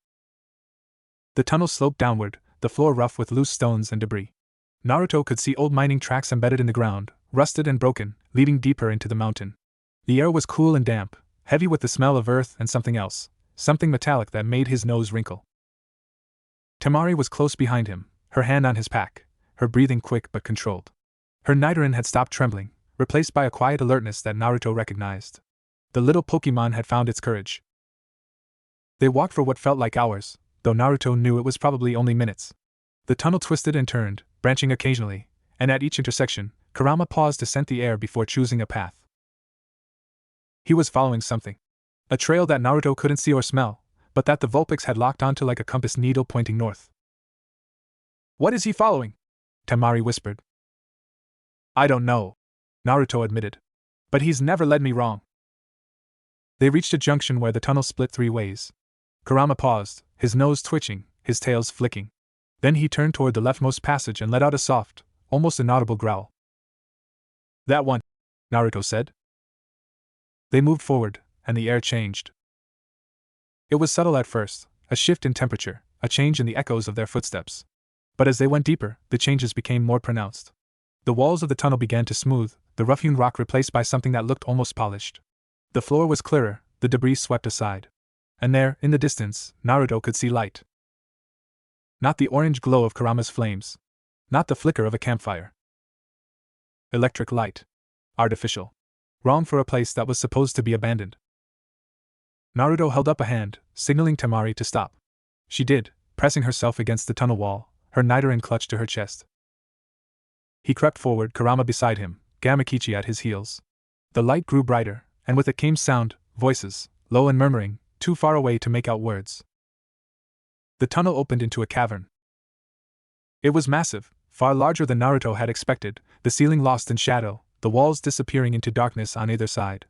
The tunnel sloped downward, the floor rough with loose stones and debris. Naruto could see old mining tracks embedded in the ground, rusted and broken, leading deeper into the mountain. The air was cool and damp, heavy with the smell of earth and something else, something metallic that made his nose wrinkle. Temari was close behind him, her hand on his pack, her breathing quick but controlled. Her Nidoran had stopped trembling, replaced by a quiet alertness that Naruto recognized. The little Pokemon had found its courage. They walked for what felt like hours, though Naruto knew it was probably only minutes. The tunnel twisted and turned, branching occasionally, and at each intersection, Kurama paused to scent the air before choosing a path. He was following something. A trail that Naruto couldn't see or smell, but that the Vulpix had locked onto like a compass needle pointing north. What is he following? Temari whispered. I don't know, Naruto admitted. But he's never led me wrong. They reached a junction where the tunnel split 3 ways. Kurama paused, his nose twitching, his tails flicking. Then he turned toward the leftmost passage and let out a soft, almost inaudible growl. That one, Naruto said. They moved forward, and the air changed. It was subtle at first, a shift in temperature, a change in the echoes of their footsteps. But as they went deeper, the changes became more pronounced. The walls of the tunnel began to smooth, the rough-hewn rock replaced by something that looked almost polished. The floor was clearer, the debris swept aside. And there, in the distance, Naruto could see light. Not the orange glow of Kurama's flames. Not the flicker of a campfire. Electric light. Artificial. Wrong for a place that was supposed to be abandoned. Naruto held up a hand, signaling Temari to stop. She did, pressing herself against the tunnel wall, her Nidoran clutched to her chest. He crept forward, Kurama beside him, Gamakichi at his heels. The light grew brighter, and with it came sound, voices, low and murmuring, too far away to make out words. The tunnel opened into a cavern. It was massive, far larger than Naruto had expected, the ceiling lost in shadow, the walls disappearing into darkness on either side.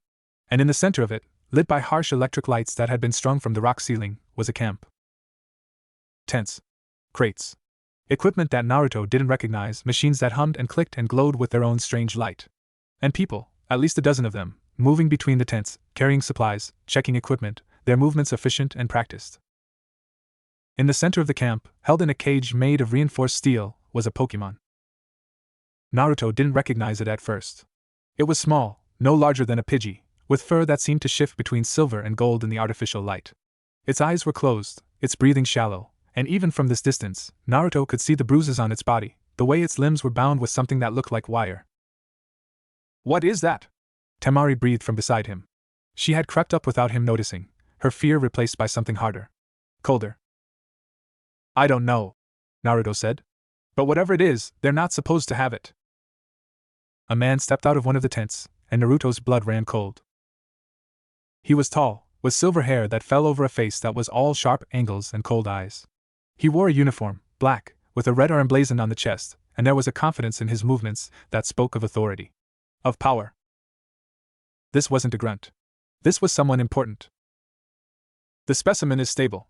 And in the center of it, lit by harsh electric lights that had been strung from the rock ceiling, was a camp. Tents. Crates. Equipment that Naruto didn't recognize, machines that hummed and clicked and glowed with their own strange light. And people, at least a dozen of them, moving between the tents, carrying supplies, checking equipment, their movements efficient and practiced. In the center of the camp, held in a cage made of reinforced steel, was a Pokemon. Naruto didn't recognize it at first. It was small, no larger than a Pidgey, with fur that seemed to shift between silver and gold in the artificial light. Its eyes were closed, its breathing shallow, and even from this distance, Naruto could see the bruises on its body, the way its limbs were bound with something that looked like wire. What is that? Temari breathed from beside him. She had crept up without him noticing, her fear replaced by something harder. Colder. I don't know, Naruto said. But whatever it is, they're not supposed to have it. A man stepped out of one of the tents, and Naruto's blood ran cold. He was tall, with silver hair that fell over a face that was all sharp angles and cold eyes. He wore a uniform, black, with a red R emblazoned on the chest, and there was a confidence in his movements that spoke of authority. Of power. This wasn't a grunt. This was someone important. The specimen is stable,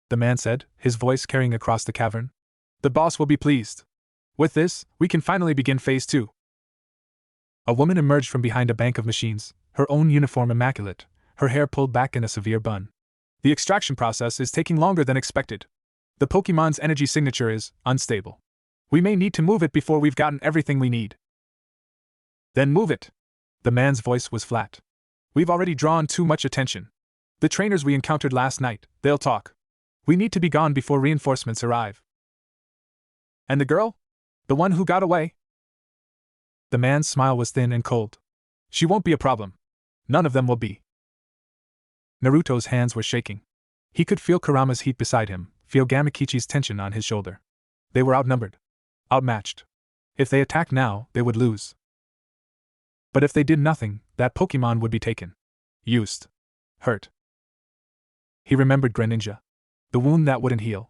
the man said, his voice carrying across the cavern. The boss will be pleased. With this, we can finally begin Phase 2. A woman emerged from behind a bank of machines, her own uniform immaculate, her hair pulled back in a severe bun. The extraction process is taking longer than expected. The Pokemon's energy signature is unstable. We may need to move it before we've gotten everything we need. Then move it. The man's voice was flat. We've already drawn too much attention. The trainers we encountered last night, they'll talk. We need to be gone before reinforcements arrive. And the girl? The one who got away? The man's smile was thin and cold. She won't be a problem. None of them will be. Naruto's hands were shaking. He could feel Kurama's heat beside him, feel Gamakichi's tension on his shoulder. They were outnumbered. Outmatched. If they attacked now, they would lose. But if they did nothing, that Pokemon would be taken. Used. Hurt. He remembered Greninja. The wound that wouldn't heal.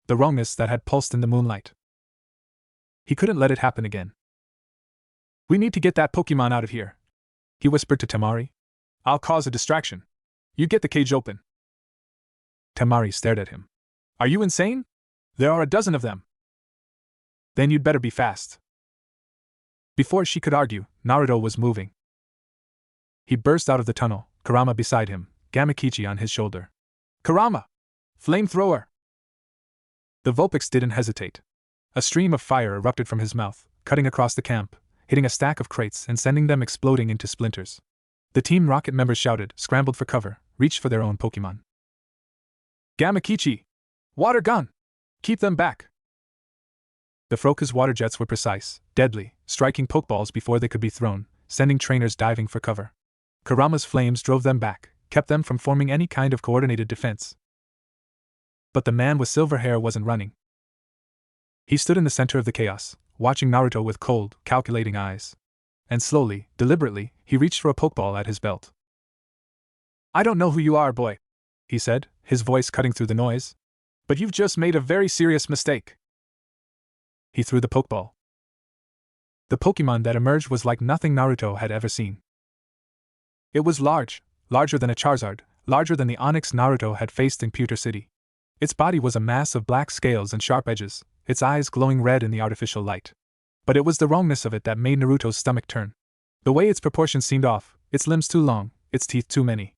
The wrongness that had pulsed in the moonlight. He couldn't let it happen again. We need to get that Pokemon out of here, he whispered to Temari. I'll cause a distraction. You get the cage open. Temari stared at him. Are you insane? There are a dozen of them. Then you'd better be fast. Before she could argue, Naruto was moving. He burst out of the tunnel, Kurama beside him, Gamakichi on his shoulder. Kurama! Flamethrower! The Vulpix didn't hesitate. A stream of fire erupted from his mouth, cutting across the camp, hitting a stack of crates and sending them exploding into splinters. The Team Rocket members shouted, scrambled for cover, reached for their own Pokemon. Gamakichi! Water gun! Keep them back! The Froca's water jets were precise, deadly, striking Pokeballs before they could be thrown, sending trainers diving for cover. Kurama's flames drove them back, kept them from forming any kind of coordinated defense. But the man with silver hair wasn't running. He stood in the center of the chaos, watching Naruto with cold, calculating eyes. And slowly, deliberately, he reached for a Pokeball at his belt. I don't know who you are, boy, he said, his voice cutting through the noise. But you've just made a very serious mistake. He threw the Pokeball. The Pokemon that emerged was like nothing Naruto had ever seen. It was large, larger than a Charizard, larger than the Onyx Naruto had faced in Pewter City. Its body was a mass of black scales and sharp edges, its eyes glowing red in the artificial light. But it was the wrongness of it that made Naruto's stomach turn. The way its proportions seemed off, its limbs too long, its teeth too many.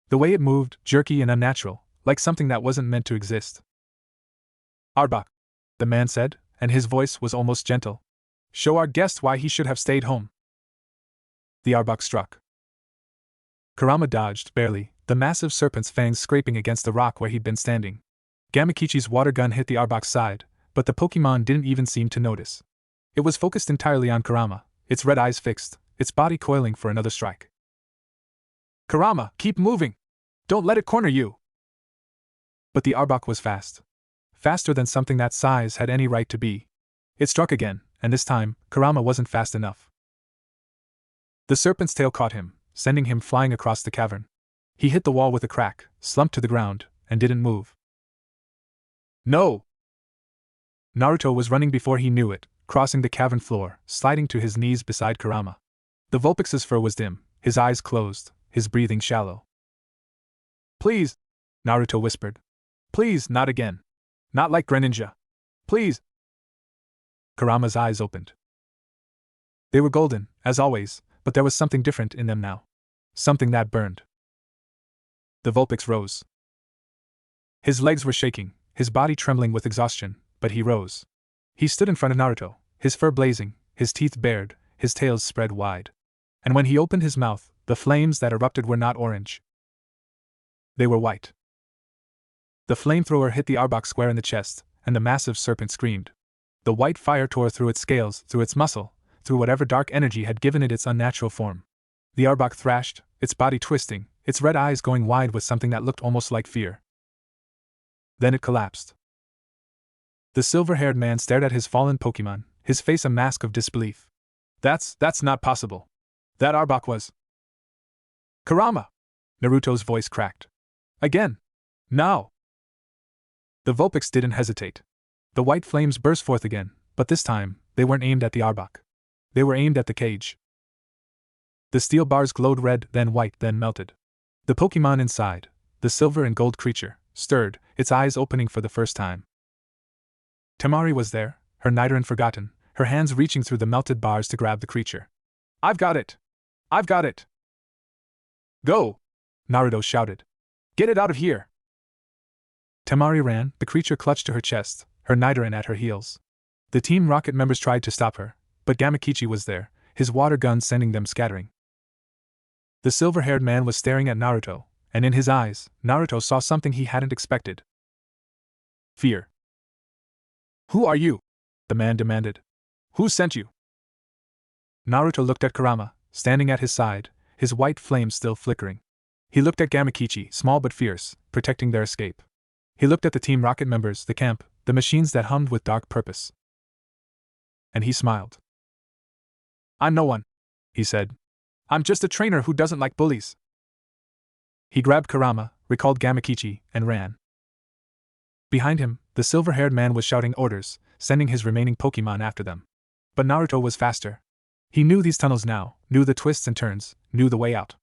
The way it moved, jerky and unnatural, like something that wasn't meant to exist. Arbok, the man said, and his voice was almost gentle. Show our guest why he should have stayed home. The Arbok struck. Kurama dodged, barely, the massive serpent's fangs scraping against the rock where he'd been standing. Gamakichi's water gun hit the Arbok's side, but the Pokemon didn't even seem to notice. It was focused entirely on Kurama, its red eyes fixed, its body coiling for another strike. Kurama, keep moving! Don't let it corner you! But the Arbok was fast. Faster than something that size had any right to be. It struck again, and this time, Kurama wasn't fast enough. The serpent's tail caught him, sending him flying across the cavern. He hit the wall with a crack, slumped to the ground, and didn't move. No! Naruto was running before he knew it, crossing the cavern floor, sliding to his knees beside Kurama. The Vulpix's fur was dim, his eyes closed, his breathing shallow. Please! Naruto whispered. Please, not again. Not like Greninja. Please! Kurama's eyes opened. They were golden, as always, but there was something different in them now. Something that burned. The Vulpix rose. His legs were shaking, his body trembling with exhaustion, but he rose. He stood in front of Naruto, his fur blazing, his teeth bared, his tails spread wide. And when he opened his mouth, the flames that erupted were not orange. They were white. The flamethrower hit the Arbok square in the chest, and the massive serpent screamed. The white fire tore through its scales, through its muscle, through whatever dark energy had given it its unnatural form. The Arbok thrashed, its body twisting, its red eyes going wide with something that looked almost like fear. Then it collapsed. The silver-haired man stared at his fallen Pokemon, his face a mask of disbelief. That's not possible. That Arbok was... Kurama! Naruto's voice cracked. Again! Now! The Vulpix didn't hesitate. The white flames burst forth again, but this time, they weren't aimed at the Arbok. They were aimed at the cage. The steel bars glowed red, then white, then melted. The Pokemon inside, the silver and gold creature, stirred, its eyes opening for the first time. Temari was there, her Nidoran forgotten, her hands reaching through the melted bars to grab the creature. I've got it! I've got it! Go! Naruto shouted. Get it out of here! Temari ran, the creature clutched to her chest, her Nidoran at her heels. The Team Rocket members tried to stop her, but Gamakichi was there, his water gun sending them scattering. The silver-haired man was staring at Naruto, and in his eyes, Naruto saw something he hadn't expected. Fear. Who are you? The man demanded. Who sent you? Naruto looked at Kurama, standing at his side, his white flames still flickering. He looked at Gamakichi, small but fierce, protecting their escape. He looked at the Team Rocket members, the camp, the machines that hummed with dark purpose. And he smiled. I'm no one, he said. I'm just a trainer who doesn't like bullies. He grabbed Kurama, recalled Gamakichi, and ran. Behind him, the silver-haired man was shouting orders, sending his remaining Pokemon after them. But Naruto was faster. He knew these tunnels now, knew the twists and turns, knew the way out.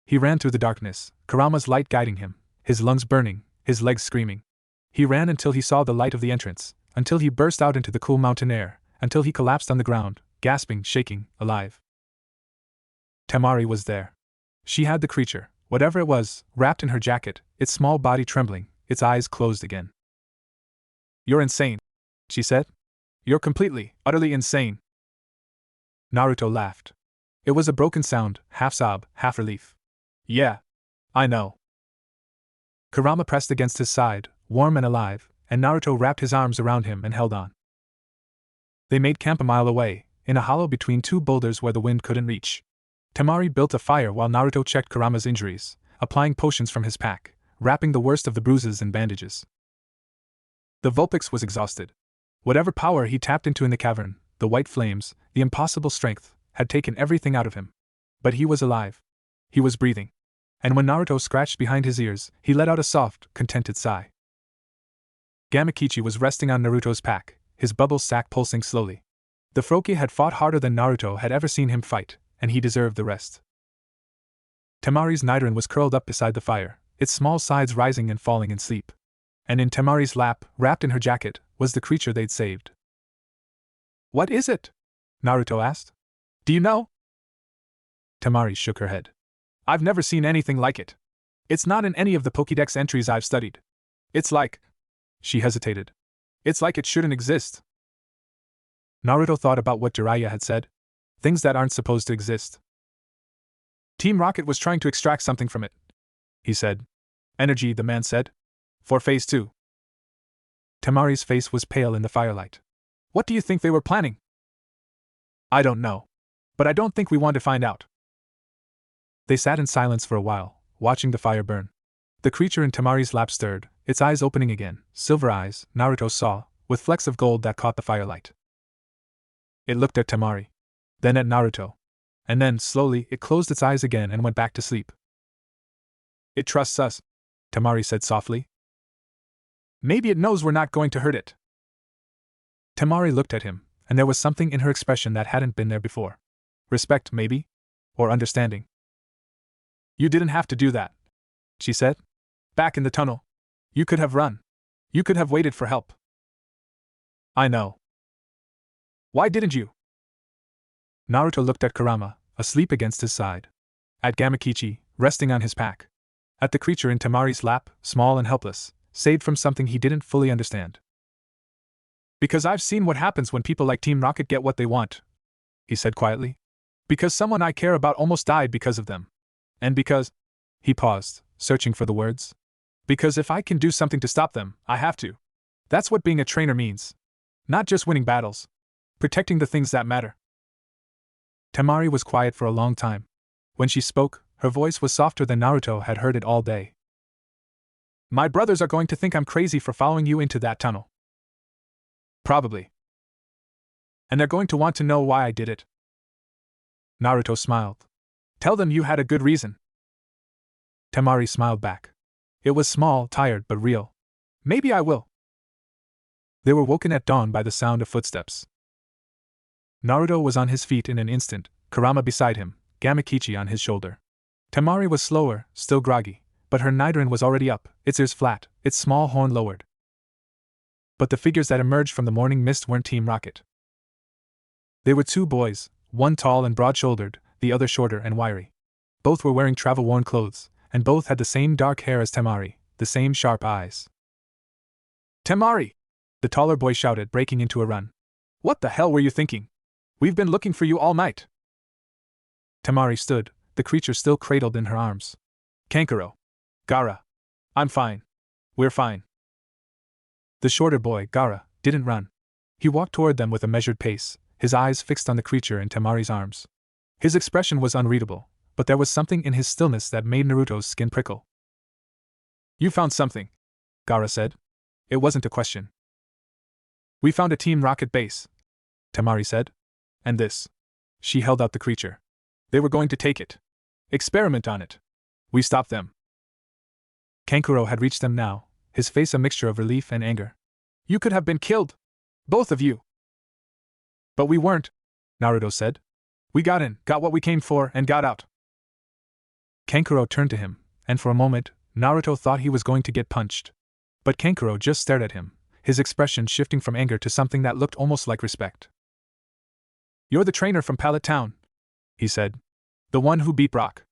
He ran through the darkness, Kurama's light guiding him, his lungs burning, his legs screaming. He ran until he saw the light of the entrance, until he burst out into the cool mountain air, until he collapsed on the ground, gasping, shaking, alive. Temari was there. She had the creature, whatever it was, wrapped in her jacket, its small body trembling, its eyes closed again. You're insane, she said. You're completely, utterly insane. Naruto laughed. It was a broken sound, half sob, half relief. Yeah. I know. Kurama pressed against his side, warm and alive, and Naruto wrapped his arms around him and held on. They made camp a mile away, in a hollow between two boulders where the wind couldn't reach. Temari built a fire while Naruto checked Kurama's injuries, applying potions from his pack, wrapping the worst of the bruises in bandages. The Vulpix was exhausted. Whatever power he tapped into in the cavern, the white flames, the impossible strength, had taken everything out of him. But he was alive. He was breathing. And when Naruto scratched behind his ears, he let out a soft, contented sigh. Gamakichi was resting on Naruto's pack, his bubble sac pulsing slowly. The Froki had fought harder than Naruto had ever seen him fight, and he deserved the rest. Temari's Nidoran was curled up beside the fire, its small sides rising and falling in sleep. And in Temari's lap, wrapped in her jacket, was the creature they'd saved. "What is it?" Naruto asked. "Do you know?" Temari shook her head. "I've never seen anything like it. It's not in any of the Pokédex entries I've studied. It's like..." She hesitated. "It's like it shouldn't exist." Naruto thought about what Jeriah had said. Things that aren't supposed to exist. "Team Rocket was trying to extract something from it," he said. "Energy," the man said. "For Phase 2. Temari's face was pale in the firelight. "What do you think they were planning?" "I don't know. But I don't think we want to find out." They sat in silence for a while, watching the fire burn. The creature in Temari's lap stirred, its eyes opening again, silver eyes, Naruto saw, with flecks of gold that caught the firelight. It looked at Temari. Then at Naruto. And then, slowly, it closed its eyes again and went back to sleep. "It trusts us," Temari said softly. "Maybe it knows we're not going to hurt it." Temari looked at him, and there was something in her expression that hadn't been there before. Respect, maybe? Or understanding. "You didn't have to do that," she said. "Back in the tunnel. You could have run. You could have waited for help." "I know." "Why didn't you?" Naruto looked at Kurama, asleep against his side. At Gamakichi, resting on his pack. At the creature in Temari's lap, small and helpless, saved from something he didn't fully understand. "Because I've seen what happens when people like Team Rocket get what they want," he said quietly. "Because someone I care about almost died because of them. And because..." He paused, searching for the words. "Because if I can do something to stop them, I have to. That's what being a trainer means. Not just winning battles. Protecting the things that matter." Temari was quiet for a long time. When she spoke, her voice was softer than Naruto had heard it all day. "My brothers are going to think I'm crazy for following you into that tunnel. Probably. And they're going to want to know why I did it." Naruto smiled. "Tell them you had a good reason." Temari smiled back. It was small, tired, but real. "Maybe I will." They were woken at dawn by the sound of footsteps. Naruto was on his feet in an instant, Kurama beside him, Gamakichi on his shoulder. Temari was slower, still groggy, but her Nidoran was already up, its ears flat, its small horn lowered. But the figures that emerged from the morning mist weren't Team Rocket. They were two boys, one tall and broad-shouldered, the other shorter and wiry. Both were wearing travel-worn clothes, and both had the same dark hair as Temari, the same sharp eyes. "Temari!" the taller boy shouted, breaking into a run. "What the hell were you thinking? We've been looking for you all night." Temari stood, the creature still cradled in her arms. "Kankuro. Gaara. I'm fine. We're fine." The shorter boy, Gaara, didn't run. He walked toward them with a measured pace, his eyes fixed on the creature in Temari's arms. His expression was unreadable, but there was something in his stillness that made Naruto's skin prickle. "You found something," Gaara said. It wasn't a question. "We found a Team Rocket base," Temari said. "And this." She held out the creature. "They were going to take it. Experiment on it. We stopped them." Kankuro had reached them now, his face a mixture of relief and anger. "You could have been killed. Both of you." "But we weren't," Naruto said. "We got in, got what we came for, and got out." Kankuro turned to him, and for a moment, Naruto thought he was going to get punched. But Kankuro just stared at him, his expression shifting from anger to something that looked almost like respect. "You're the trainer from Pallet Town," he said. "The one who beat Brock."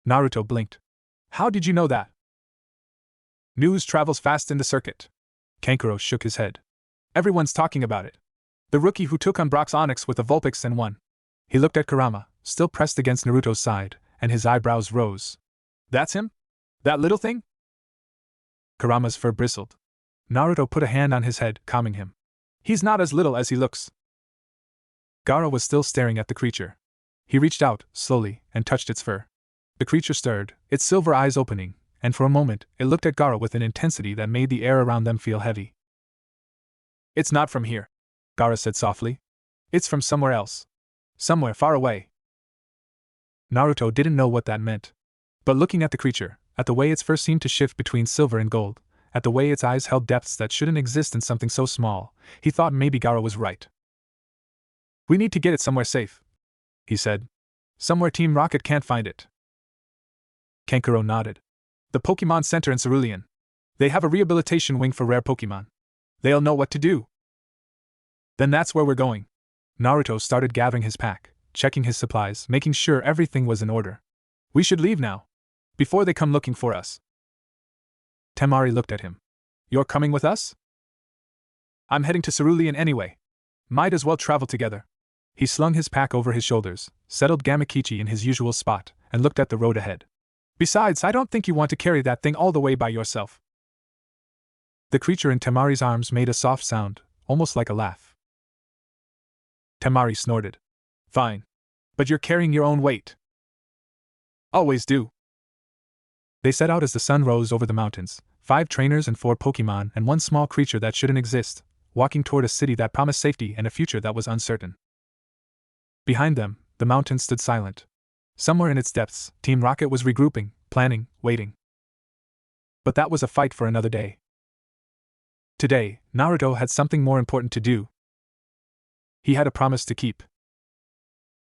Naruto blinked. "How did you know that?" "News travels fast in the circuit." Kankuro shook his head. "Everyone's talking about it. The rookie who took on Brock's Onyx with a Vulpix and won." He looked at Kurama, still pressed against Naruto's side, and his eyebrows rose. "That's him? That little thing?" Kurama's fur bristled. Naruto put a hand on his head, calming him. "He's not as little as he looks." Gaara was still staring at the creature. He reached out, slowly, and touched its fur. The creature stirred, its silver eyes opening, and for a moment, it looked at Gaara with an intensity that made the air around them feel heavy. "It's not from here," Gaara said softly. "It's from somewhere else. Somewhere far away." Naruto didn't know what that meant. But looking at the creature, at the way its fur seemed to shift between silver and gold, at the way its eyes held depths that shouldn't exist in something so small. He thought maybe Gaara was right. "We need to get it somewhere safe," he said. "Somewhere Team Rocket can't find it." Kankuro nodded. "The Pokemon Center in Cerulean. They have a rehabilitation wing for rare Pokemon. They'll know what to do." "Then that's where we're going." Naruto started gathering his pack, checking his supplies, making sure everything was in order. "We should leave now, before they come looking for us." Temari looked at him. "You're coming with us?" "I'm heading to Cerulean anyway. Might as well travel together." He slung his pack over his shoulders, settled Gamakichi in his usual spot, and looked at the road ahead. "Besides, I don't think you want to carry that thing all the way by yourself." The creature in Temari's arms made a soft sound, almost like a laugh. Temari snorted. "Fine. But you're carrying your own weight." "Always do." They set out as the sun rose over the mountains, 5 trainers and 4 Pokemon and one small creature that shouldn't exist, walking toward a city that promised safety and a future that was uncertain. Behind them, the mountains stood silent. Somewhere in its depths, Team Rocket was regrouping, planning, waiting. But that was a fight for another day. Today, Naruto had something more important to do. He had a promise to keep.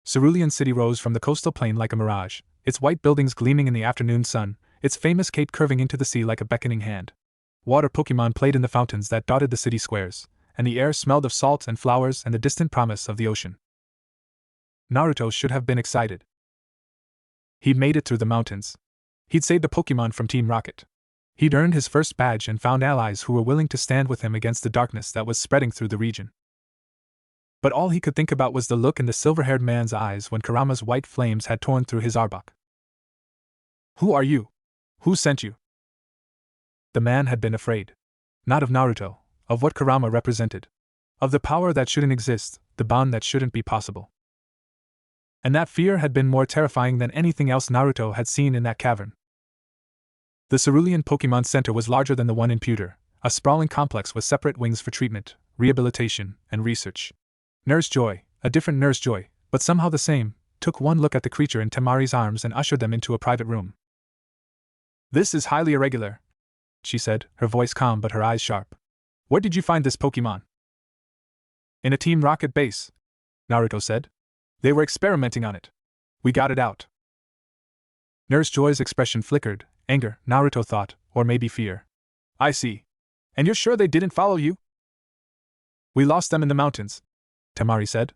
Cerulean City rose from the coastal plain like a mirage, its white buildings gleaming in the afternoon sun, its famous cape curving into the sea like a beckoning hand. Water Pokemon played in the fountains that dotted the city squares, and the air smelled of salt and flowers and the distant promise of the ocean. Naruto should have been excited. He'd made it through the mountains. He'd saved the Pokemon from Team Rocket. He'd earned his first badge and found allies who were willing to stand with him against the darkness that was spreading through the region. But all he could think about was the look in the silver-haired man's eyes when Kurama's white flames had torn through his arbok. "Who are you? Who sent you?" The man had been afraid. Not of Naruto, of what Kurama represented. Of the power that shouldn't exist, the bond that shouldn't be possible. And that fear had been more terrifying than anything else Naruto had seen in that cavern. The Cerulean Pokemon Center was larger than the one in Pewter, a sprawling complex with separate wings for treatment, rehabilitation, and research. Nurse Joy, a different Nurse Joy, but somehow the same, took one look at the creature in Temari's arms and ushered them into a private room. "This is highly irregular," she said, her voice calm but her eyes sharp. "Where did you find this Pokemon?" "In a Team Rocket base," Naruto said. "They were experimenting on it. We got it out." Nurse Joy's expression flickered, anger, Naruto thought, or maybe fear. "I see. And you're sure they didn't follow you?" "We lost them in the mountains," Temari said.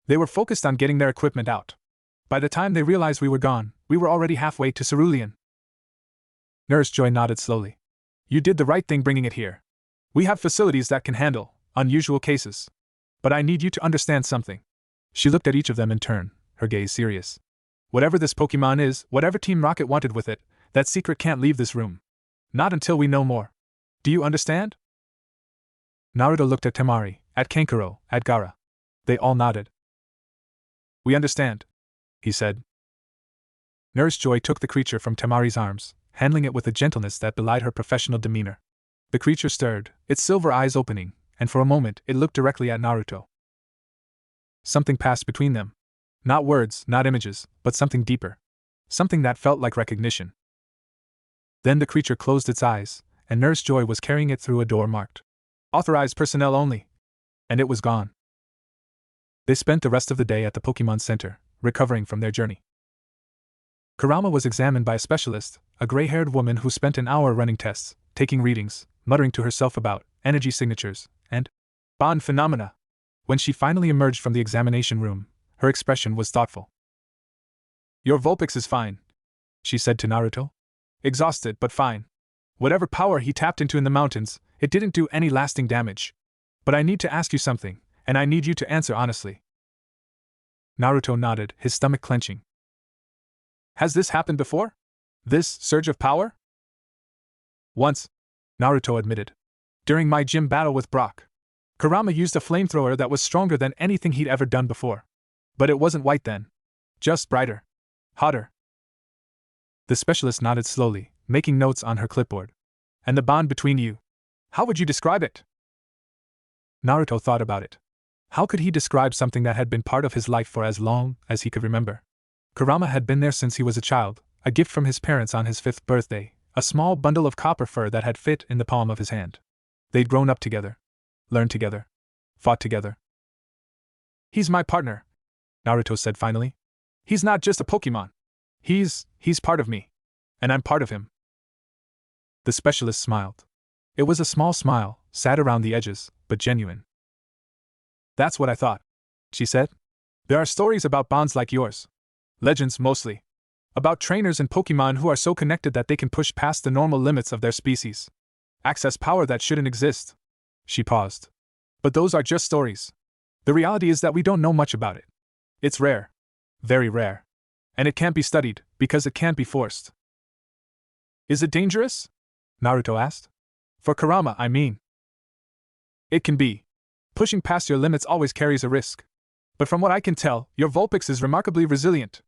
"They were focused on getting their equipment out. By the time they realized we were gone, we were already halfway to Cerulean." Nurse Joy nodded slowly. "You did the right thing bringing it here. We have facilities that can handle unusual cases. But I need you to understand something." She looked at each of them in turn, her gaze serious. "Whatever this Pokemon is, whatever Team Rocket wanted with it, that secret can't leave this room. Not until we know more. Do you understand?" Naruto looked at Temari, at Kankuro, at Gaara. They all nodded. "We understand," he said. Nurse Joy took the creature from Temari's arms, handling it with a gentleness that belied her professional demeanor. The creature stirred, its silver eyes opening, and for a moment it looked directly at Naruto. Something passed between them. Not words, not images, but something deeper. Something that felt like recognition. Then the creature closed its eyes, and Nurse Joy was carrying it through a door marked "Authorized personnel only." And it was gone. They spent the rest of the day at the Pokemon Center, recovering from their journey. Kurama was examined by a specialist, a gray-haired woman who spent an hour running tests, taking readings, muttering to herself about energy signatures and bond phenomena. When she finally emerged from the examination room, her expression was thoughtful. "Your Vulpix is fine," she said to Naruto. "Exhausted, but fine. Whatever power he tapped into in the mountains, it didn't do any lasting damage. But I need to ask you something, and I need you to answer honestly." Naruto nodded, his stomach clenching. "Has this happened before? This surge of power?" "Once," Naruto admitted. "During my gym battle with Brock. Kurama used a flamethrower that was stronger than anything he'd ever done before. But it wasn't white then. Just brighter. Hotter." The specialist nodded slowly, making notes on her clipboard. "And the bond between you? How would you describe it?" Naruto thought about it. How could he describe something that had been part of his life for as long as he could remember? Kurama had been there since he was a child, a gift from his parents on his 5th birthday, a small bundle of copper fur that had fit in the palm of his hand. They'd grown up together, learned together, fought together. "He's my partner," Naruto said finally. "He's not just a Pokemon. He's part of me. And I'm part of him." The specialist smiled. It was a small smile, sad around the edges, but genuine. "That's what I thought," she said. "There are stories about bonds like yours. Legends, mostly. About trainers and Pokemon who are so connected that they can push past the normal limits of their species. Access power that shouldn't exist." She paused. "But those are just stories. The reality is that we don't know much about it. It's rare. Very rare. And it can't be studied, because it can't be forced." "Is it dangerous?" Naruto asked. "For Kurama, I mean." "It can be. Pushing past your limits always carries a risk. But from what I can tell, your Vulpix is remarkably resilient.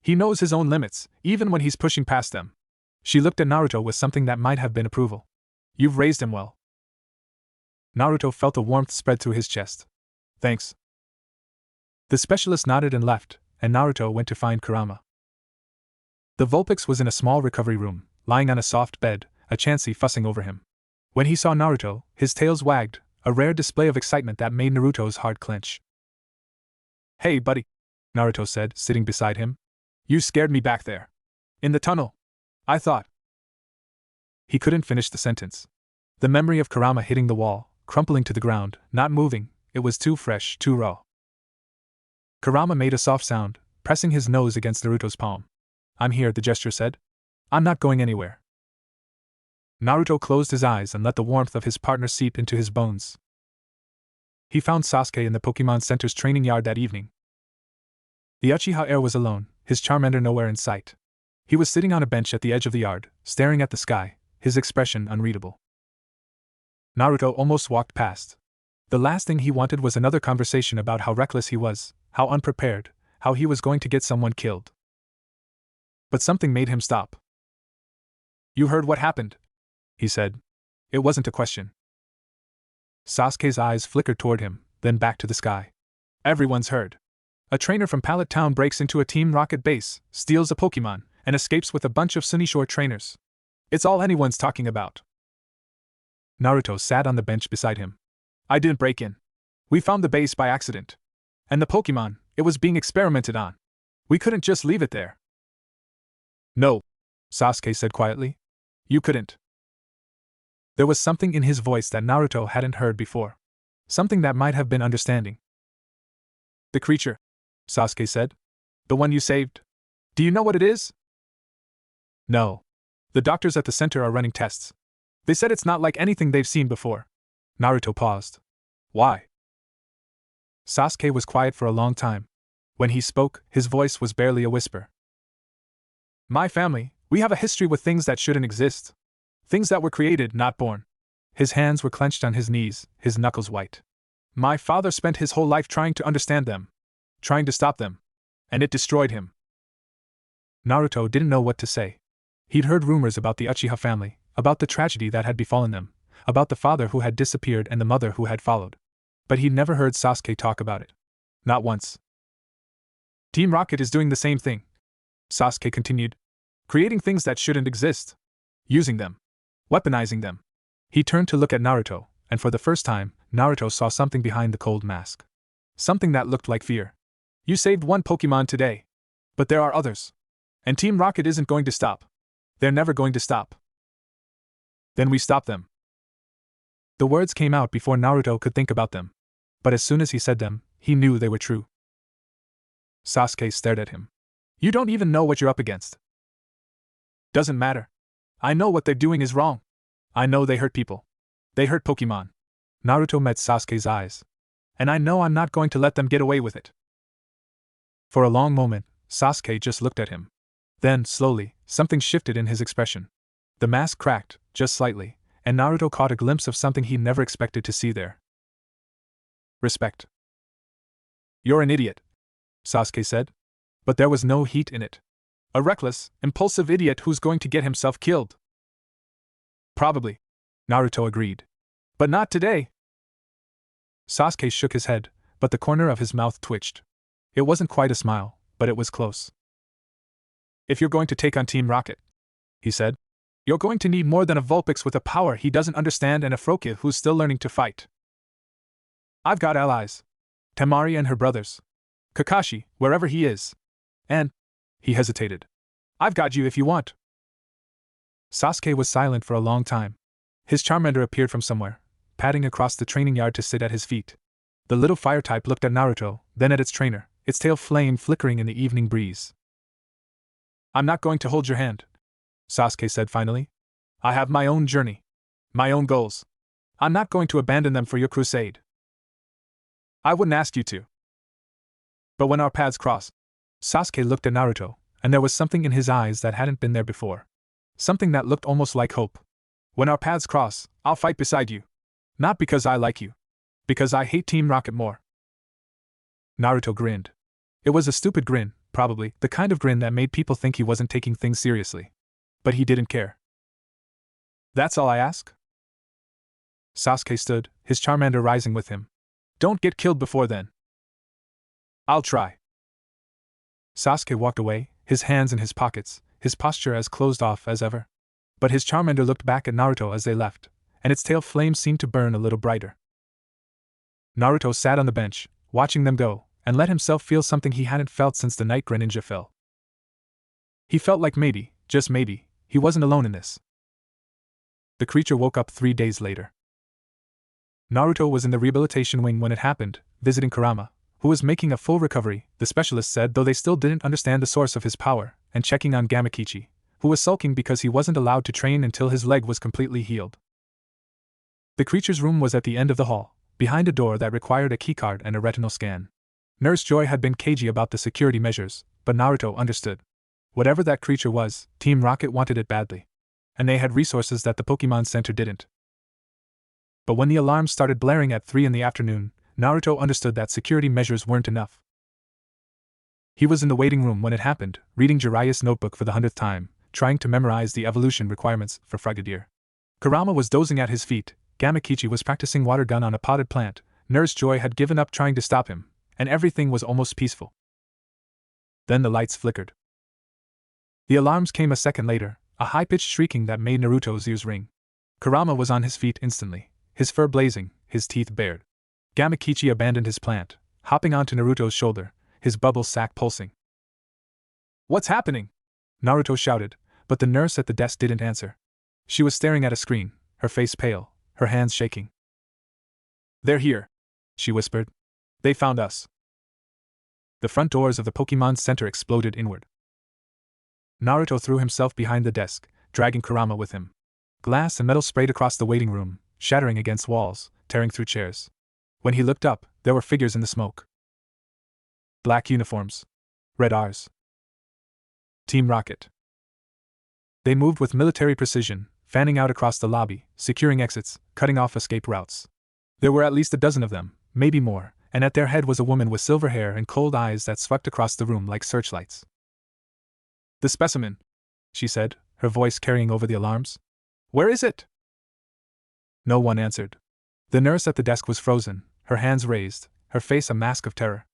He knows his own limits, even when he's pushing past them." She looked at Naruto with something that might have been approval. "You've raised him well." Naruto felt a warmth spread through his chest. "Thanks." The specialist nodded and left, and Naruto went to find Kurama. The Vulpix was in a small recovery room, lying on a soft bed, a Chansey fussing over him. When he saw Naruto, his tails wagged, a rare display of excitement that made Naruto's heart clench. "Hey, buddy," Naruto said, sitting beside him. "You scared me back there. In the tunnel. I thought." He couldn't finish the sentence. The memory of Kurama hitting the wall, crumpling to the ground, not moving, it was too fresh, too raw. Kurama made a soft sound, pressing his nose against Naruto's palm. "I'm here," the gesture said. "I'm not going anywhere." Naruto closed his eyes and let the warmth of his partner seep into his bones. He found Sasuke in the Pokemon Center's training yard that evening. The Uchiha heir was alone, his Charmander nowhere in sight. He was sitting on a bench at the edge of the yard, staring at the sky, his expression unreadable. Naruto almost walked past. The last thing he wanted was another conversation about how reckless he was, how unprepared, how he was going to get someone killed. But something made him stop. "You heard what happened," he said. It wasn't a question. Sasuke's eyes flickered toward him, then back to the sky. "Everyone's heard. A trainer from Pallet Town breaks into a Team Rocket base, steals a Pokemon, and escapes with a bunch of Sunnyshoire trainers. It's all anyone's talking about." Naruto sat on the bench beside him. "I didn't break in. We found the base by accident. And the Pokemon, it was being experimented on. We couldn't just leave it there." "No," Sasuke said quietly. "You couldn't." There was something in his voice that Naruto hadn't heard before. Something that might have been understanding. "The creature," Sasuke said. "The one you saved. Do you know what it is?" "No. The doctors at the center are running tests. They said it's not like anything they've seen before." Naruto paused. "Why?" Sasuke was quiet for a long time. When he spoke, his voice was barely a whisper. "My family, we have a history with things that shouldn't exist. Things that were created, not born." His hands were clenched on his knees, his knuckles white. "My father spent his whole life trying to understand them. Trying to stop them. And it destroyed him." Naruto didn't know what to say. He'd heard rumors about the Uchiha family, about the tragedy that had befallen them, about the father who had disappeared and the mother who had followed. But he'd never heard Sasuke talk about it. Not once. "Team Rocket is doing the same thing," Sasuke continued. "Creating things that shouldn't exist. Using them. Weaponizing them." He turned to look at Naruto, and for the first time, Naruto saw something behind the cold mask. Something that looked like fear. "You saved one Pokemon today. But there are others. And Team Rocket isn't going to stop. They're never going to stop. Then we stop them." The words came out before Naruto could think about them. But as soon as he said them, he knew they were true. Sasuke stared at him. "You don't even know what you're up against." "Doesn't matter. I know what they're doing is wrong. I know they hurt people. They hurt Pokemon." Naruto met Sasuke's eyes. "And I know I'm not going to let them get away with it." For a long moment, Sasuke just looked at him. Then, slowly, something shifted in his expression. The mask cracked, just slightly, and Naruto caught a glimpse of something he never expected to see there. Respect. "You're an idiot," Sasuke said. But there was no heat in it. "A reckless, impulsive idiot who's going to get himself killed." "Probably," Naruto agreed. "But not today." Sasuke shook his head, but the corner of his mouth twitched. It wasn't quite a smile, but it was close. "If you're going to take on Team Rocket," he said, You're going to need more than a Vulpix with a power he doesn't understand and a Frokia who's still learning to fight. I've got allies. Temari and her brothers. Kakashi, wherever he is. And, he hesitated. I've got you if you want. Sasuke was silent for a long time. His Charmander appeared from somewhere, padding across the training yard to sit at his feet. The little fire type looked at Naruto, then at its trainer, its tail flame flickering in the evening breeze. I'm not going to hold your hand, Sasuke said finally. I have my own journey. My own goals. I'm not going to abandon them for your crusade. I wouldn't ask you to. But when our paths cross, Sasuke looked at Naruto, and there was something in his eyes that hadn't been there before. Something that looked almost like hope. When our paths cross, I'll fight beside you. Not because I like you. Because I hate Team Rocket more. Naruto grinned. It was a stupid grin, probably, the kind of grin that made people think he wasn't taking things seriously. But he didn't care. That's all I ask? Sasuke stood, his Charmander rising with him. Don't get killed before then. I'll try. Sasuke walked away, his hands in his pockets, his posture as closed off as ever. But his Charmander looked back at Naruto as they left, and its tail flame seemed to burn a little brighter. Naruto sat on the bench, watching them go, and let himself feel something he hadn't felt since the night Greninja fell. He felt like maybe, just maybe, he wasn't alone in this. The creature woke up 3 days later. Naruto was in the rehabilitation wing when it happened, visiting Kurama, who was making a full recovery, the specialist said, though they still didn't understand the source of his power, and checking on Gamakichi, who was sulking because he wasn't allowed to train until his leg was completely healed. The creature's room was at the end of the hall, behind a door that required a keycard and a retinal scan. Nurse Joy had been cagey about the security measures, but Naruto understood. Whatever that creature was, Team Rocket wanted it badly. And they had resources that the Pokemon Center didn't. But when the alarm started blaring at 3 in the afternoon, Naruto understood that security measures weren't enough. He was in the waiting room when it happened, reading Jeriah's notebook for the 100th time, trying to memorize the evolution requirements for Frigadier. Kurama was dozing at his feet, Gamakichi was practicing water gun on a potted plant, Nurse Joy had given up trying to stop him, and everything was almost peaceful. Then the lights flickered. The alarms came a second later, a high-pitched shrieking that made Naruto's ears ring. Kurama was on his feet instantly, his fur blazing, his teeth bared. Gamakichi abandoned his plant, hopping onto Naruto's shoulder, his bubble sac pulsing. What's happening? Naruto shouted, but the nurse at the desk didn't answer. She was staring at a screen, her face pale, her hands shaking. They're here, she whispered. They found us. The front doors of the Pokemon Center exploded inward. Naruto threw himself behind the desk, dragging Kurama with him. Glass and metal sprayed across the waiting room, shattering against walls, tearing through chairs. When he looked up, there were figures in the smoke. Black uniforms. Red R's. Team Rocket. They moved with military precision, fanning out across the lobby, securing exits, cutting off escape routes. There were at least a dozen of them, maybe more, and at their head was a woman with silver hair and cold eyes that swept across the room like searchlights. The specimen, she said, her voice carrying over the alarms. Where is it? No one answered. The nurse at the desk was frozen, her hands raised, her face a mask of terror.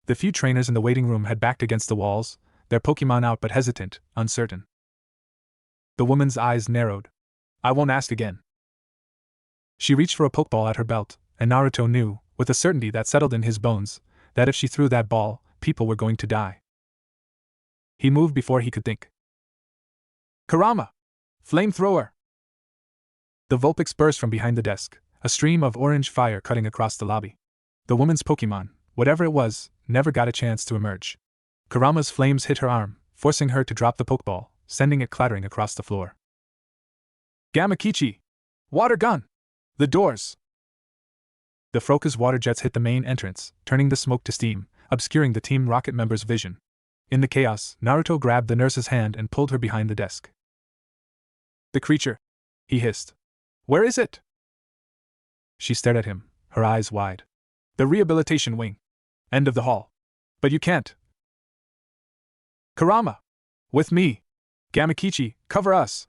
The few trainers in the waiting room had backed against the walls, their Pokemon out but hesitant, uncertain. The woman's eyes narrowed. I won't ask again. She reached for a Pokeball at her belt, and Naruto knew, with a certainty that settled in his bones, that if she threw that ball, people were going to die. He moved before he could think. Kurama! Flamethrower! The Vulpix burst from behind the desk, a stream of orange fire cutting across the lobby. The woman's Pokemon, whatever it was, never got a chance to emerge. Kurama's flames hit her arm, forcing her to drop the Pokeball, sending it clattering across the floor. Gamakichi! Water gun! The doors! The Froca's water jets hit the main entrance, turning the smoke to steam, obscuring the Team Rocket members' vision. In the chaos, Naruto grabbed the nurse's hand and pulled her behind the desk. The creature! He hissed. Where is it? She stared at him, her eyes wide. The rehabilitation wing. End of the hall. But you can't. Kurama! With me! Gamakichi, cover us!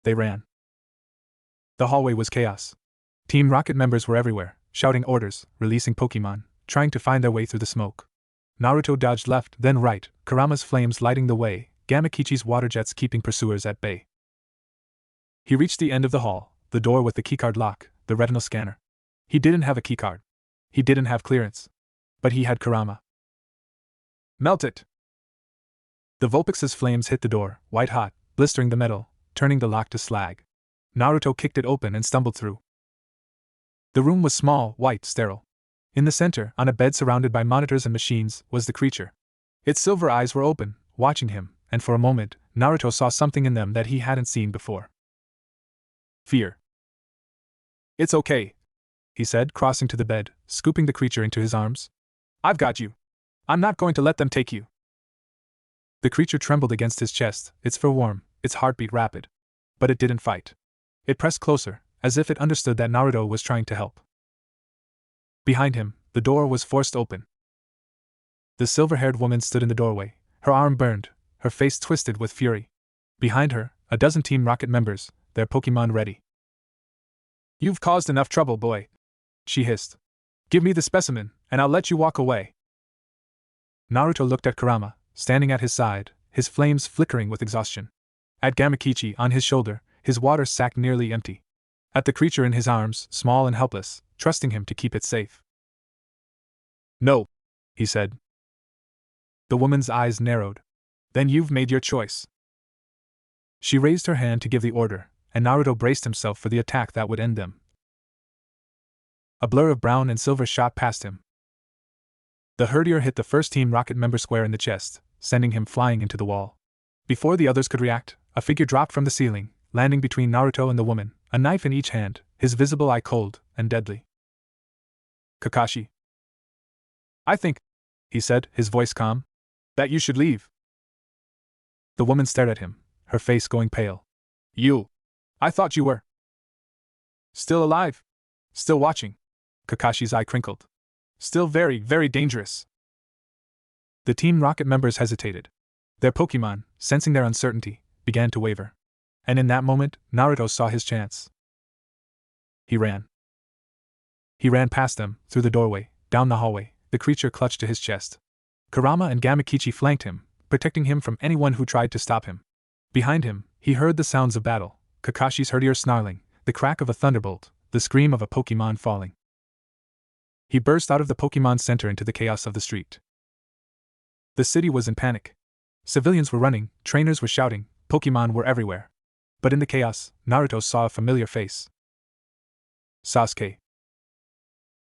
They ran. The hallway was chaos. Team Rocket members were everywhere, shouting orders, releasing Pokemon, trying to find their way through the smoke. Naruto dodged left, then right, Kurama's flames lighting the way, Gamakichi's water jets keeping pursuers at bay. He reached the end of the hall, the door with the keycard lock, the retinal scanner. He didn't have a keycard. He didn't have clearance. But he had Kurama. Melt it! The Vulpix's flames hit the door, white hot, blistering the metal, turning the lock to slag. Naruto kicked it open and stumbled through. The room was small, white, sterile. In the center, on a bed surrounded by monitors and machines, was the creature. Its silver eyes were open, watching him, and for a moment, Naruto saw something in them that he hadn't seen before. Fear. It's okay, he said, crossing to the bed, scooping the creature into his arms. I've got you. I'm not going to let them take you. The creature trembled against his chest, its fur warm, its heartbeat rapid. But it didn't fight. It pressed closer, as if it understood that Naruto was trying to help. Behind him, the door was forced open. The silver-haired woman stood in the doorway, her arm burned, her face twisted with fury. Behind her, a dozen Team Rocket members, their Pokémon ready. You've caused enough trouble, boy, she hissed. Give me the specimen, and I'll let you walk away. Naruto looked at Kurama, standing at his side, his flames flickering with exhaustion. At Gamakichi, on his shoulder, his water sack nearly empty. At the creature in his arms, small and helpless, trusting him to keep it safe. No, he said. The woman's eyes narrowed. Then you've made your choice. She raised her hand to give the order, and Naruto braced himself for the attack that would end them. A blur of brown and silver shot past him. The herdier hit the first Team Rocket member square in the chest, sending him flying into the wall. Before the others could react, a figure dropped from the ceiling, landing between Naruto and the woman, a knife in each hand, his visible eye cold and deadly. Kakashi. I think, he said, his voice calm, that you should leave. The woman stared at him, her face going pale. You. I thought you were. Still alive? Still watching? Kakashi's eye crinkled. Still very, very dangerous. The Team Rocket members hesitated. Their Pokémon, sensing their uncertainty, began to waver. And in that moment, Naruto saw his chance. He ran. He ran past them, through the doorway, down the hallway, the creature clutched to his chest. Kurama and Gamakichi flanked him, protecting him from anyone who tried to stop him. Behind him, he heard the sounds of battle, Kakashi's herdier snarling, the crack of a thunderbolt, the scream of a Pokémon falling. He burst out of the Pokémon Center into the chaos of the street. The city was in panic. Civilians were running, trainers were shouting, Pokémon were everywhere. But in the chaos, Naruto saw a familiar face. Sasuke.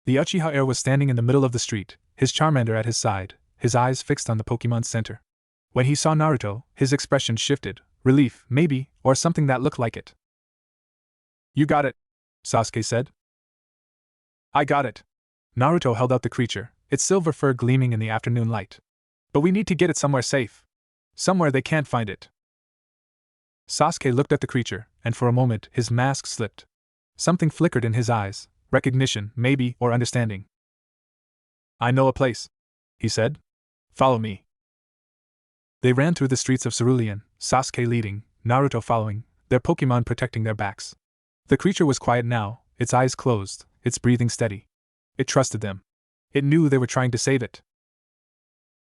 The Uchiha heir was standing in the middle of the street, his Charmander at his side, his eyes fixed on the Pokémon Center. When he saw Naruto, his expression shifted, relief, maybe, or something that looked like it. You got it, Sasuke said. I got it. Naruto held out the creature, its silver fur gleaming in the afternoon light. But we need to get it somewhere safe. Somewhere they can't find it. Sasuke looked at the creature, and for a moment his mask slipped. Something flickered in his eyes, recognition, maybe, or understanding. I know a place, he said. Follow me. They ran through the streets of Cerulean, Sasuke leading, Naruto following, their Pokémon protecting their backs. The creature was quiet now, its eyes closed, its breathing steady. It trusted them. It knew they were trying to save it.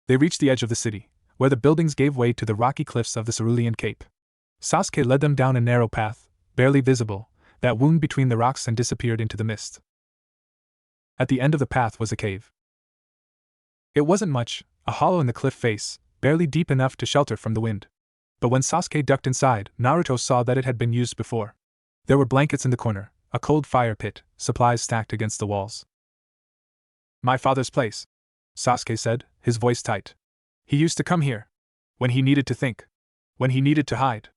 They reached the edge of the city, where the buildings gave way to the rocky cliffs of the Cerulean Cape. Sasuke led them down a narrow path, barely visible, that wound between the rocks and disappeared into the mist. At the end of the path was a cave. It wasn't much, a hollow in the cliff face, barely deep enough to shelter from the wind. But when Sasuke ducked inside, Naruto saw that it had been used before. There were blankets in the corner, a cold fire pit, supplies stacked against the walls. My father's place, Sasuke said, his voice tight. He used to come here. When he needed to think. When he needed to hide.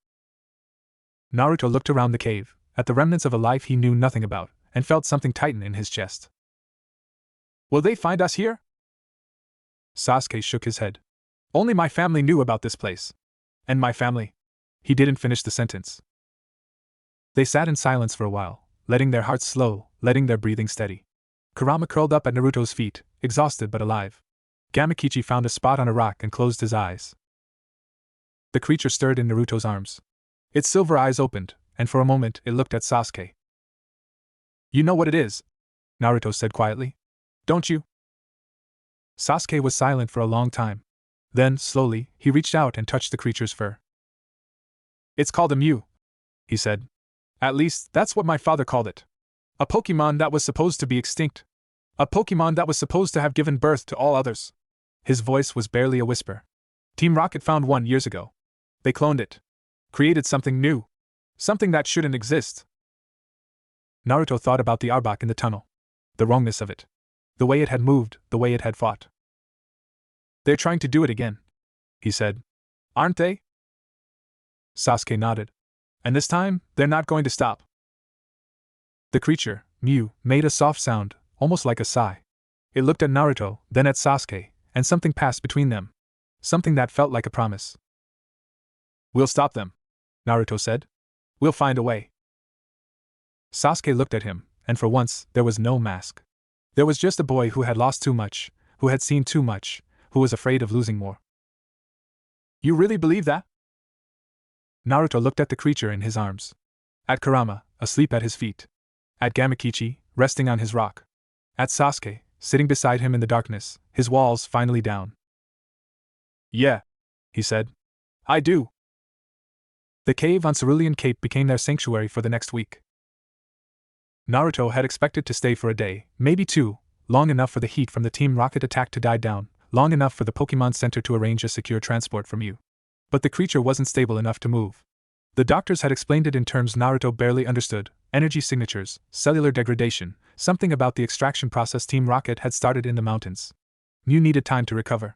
Naruto looked around the cave, at the remnants of a life he knew nothing about, and felt something tighten in his chest. Will they find us here? Sasuke shook his head. Only my family knew about this place. And my family. He didn't finish the sentence. They sat in silence for a while, letting their hearts slow, letting their breathing steady. Kurama curled up at Naruto's feet, exhausted but alive. Gamakichi found a spot on a rock and closed his eyes. The creature stirred in Naruto's arms. Its silver eyes opened, and for a moment it looked at Sasuke. You know what it is, Naruto said quietly. Don't you? Sasuke was silent for a long time. Then, slowly, he reached out and touched the creature's fur. It's called a Mew, he said. At least, that's what my father called it. A Pokemon that was supposed to be extinct. A Pokemon that was supposed to have given birth to all others. His voice was barely a whisper. Team Rocket found one years ago. They cloned it. Created something new. Something that shouldn't exist. Naruto thought about the Arbok in the tunnel. The wrongness of it. The way it had moved, the way it had fought. They're trying to do it again, he said. Aren't they? Sasuke nodded. And this time, they're not going to stop. The creature, Mew, made a soft sound, almost like a sigh. It looked at Naruto, then at Sasuke, and something passed between them. Something that felt like a promise. We'll stop them, Naruto said. We'll find a way. Sasuke looked at him, and for once, there was no mask. There was just a boy who had lost too much, who had seen too much, who was afraid of losing more. You really believe that? Naruto looked at the creature in his arms. At Kurama, asleep at his feet. At Gamakichi, resting on his rock. At Sasuke, sitting beside him in the darkness, his walls finally down. Yeah, he said. I do. The cave on Cerulean Cape became their sanctuary for the next week. Naruto had expected to stay for a day, maybe two, long enough for the heat from the Team Rocket attack to die down, long enough for the Pokemon Center to arrange a secure transport from Mew. But the creature wasn't stable enough to move. The doctors had explained it in terms Naruto barely understood: energy signatures, cellular degradation, something about the extraction process Team Rocket had started in the mountains. Mew needed time to recover.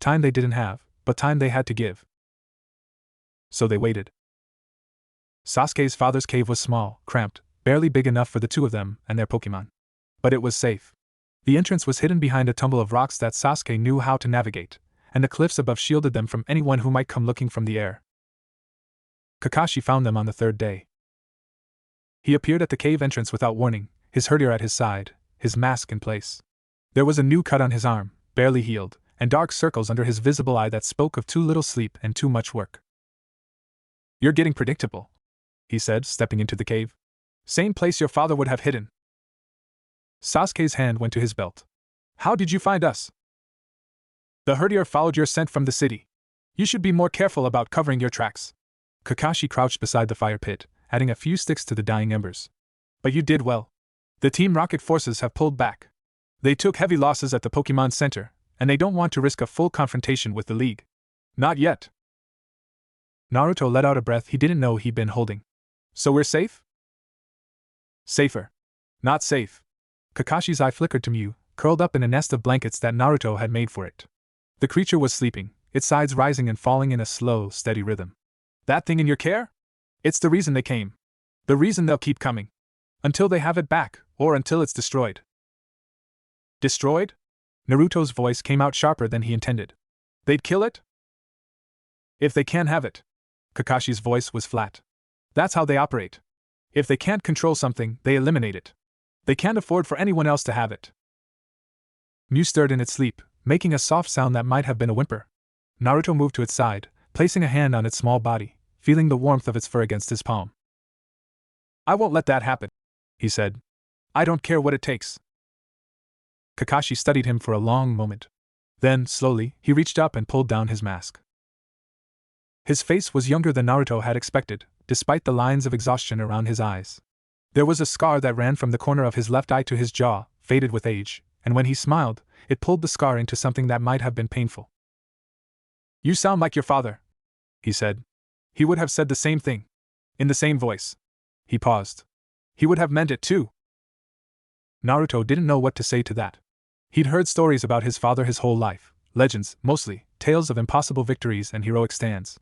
Time they didn't have, but time they had to give. So they waited. Sasuke's father's cave was small, cramped, barely big enough for the two of them and their Pokemon. But it was safe. The entrance was hidden behind a tumble of rocks that Sasuke knew how to navigate, and the cliffs above shielded them from anyone who might come looking from the air. Kakashi found them on the third day. He appeared at the cave entrance without warning, his herdier at his side, his mask in place. There was a new cut on his arm, barely healed, and dark circles under his visible eye that spoke of too little sleep and too much work. You're getting predictable, he said, stepping into the cave. Same place your father would have hidden. Sasuke's hand went to his belt. How did you find us? The herdier followed your scent from the city. You should be more careful about covering your tracks. Kakashi crouched beside the fire pit, adding a few sticks to the dying embers. But you did well. The Team Rocket forces have pulled back. They took heavy losses at the Pokemon Center, and they don't want to risk a full confrontation with the League. Not yet. Naruto let out a breath he didn't know he'd been holding. So we're safe? Safer. Not safe. Kakashi's eye flickered to Mew, curled up in a nest of blankets that Naruto had made for it. The creature was sleeping, its sides rising and falling in a slow, steady rhythm. That thing in your care? It's the reason they came. The reason they'll keep coming. Until they have it back, or until it's destroyed. Destroyed? Naruto's voice came out sharper than he intended. They'd kill it? If they can't have it. Kakashi's voice was flat. That's how they operate. If they can't control something, they eliminate it. They can't afford for anyone else to have it. Mew stirred in its sleep, making a soft sound that might have been a whimper. Naruto moved to its side, placing a hand on its small body, feeling the warmth of its fur against his palm. I won't let that happen, he said. I don't care what it takes. Kakashi studied him for a long moment. Then, slowly, he reached up and pulled down his mask. His face was younger than Naruto had expected, despite the lines of exhaustion around his eyes. There was a scar that ran from the corner of his left eye to his jaw, faded with age, and when he smiled, it pulled the scar into something that might have been painful. You sound like your father, he said. He would have said the same thing. In the same voice. He paused. He would have meant it too. Naruto didn't know what to say to that. He'd heard stories about his father his whole life, legends, mostly, tales of impossible victories and heroic stands.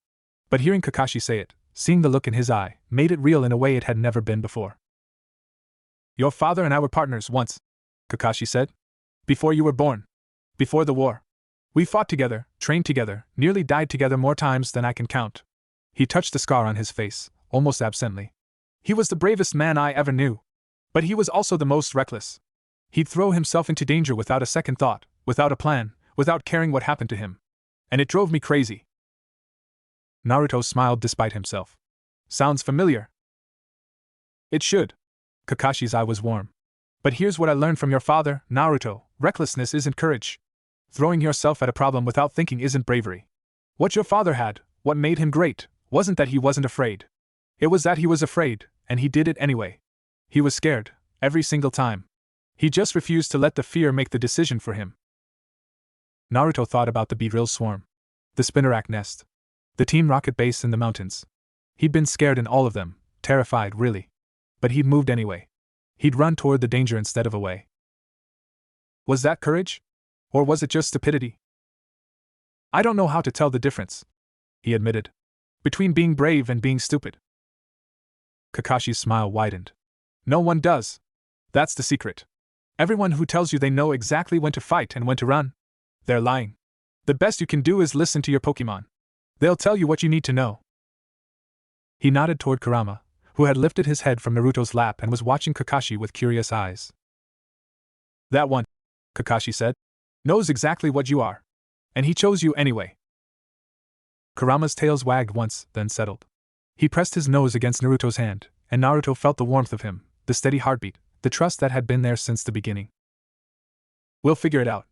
But hearing Kakashi say it, seeing the look in his eye, made it real in a way it had never been before. Your father and I were partners once, Kakashi said. Before you were born. Before the war. We fought together, trained together, nearly died together more times than I can count. He touched the scar on his face, almost absently. He was the bravest man I ever knew. But he was also the most reckless. He'd throw himself into danger without a second thought, without a plan, without caring what happened to him. And it drove me crazy. Naruto smiled despite himself. Sounds familiar. It should. Kakashi's eye was warm. But here's what I learned from your father, Naruto. Recklessness isn't courage. Throwing yourself at a problem without thinking isn't bravery. What your father had, what made him great, wasn't that he wasn't afraid. It was that he was afraid, and he did it anyway. He was scared, every single time. He just refused to let the fear make the decision for him. Naruto thought about the Beedrill swarm, the Spinnerack nest, the Team Rocket base in the mountains. He'd been scared in all of them, terrified, really. But he'd moved anyway. He'd run toward the danger instead of away. Was that courage? Or was it just stupidity? I don't know how to tell the difference, he admitted, between being brave and being stupid. Kakashi's smile widened. No one does. That's the secret. Everyone who tells you they know exactly when to fight and when to run, they're lying. The best you can do is listen to your Pokemon. They'll tell you what you need to know. He nodded toward Kurama, who had lifted his head from Naruto's lap and was watching Kakashi with curious eyes. That one, Kakashi said, knows exactly what you are. And he chose you anyway. Kurama's tails wagged once, then settled. He pressed his nose against Naruto's hand, and Naruto felt the warmth of him, the steady heartbeat, the trust that had been there since the beginning. We'll figure it out,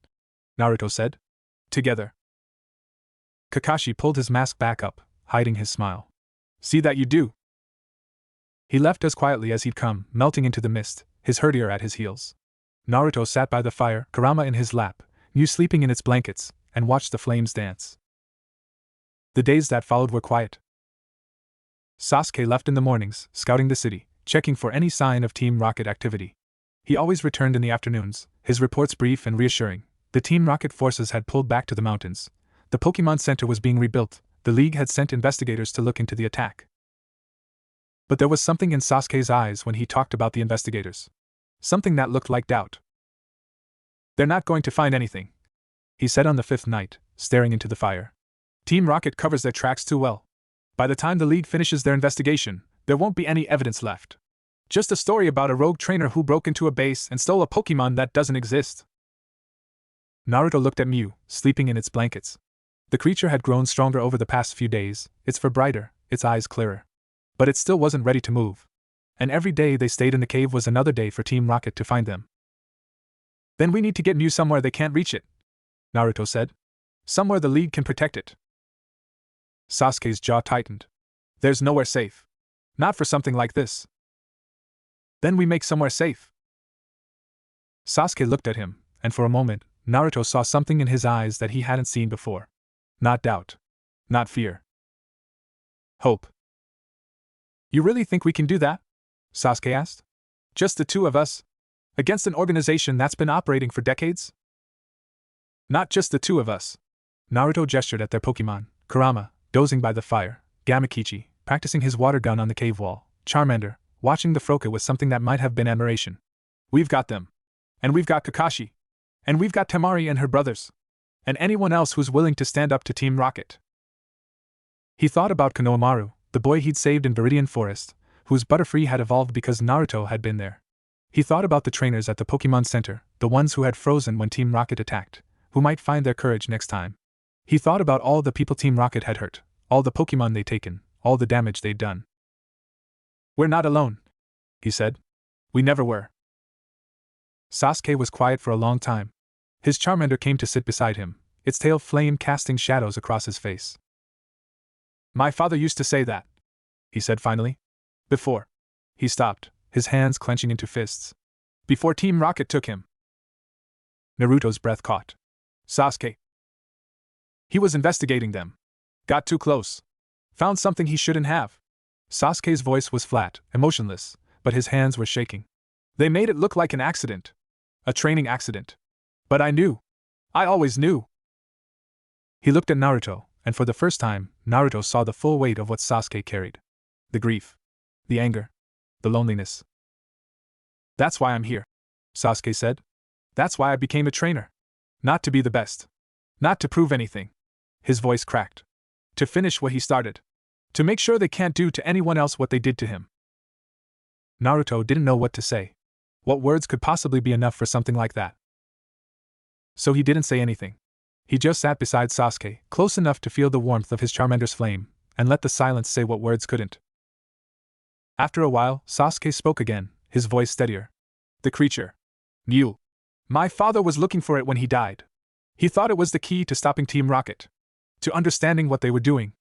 Naruto said. Together. Kakashi pulled his mask back up, hiding his smile. See that you do. He left as quietly as he'd come, melting into the mist, his herdier at his heels. Naruto sat by the fire, Kurama in his lap, Mew sleeping in its blankets, and watched the flames dance. The days that followed were quiet. Sasuke left in the mornings, scouting the city, checking for any sign of Team Rocket activity. He always returned in the afternoons, his reports brief and reassuring. The Team Rocket forces had pulled back to the mountains. The Pokemon Center was being rebuilt. The League had sent investigators to look into the attack. But there was something in Sasuke's eyes when he talked about the investigators. Something that looked like doubt. They're not going to find anything, he said on the fifth night, staring into the fire. Team Rocket covers their tracks too well. By the time the League finishes their investigation, there won't be any evidence left. Just a story about a rogue trainer who broke into a base and stole a Pokemon that doesn't exist. Naruto looked at Mew, sleeping in its blankets. The creature had grown stronger over the past few days, its fur brighter, its eyes clearer. But it still wasn't ready to move. And every day they stayed in the cave was another day for Team Rocket to find them. Then we need to get Mew somewhere they can't reach it, Naruto said. Somewhere the League can protect it. Sasuke's jaw tightened. There's nowhere safe. Not for something like this. Then we make somewhere safe. Sasuke looked at him, and for a moment, Naruto saw something in his eyes that he hadn't seen before. Not doubt. Not fear. Hope. You really think we can do that? Sasuke asked. Just the two of us? Against an organization that's been operating for decades? Not just the two of us. Naruto gestured at their Pokemon, Kurama, dozing by the fire, Gamakichi, practicing his water gun on the cave wall, Charmander, watching the Froakie with something that might have been admiration. We've got them. And we've got Kakashi. And we've got Temari and her brothers. And anyone else who's willing to stand up to Team Rocket. He thought about Konohamaru, the boy he'd saved in Veridian Forest, whose Butterfree had evolved because Naruto had been there. He thought about the trainers at the Pokemon Center, the ones who had frozen when Team Rocket attacked, who might find their courage next time. He thought about all the people Team Rocket had hurt, all the Pokemon they'd taken, all the damage they'd done. We're not alone, he said. We never were. Sasuke was quiet for a long time. His Charmander came to sit beside him, its tail flame casting shadows across his face. My father used to say that, he said finally. Before. He stopped, his hands clenching into fists. Before Team Rocket took him. Naruto's breath caught. Sasuke. He was investigating them. Got too close. Found something he shouldn't have. Sasuke's voice was flat, emotionless, but his hands were shaking. They made it look like an accident. A training accident. But I knew. I always knew. He looked at Naruto, and for the first time, Naruto saw the full weight of what Sasuke carried. The grief. The anger. The loneliness. That's why I'm here, Sasuke said. That's why I became a trainer. Not to be the best. Not to prove anything. His voice cracked. To finish what he started. To make sure they can't do to anyone else what they did to him. Naruto didn't know what to say. What words could possibly be enough for something like that? So he didn't say anything. He just sat beside Sasuke, close enough to feel the warmth of his Charmander's flame, and let the silence say what words couldn't. After a while, Sasuke spoke again, his voice steadier. The creature. Mew. My father was looking for it when he died. He thought it was the key to stopping Team Rocket. To understanding what they were doing.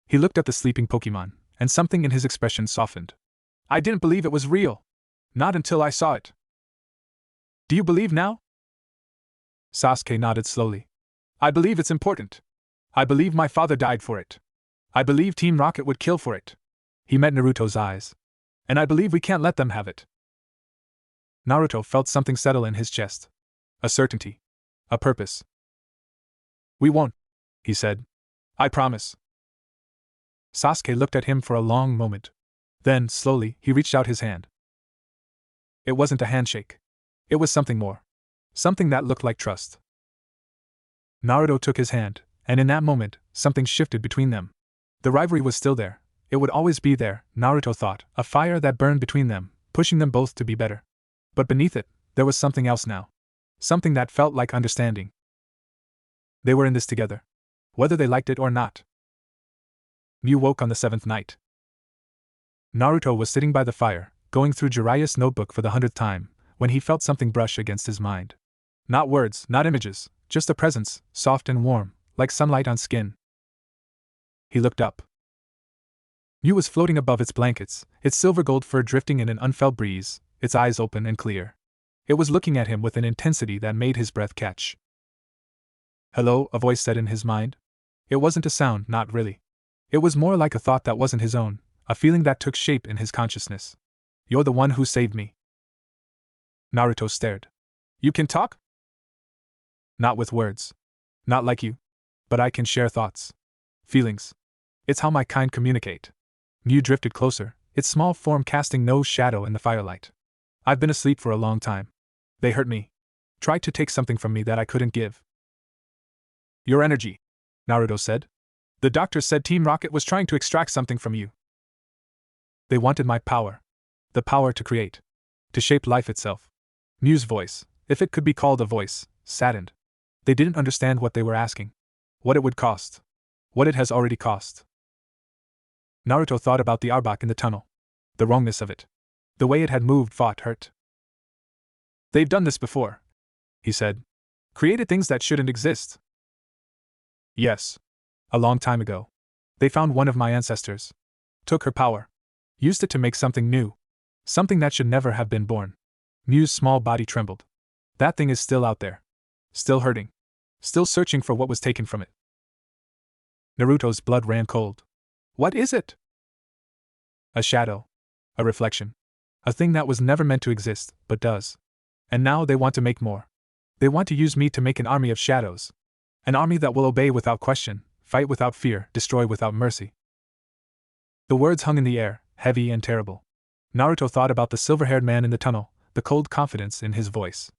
He looked at the sleeping Pokemon, and something in his expression softened. I didn't believe it was real. Not until I saw it. Do you believe now? Sasuke nodded slowly. I believe it's important. I believe my father died for it. I believe Team Rocket would kill for it. He met Naruto's eyes. And I believe we can't let them have it. Naruto felt something settle in his chest. A certainty. A purpose. We won't, he said. I promise. Sasuke looked at him for a long moment. Then, slowly, he reached out his hand. It wasn't a handshake. It was something more. Something that looked like trust. Naruto took his hand, and in that moment, something shifted between them. The rivalry was still there. It would always be there, Naruto thought, a fire that burned between them, pushing them both to be better. But beneath it, there was something else now. Something that felt like understanding. They were in this together. Whether they liked it or not. Mew woke on the 7th night. Naruto was sitting by the fire, going through Jiraiya's notebook for the 100th time, when he felt something brush against his mind. Not words, not images, just a presence, soft and warm, like sunlight on skin. He looked up. Mew was floating above its blankets, its silver gold fur drifting in an unfelt breeze, its eyes open and clear. It was looking at him with an intensity that made his breath catch. Hello, a voice said in his mind. It wasn't a sound, not really. It was more like a thought that wasn't his own, a feeling that took shape in his consciousness. You're the one who saved me. Naruto stared. You can talk? Not with words. Not like you. But I can share thoughts. Feelings. It's how my kind communicate. Mew drifted closer, its small form casting no shadow in the firelight. I've been asleep for a long time. They hurt me. Tried to take something from me that I couldn't give. Your energy, Naruto said. The doctor said Team Rocket was trying to extract something from you. They wanted my power. The power to create. To shape life itself. Mew's voice, if it could be called a voice, saddened. They didn't understand what they were asking. What it would cost. What it has already cost. Naruto thought about the Arbok in the tunnel. The wrongness of it. The way it had moved fought hurt. They've done this before, he said. Created things that shouldn't exist. Yes. A long time ago. They found one of my ancestors. Took her power. Used it to make something new. Something that should never have been born. Mew's small body trembled. That thing is still out there. Still hurting. Still searching for what was taken from it. Naruto's blood ran cold. What is it? A shadow. A reflection. A thing that was never meant to exist, but does. And now they want to make more. They want to use me to make an army of shadows. An army that will obey without question, fight without fear, destroy without mercy. The words hung in the air, heavy and terrible. Naruto thought about the silver-haired man in the tunnel, the cold confidence in his voice.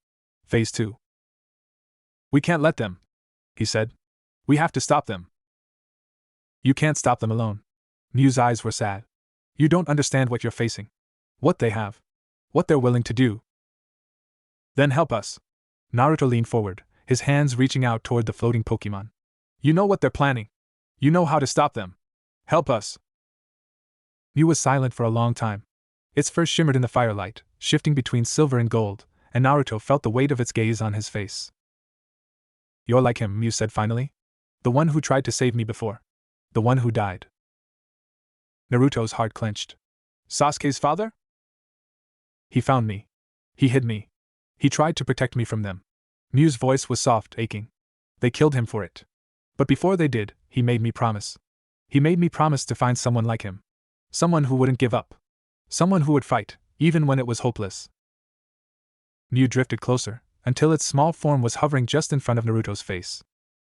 Phase 2. We can't let them, he said. We have to stop them. You can't stop them alone. Mew's eyes were sad. You don't understand what you're facing. What they have. What they're willing to do. Then help us. Naruto leaned forward, his hands reaching out toward the floating Pokemon. You know what they're planning. You know how to stop them. Help us. Mew was silent for a long time. Its fur shimmered in the firelight, shifting between silver and gold, and Naruto felt the weight of its gaze on his face. You're like him, Mew said finally. The one who tried to save me before. The one who died. Naruto's heart clenched. Sasuke's father? He found me. He hid me. He tried to protect me from them. Mew's voice was soft, aching. They killed him for it. But before they did, he made me promise. He made me promise to find someone like him. Someone who wouldn't give up. Someone who would fight, even when it was hopeless. Mew drifted closer, until its small form was hovering just in front of Naruto's face.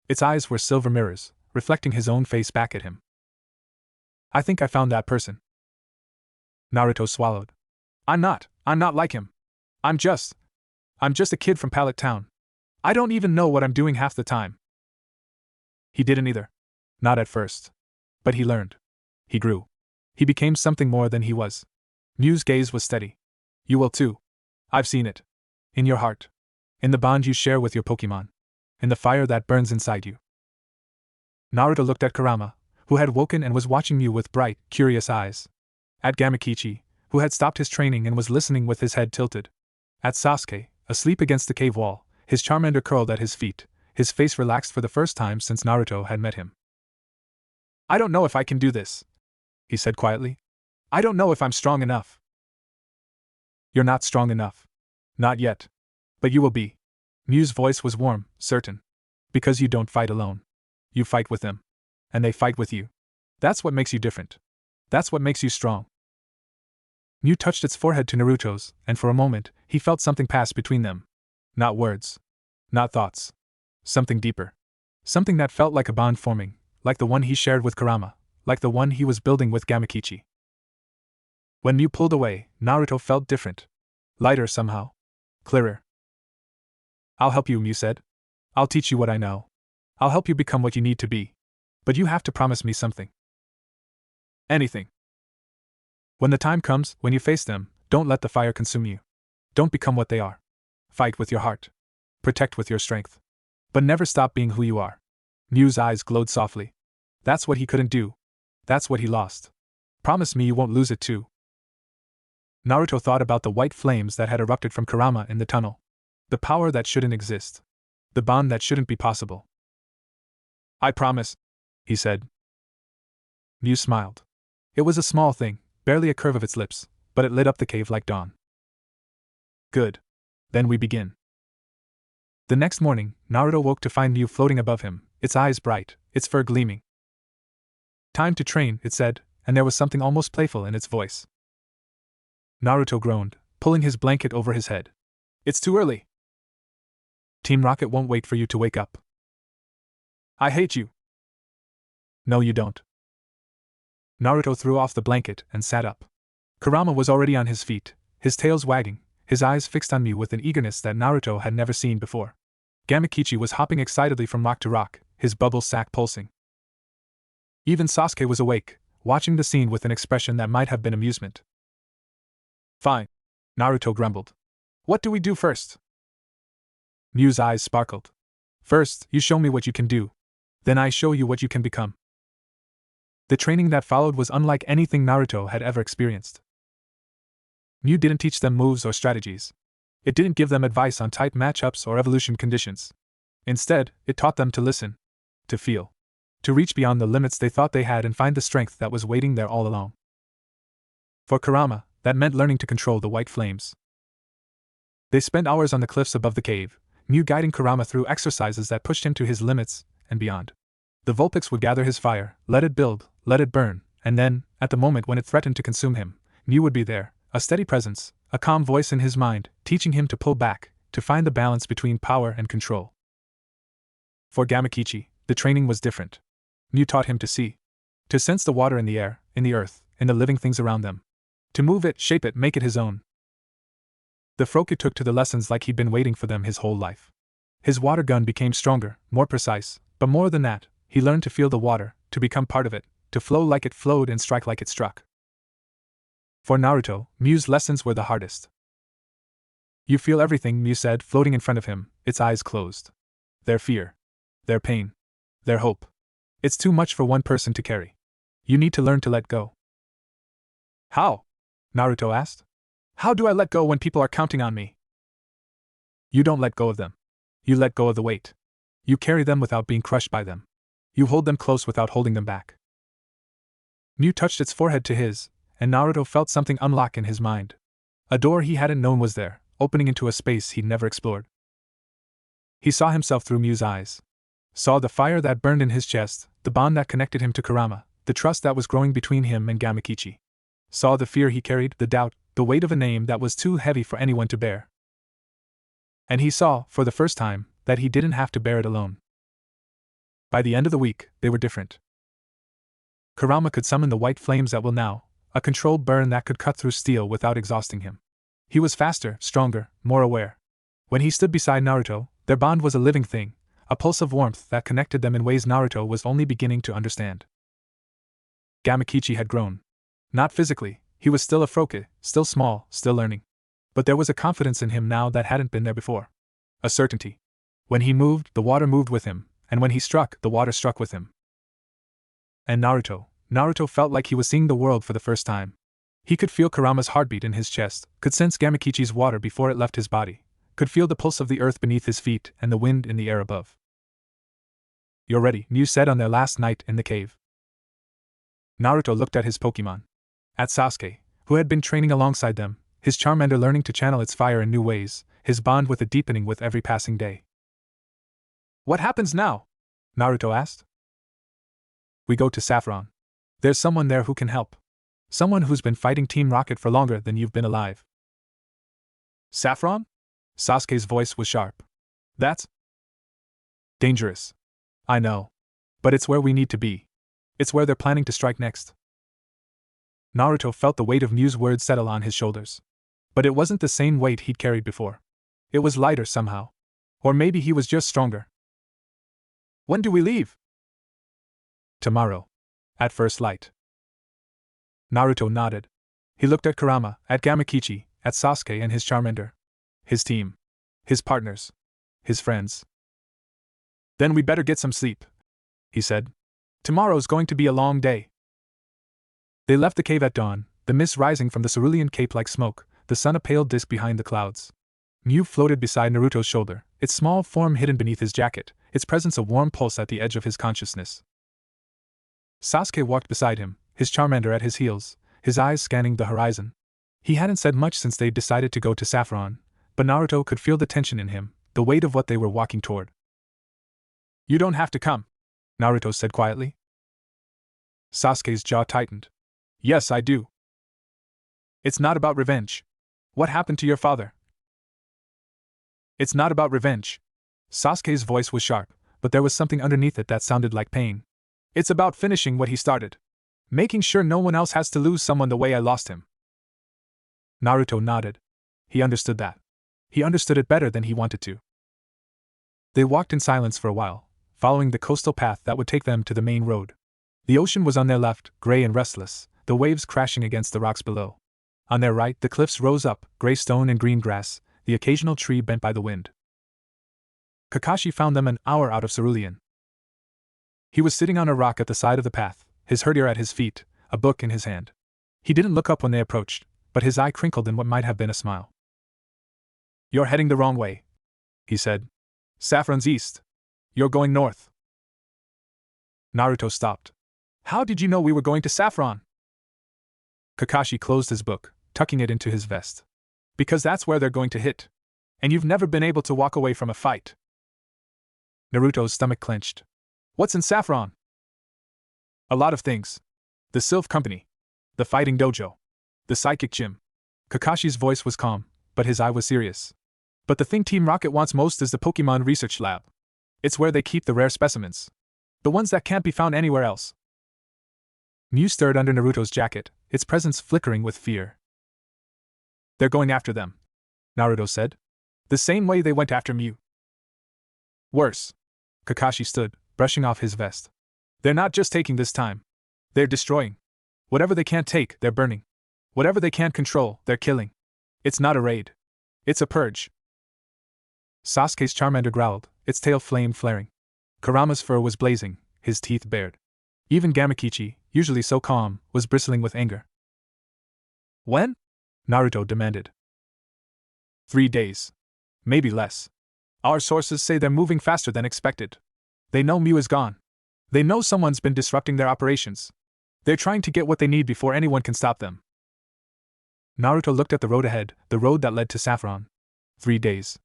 Its eyes were silver mirrors, reflecting his own face back at him. I think I found that person. Naruto swallowed. I'm not like him. I'm just a kid from Pallet Town. I don't even know what I'm doing half the time. He didn't either. Not at first. But he learned. He grew. He became something more than he was. Mew's gaze was steady. You will too. I've seen it. In your heart. In the bond you share with your Pokemon. In the fire that burns inside you. Naruto looked at Kurama, who had woken and was watching Mew with bright, curious eyes. At Gamakichi, who had stopped his training and was listening with his head tilted. At Sasuke, asleep against the cave wall, his Charmander curled at his feet, his face relaxed for the first time since Naruto had met him. I don't know if I can do this, he said quietly. I don't know if I'm strong enough. You're not strong enough. Not yet. But you will be. Mew's voice was warm, certain. Because you don't fight alone. You fight with them. And they fight with you. That's what makes you different. That's what makes you strong. Mew touched its forehead to Naruto's, and for a moment, he felt something pass between them. Not words. Not thoughts. Something deeper. Something that felt like a bond forming, like the one he shared with Kurama, like the one he was building with Gamakichi. When Mew pulled away, Naruto felt different. Lighter somehow. Clearer. I'll help you, Mew said. I'll teach you what I know. I'll help you become what you need to be. But you have to promise me something. Anything. When the time comes, when you face them, don't let the fire consume you. Don't become what they are. Fight with your heart. Protect with your strength. But never stop being who you are. Mew's eyes glowed softly. That's what he couldn't do. That's what he lost. Promise me you won't lose it too. Naruto thought about the white flames that had erupted from Kurama in the tunnel. The power that shouldn't exist. The bond that shouldn't be possible. I promise, he said. Mew smiled. It was a small thing, barely a curve of its lips, but it lit up the cave like dawn. Good. Then we begin. The next morning, Naruto woke to find Mew floating above him, its eyes bright, its fur gleaming. Time to train, it said, and there was something almost playful in its voice. Naruto groaned, pulling his blanket over his head. It's too early. Team Rocket won't wait for you to wake up. I hate you. No, you don't. Naruto threw off the blanket and sat up. Kurama was already on his feet, his tails wagging, his eyes fixed on Mew with an eagerness that Naruto had never seen before. Gamakichi was hopping excitedly from rock to rock, his bubble sack pulsing. Even Sasuke was awake, watching the scene with an expression that might have been amusement. Fine. Naruto grumbled. What do we do first? Mew's eyes sparkled. First, you show me what you can do. Then I show you what you can become. The training that followed was unlike anything Naruto had ever experienced. Mew didn't teach them moves or strategies. It didn't give them advice on type matchups or evolution conditions. Instead, it taught them to listen, to feel, to reach beyond the limits they thought they had and find the strength that was waiting there all along. For Kurama, that meant learning to control the white flames. They spent hours on the cliffs above the cave, Mew guiding Kurama through exercises that pushed him to his limits and beyond. The Vulpix would gather his fire, let it build, let it burn, and then, at the moment when it threatened to consume him, Mew would be there, a steady presence, a calm voice in his mind, teaching him to pull back, to find the balance between power and control. For Gamakichi, the training was different. Mew taught him to see, to sense the water in the air, in the earth, in the living things around them. To move it, shape it, make it his own. The Froku took to the lessons like he'd been waiting for them his whole life. His water gun became stronger, more precise, but more than that, he learned to feel the water, to become part of it, to flow like it flowed and strike like it struck. For Naruto, Mew's lessons were the hardest. You feel everything, Mew said, floating in front of him, its eyes closed. Their fear. Their pain. Their hope. It's too much for one person to carry. You need to learn to let go. How? Naruto asked. How do I let go when people are counting on me? You don't let go of them. You let go of the weight. You carry them without being crushed by them. You hold them close without holding them back. Mew touched its forehead to his, and Naruto felt something unlock in his mind. A door he hadn't known was there, opening into a space he'd never explored. He saw himself through Mew's eyes. Saw the fire that burned in his chest, the bond that connected him to Kurama, the trust that was growing between him and Gamakichi. Saw the fear he carried, the doubt, the weight of a name that was too heavy for anyone to bear. And he saw, for the first time, that he didn't have to bear it alone. By the end of the week, they were different. Kurama could summon the white flames at will now, a controlled burn that could cut through steel without exhausting him. He was faster, stronger, more aware. When he stood beside Naruto, their bond was a living thing, a pulse of warmth that connected them in ways Naruto was only beginning to understand. Gamakichi had grown. Not physically, he was still a Froku, still small, still learning. But there was a confidence in him now that hadn't been there before. A certainty. When he moved, the water moved with him, and when he struck, the water struck with him. And Naruto felt like he was seeing the world for the first time. He could feel Kurama's heartbeat in his chest, could sense Gamakichi's water before it left his body, could feel the pulse of the earth beneath his feet and the wind in the air above. You're ready, Mew said on their last night in the cave. Naruto looked at his Pokemon. At Sasuke, who had been training alongside them, his Charmander learning to channel its fire in new ways, his bond with it deepening with every passing day. What happens now? Naruto asked. We go to Saffron. There's someone there who can help. Someone who's been fighting Team Rocket for longer than you've been alive. Saffron? Sasuke's voice was sharp. That's dangerous. I know. But it's where we need to be. It's where they're planning to strike next. Naruto felt the weight of Mew's words settle on his shoulders. But it wasn't the same weight he'd carried before. It was lighter somehow. Or maybe he was just stronger. When do we leave? Tomorrow. At first light. Naruto nodded. He looked at Kurama, at Gamakichi, at Sasuke and his Charmander. His team. His partners. His friends. Then we better get some sleep, he said. Tomorrow's going to be a long day. They left the cave at dawn, the mist rising from the cerulean cape like smoke, the sun a pale disk behind the clouds. Mew floated beside Naruto's shoulder, its small form hidden beneath his jacket, its presence a warm pulse at the edge of his consciousness. Sasuke walked beside him, his Charmander at his heels, his eyes scanning the horizon. He hadn't said much since they'd decided to go to Saffron, but Naruto could feel the tension in him, the weight of what they were walking toward. You don't have to come, Naruto said quietly. Sasuke's jaw tightened. Yes, I do. It's not about revenge. What happened to your father? It's not about revenge. Sasuke's voice was sharp, but there was something underneath it that sounded like pain. It's about finishing what he started. Making sure no one else has to lose someone the way I lost him. Naruto nodded. He understood that. He understood it better than he wanted to. They walked in silence for a while, following the coastal path that would take them to the main road. The ocean was on their left, gray and restless, the waves crashing against the rocks below. On their right, the cliffs rose up, gray stone and green grass, the occasional tree bent by the wind. Kakashi found them an hour out of Cerulean. He was sitting on a rock at the side of the path, his herdier at his feet, a book in his hand. He didn't look up when they approached, but his eye crinkled in what might have been a smile. You're heading the wrong way, he said. Saffron's east. You're going north. Naruto stopped. How did you know we were going to Saffron? Kakashi closed his book, tucking it into his vest. Because that's where they're going to hit. And you've never been able to walk away from a fight. Naruto's stomach clenched. What's in Saffron? A lot of things. The Sylph Company. The fighting dojo. The psychic gym. Kakashi's voice was calm, but his eye was serious. But the thing Team Rocket wants most is the Pokemon Research Lab. It's where they keep the rare specimens. The ones that can't be found anywhere else. Mew stirred under Naruto's jacket, its presence flickering with fear. They're going after them, Naruto said. The same way they went after Mew. Worse. Kakashi stood, brushing off his vest. They're not just taking this time. They're destroying. Whatever they can't take, they're burning. Whatever they can't control, they're killing. It's not a raid. It's a purge. Sasuke's Charmander growled, its tail flame flaring. Kurama's fur was blazing, his teeth bared. Even Gamakichi, usually so calm, was bristling with anger. When? Naruto demanded. 3 days. Maybe less. Our sources say they're moving faster than expected. They know Mew is gone. They know someone's been disrupting their operations. They're trying to get what they need before anyone can stop them. Naruto looked at the road ahead, the road that led to Saffron. 3 days.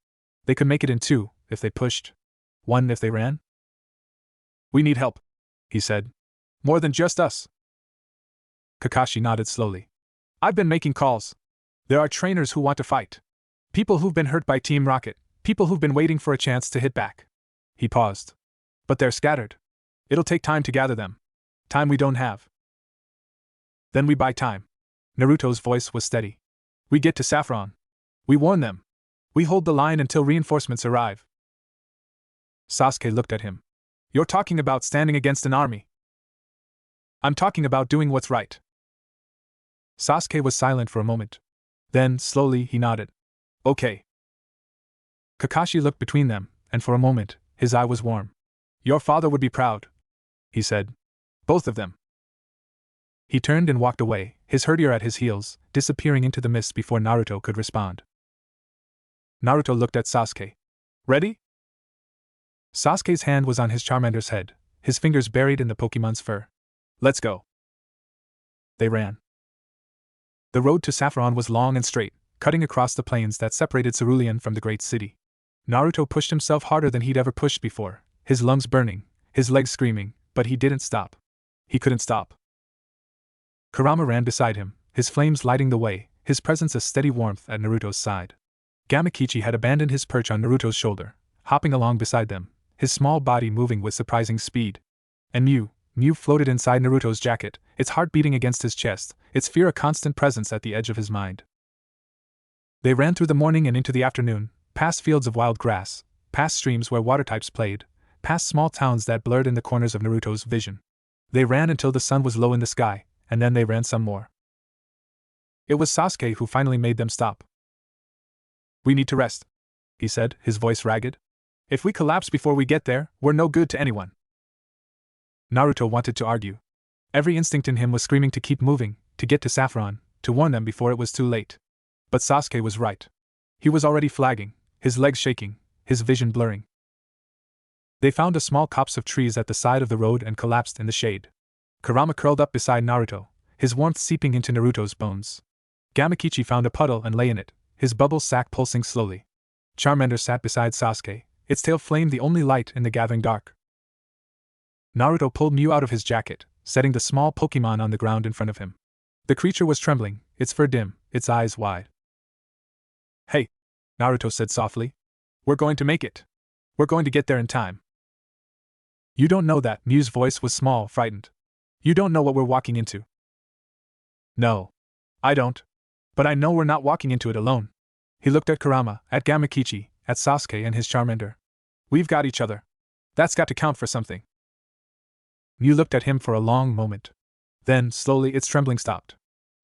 They could make it in 2, if they pushed. 1 if they ran. We need help, he said. More than just us. Kakashi nodded slowly. I've been making calls. There are trainers who want to fight. People who've been hurt by Team Rocket, people who've been waiting for a chance to hit back. He paused. But they're scattered. It'll take time to gather them. Time we don't have. Then we buy time. Naruto's voice was steady. We get to Saffron. We warn them. We hold the line until reinforcements arrive. Sasuke looked at him. You're talking about standing against an army. I'm talking about doing what's right. Sasuke was silent for a moment. Then, slowly, he nodded. Okay. Kakashi looked between them, and for a moment, his eye was warm. Your father would be proud, he said. Both of them. He turned and walked away, his herdier at his heels, disappearing into the mist before Naruto could respond. Naruto looked at Sasuke. Ready? Sasuke's hand was on his Charmander's head, his fingers buried in the Pokemon's fur. Let's go. They ran. The road to Saffron was long and straight, cutting across the plains that separated Cerulean from the great city. Naruto pushed himself harder than he'd ever pushed before, his lungs burning, his legs screaming, but he didn't stop. He couldn't stop. Kurama ran beside him, his flames lighting the way, his presence a steady warmth at Naruto's side. Gamakichi had abandoned his perch on Naruto's shoulder, hopping along beside them, his small body moving with surprising speed. And Mew floated inside Naruto's jacket, its heart beating against his chest, its fear a constant presence at the edge of his mind. They ran through the morning and into the afternoon, past fields of wild grass, past streams where water types played, past small towns that blurred in the corners of Naruto's vision. They ran until the sun was low in the sky, and then they ran some more. It was Sasuke who finally made them stop. "We need to rest," he said, his voice ragged. "If we collapse before we get there, we're no good to anyone." Naruto wanted to argue. Every instinct in him was screaming to keep moving, to get to Saffron, to warn them before it was too late. But Sasuke was right. He was already flagging, his legs shaking, his vision blurring. They found a small copse of trees at the side of the road and collapsed in the shade. Kurama curled up beside Naruto, his warmth seeping into Naruto's bones. Gamakichi found a puddle and lay in it, his bubble sac pulsing slowly. Charmander sat beside Sasuke, its tail flamed the only light in the gathering dark. Naruto pulled Mew out of his jacket, setting the small Pokemon on the ground in front of him. The creature was trembling, its fur dim, its eyes wide. "Hey," Naruto said softly. "We're going to make it. We're going to get there in time." "You don't know that," Mew's voice was small, frightened. "You don't know what we're walking into." "No. I don't. But I know we're not walking into it alone." He looked at Kurama, at Gamakichi, at Sasuke and his Charmander. "We've got each other. That's got to count for something." Mew looked at him for a long moment. Then, slowly, its trembling stopped.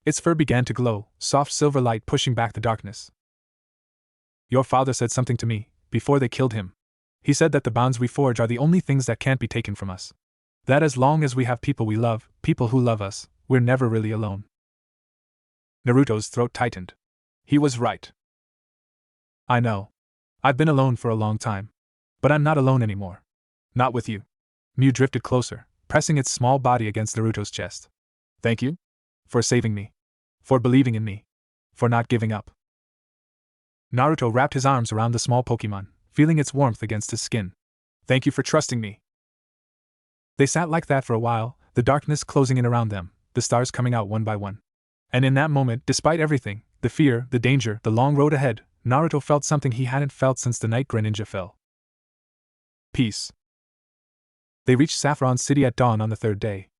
Its fur began to glow, soft silver light pushing back the darkness. "Your father said something to me, before they killed him. He said that the bonds we forge are the only things that can't be taken from us. That as long as we have people we love, people who love us, we're never really alone." Naruto's throat tightened. He was right. "I know. I've been alone for a long time. But I'm not alone anymore. Not with you." Mew drifted closer, pressing its small body against Naruto's chest. "Thank you? For saving me. For believing in me. For not giving up." Naruto wrapped his arms around the small Pokemon, feeling its warmth against his skin. "Thank you for trusting me." They sat like that for a while, the darkness closing in around them, the stars coming out one by one. And in that moment, despite everything, the fear, the danger, the long road ahead, Naruto felt something he hadn't felt since the night Greninja fell. Peace. They reached Saffron City at dawn on the third day.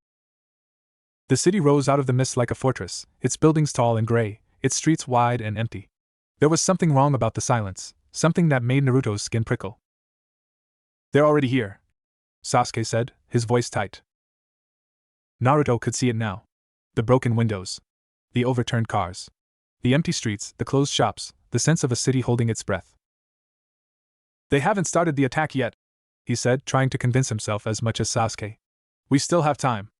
The city rose out of the mist like a fortress, its buildings tall and gray, its streets wide and empty. There was something wrong about the silence, something that made Naruto's skin prickle. "They're already here," Sasuke said, his voice tight. Naruto could see it now. The broken windows. The overturned cars. The empty streets, the closed shops, the sense of a city holding its breath. "They haven't started the attack yet," he said, trying to convince himself as much as Sasuke. "We still have time."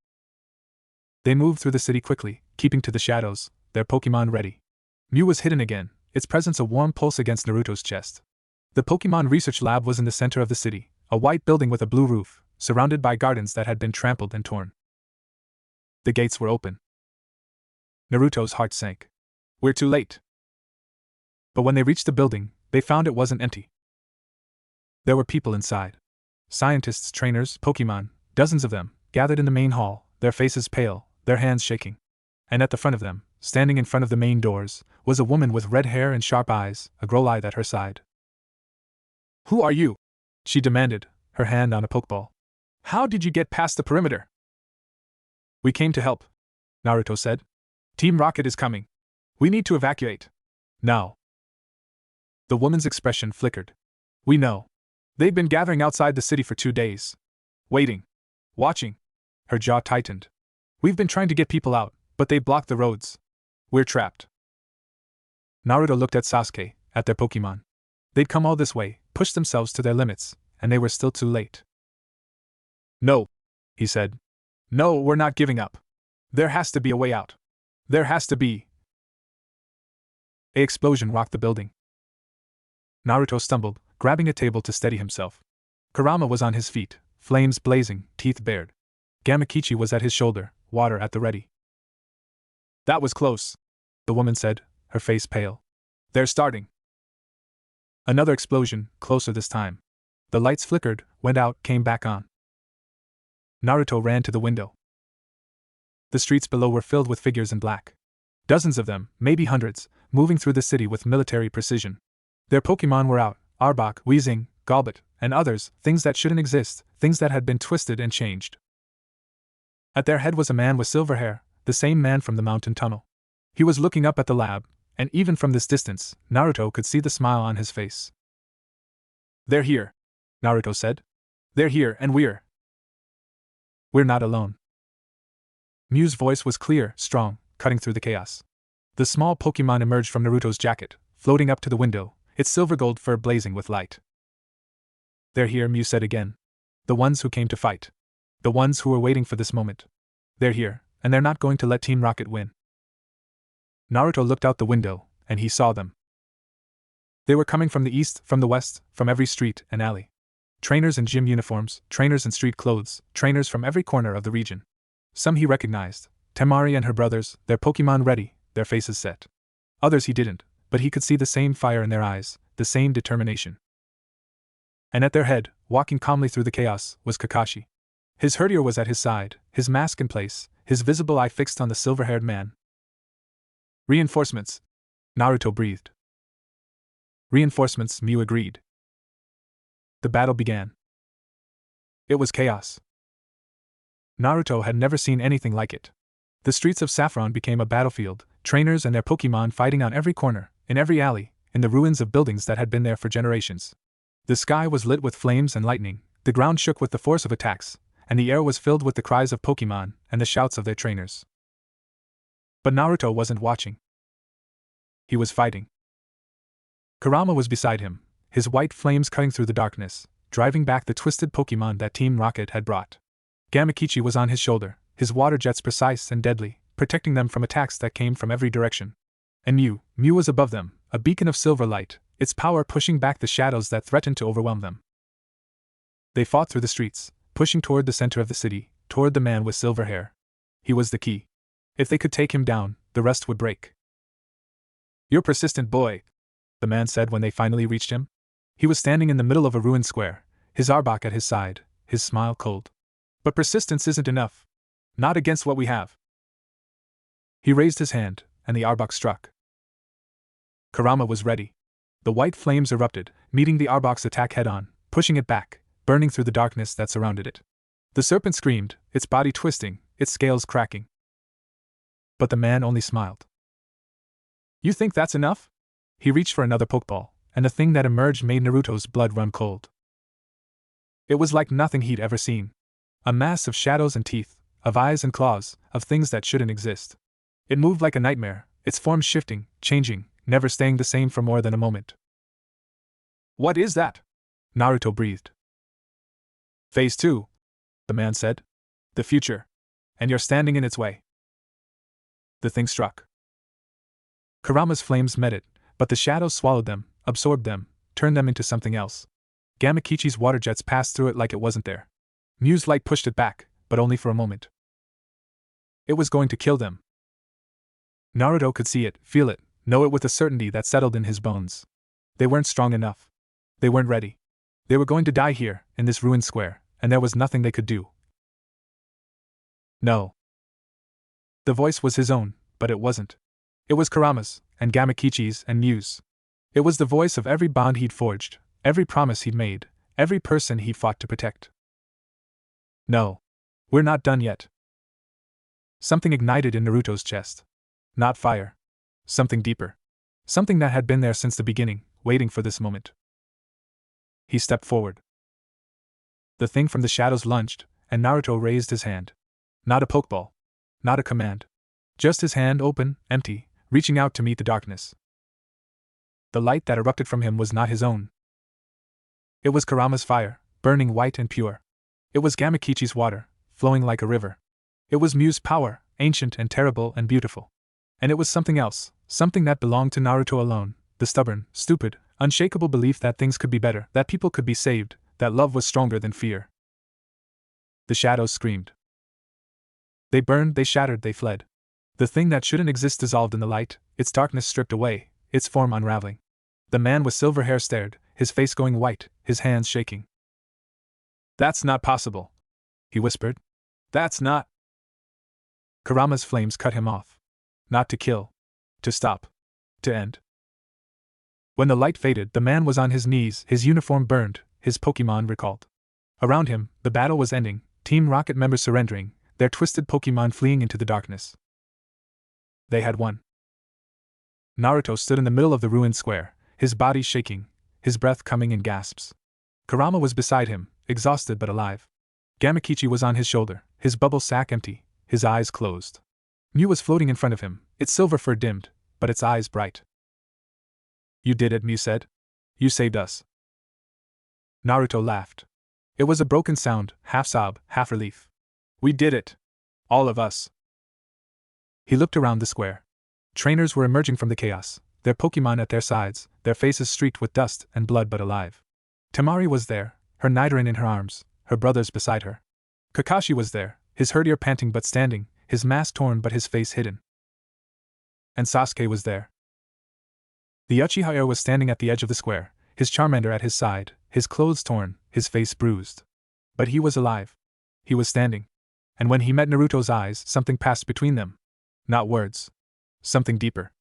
They moved through the city quickly, keeping to the shadows, their Pokemon ready. Mew was hidden again, its presence a warm pulse against Naruto's chest. The Pokemon research lab was in the center of the city, a white building with a blue roof, surrounded by gardens that had been trampled and torn. The gates were open. Naruto's heart sank. "We're too late." But when they reached the building, they found it wasn't empty. There were people inside. Scientists, trainers, Pokemon, dozens of them, gathered in the main hall, their faces pale, their hands shaking. And at the front of them, standing in front of the main doors, was a woman with red hair and sharp eyes, a Growlithe at her side. "Who are you?" she demanded, her hand on a Pokeball. "How did you get past the perimeter?" "We came to help," Naruto said. "Team Rocket is coming. We need to evacuate. Now." The woman's expression flickered. "We know. They've been gathering outside the city for 2 days. Waiting. Watching." Her jaw tightened. "We've been trying to get people out, but they blocked the roads. We're trapped." Naruto looked at Sasuke, at their Pokemon. They'd come all this way, pushed themselves to their limits, and they were still too late. "No," he said. "No, we're not giving up. There has to be a way out. There has to be." An explosion rocked the building. Naruto stumbled, grabbing a table to steady himself. Kurama was on his feet, flames blazing, teeth bared. Gamakichi was at his shoulder, water at the ready. "That was close," the woman said, her face pale. They're starting. Another explosion, closer this time. The lights flickered, went out, came back on. Naruto ran to the window. The streets below were filled with figures in black. Dozens of them, maybe hundreds, moving through the city with military precision. Their Pokémon were out: Arbok, Weezing, Golbat, and others, things that shouldn't exist, things that had been twisted and changed. At their head was a man with silver hair, the same man from the mountain tunnel. He was looking up at the lab, and even from this distance, Naruto could see the smile on his face. "They're here," Naruto said. "They're here, and we're not alone." Mew's voice was clear, strong, cutting through the chaos. The small Pokémon emerged from Naruto's jacket, floating up to the window, its silver-gold fur blazing with light. "They're here," Mew said again. "The ones who came to fight. The ones who were waiting for this moment. They're here, and they're not going to let Team Rocket win." Naruto looked out the window, and he saw them. They were coming from the east, from the west, from every street and alley. Trainers in gym uniforms, trainers in street clothes, trainers from every corner of the region. Some he recognized: Temari and her brothers, their Pokémon ready, their faces set. Others he didn't, but he could see the same fire in their eyes, the same determination. And at their head, walking calmly through the chaos, was Kakashi. His herdier was at his side, his mask in place, his visible eye fixed on the silver-haired man. "Reinforcements," Naruto breathed. "Reinforcements," Mew agreed. The battle began. It was chaos. Naruto had never seen anything like it. The streets of Saffron became a battlefield, trainers and their Pokémon fighting on every corner, in every alley, in the ruins of buildings that had been there for generations. The sky was lit with flames and lightning, the ground shook with the force of attacks, and the air was filled with the cries of Pokémon and the shouts of their trainers. But Naruto wasn't watching. He was fighting. Kurama was beside him, his white flames cutting through the darkness, driving back the twisted Pokémon that Team Rocket had brought. Gamakichi was on his shoulder, his water jets precise and deadly, protecting them from attacks that came from every direction. And Mew was above them, a beacon of silver light, its power pushing back the shadows that threatened to overwhelm them. They fought through the streets, pushing toward the center of the city, toward the man with silver hair. He was the key. If they could take him down, the rest would break. "You're persistent, boy," the man said when they finally reached him. He was standing in the middle of a ruined square, his Arbok at his side, his smile cold. "But persistence isn't enough. Not against what we have." He raised his hand, and the Arbok struck. Kurama was ready. The white flames erupted, meeting the Arbok's attack head-on, pushing it back, burning through the darkness that surrounded it. The serpent screamed, its body twisting, its scales cracking. But the man only smiled. "You think that's enough?" He reached for another Pokeball, and the thing that emerged made Naruto's blood run cold. It was like nothing he'd ever seen. A mass of shadows and teeth, of eyes and claws, of things that shouldn't exist. It moved like a nightmare, its form shifting, changing, never staying the same for more than a moment. "What is that?" Naruto breathed. "Phase 2, the man said. "The future. And you're standing in its way." The thing struck. Kurama's flames met it, but the shadows swallowed them, absorbed them, turned them into something else. Gamakichi's water jets passed through it like it wasn't there. Mew's light pushed it back, but only for a moment. It was going to kill them. Naruto could see it, feel it, know it with a certainty that settled in his bones. They weren't strong enough. They weren't ready. They were going to die here, in this ruined square, and there was nothing they could do. "No." The voice was his own, but it wasn't. It was Kurama's, and Gamakichi's, and Mew's. It was the voice of every bond he'd forged, every promise he'd made, every person he'd fought to protect. "No. We're not done yet." Something ignited in Naruto's chest. Not fire. Something deeper. Something that had been there since the beginning, waiting for this moment. He stepped forward. The thing from the shadows lunged, and Naruto raised his hand. Not a Pokeball. Not a command. Just his hand open, empty, reaching out to meet the darkness. The light that erupted from him was not his own. It was Kurama's fire, burning white and pure. It was Gamakichi's water, flowing like a river. It was Mew's power, ancient and terrible and beautiful. And it was something else, something that belonged to Naruto alone, the stubborn, stupid, unshakable belief that things could be better, that people could be saved, that love was stronger than fear. The shadows screamed. They burned, they shattered, they fled. The thing that shouldn't exist dissolved in the light, its darkness stripped away, its form unraveling. The man with silver hair stared, his face going white, his hands shaking. "That's not possible," he whispered. "That's not—" Kurama's flames cut him off. Not to kill. To stop. To end. When the light faded, the man was on his knees, his uniform burned, his Pokémon recalled. Around him, the battle was ending, Team Rocket members surrendering, their twisted Pokémon fleeing into the darkness. They had won. Naruto stood in the middle of the ruined square, his body shaking, his breath coming in gasps. Kurama was beside him, exhausted but alive. Gamakichi was on his shoulder, his bubble sack empty, his eyes closed. Mew was floating in front of him, its silver fur dimmed, but its eyes bright. "You did it," Mew said. "You saved us." Naruto laughed. It was a broken sound, half sob, half relief. "We did it. All of us." He looked around the square. Trainers were emerging from the chaos, their Pokémon at their sides, their faces streaked with dust and blood but alive. Temari was there, her Nidoran in her arms, her brothers beside her. Kakashi was there, his herdier panting but standing, his mask torn but his face hidden. And Sasuke was there. The Uchiha was standing at the edge of the square, his Charmander at his side, his clothes torn, his face bruised. But he was alive. He was standing. And when he met Naruto's eyes, something passed between them. Not words. Something deeper.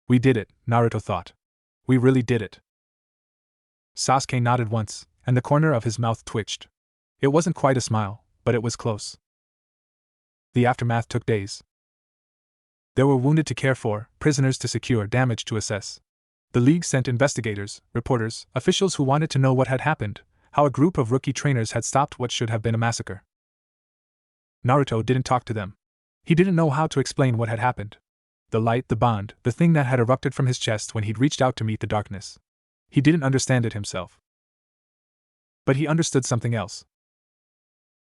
"We did it," Naruto thought. "We really did it." Sasuke nodded once, and the corner of his mouth twitched. It wasn't quite a smile, but it was close. The aftermath took days. There were wounded to care for, prisoners to secure, damage to assess. The League sent investigators, reporters, officials who wanted to know what had happened, how a group of rookie trainers had stopped what should have been a massacre. Naruto didn't talk to them. He didn't know how to explain what had happened. The light, the bond, the thing that had erupted from his chest when he'd reached out to meet the darkness. He didn't understand it himself. But he understood something else.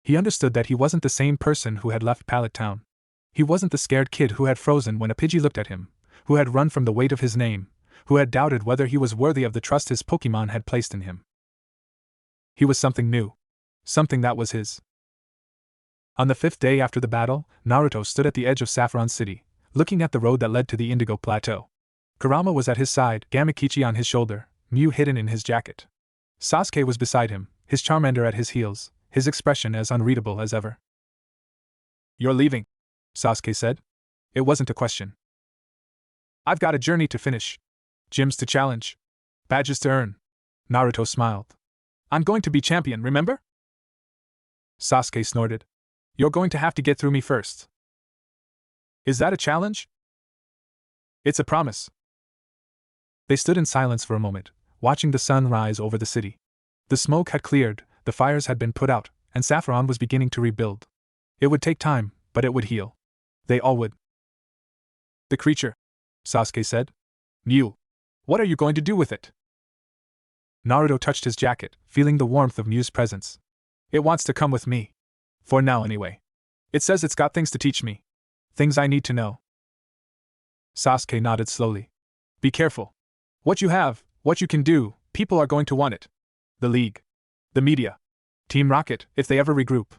He understood that he wasn't the same person who had left Pallet Town. He wasn't the scared kid who had frozen when a Pidgey looked at him, who had run from the weight of his name, who had doubted whether he was worthy of the trust his Pokémon had placed in him. He was something new. Something that was his. On the 5th day after the battle, Naruto stood at the edge of Saffron City, looking at the road that led to the Indigo Plateau. Kurama was at his side, Gamakichi on his shoulder, Mew hidden in his jacket. Sasuke was beside him, his Charmander at his heels, his expression as unreadable as ever. "You're leaving," Sasuke said. It wasn't a question. "I've got a journey to finish. Gyms to challenge. Badges to earn." Naruto smiled. "I'm going to be champion, remember?" Sasuke snorted. "You're going to have to get through me first." "Is that a challenge?" "It's a promise." They stood in silence for a moment, watching the sun rise over the city. The smoke had cleared, the fires had been put out, and Saffron was beginning to rebuild. It would take time, but it would heal. They all would. "The creature," Sasuke said. "Mew. What are you going to do with it?" Naruto touched his jacket, feeling the warmth of Mew's presence. "It wants to come with me. For now, anyway. It says it's got things to teach me. Things I need to know." Sasuke nodded slowly. "Be careful. What you have, what you can do, people are going to want it. The League. The media. Team Rocket, if they ever regroup."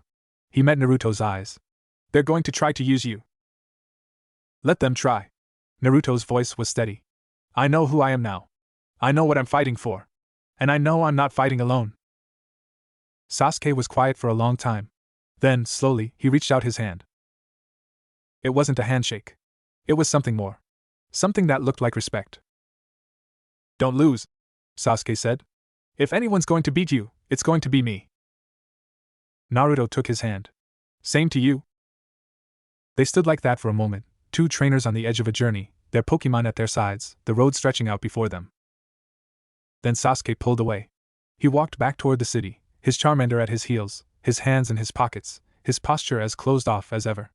He met Naruto's eyes. "They're going to try to use you." "Let them try." Naruto's voice was steady. "I know who I am now. I know what I'm fighting for. And I know I'm not fighting alone." Sasuke was quiet for a long time. Then, slowly, he reached out his hand. It wasn't a handshake. It was something more. Something that looked like respect. "Don't lose," Sasuke said. "If anyone's going to beat you, it's going to be me." Naruto took his hand. "Same to you." They stood like that for a moment, two trainers on the edge of a journey, their Pokémon at their sides, the road stretching out before them. Then Sasuke pulled away. He walked back toward the city, his Charmander at his heels, his hands in his pockets, his posture as closed off as ever.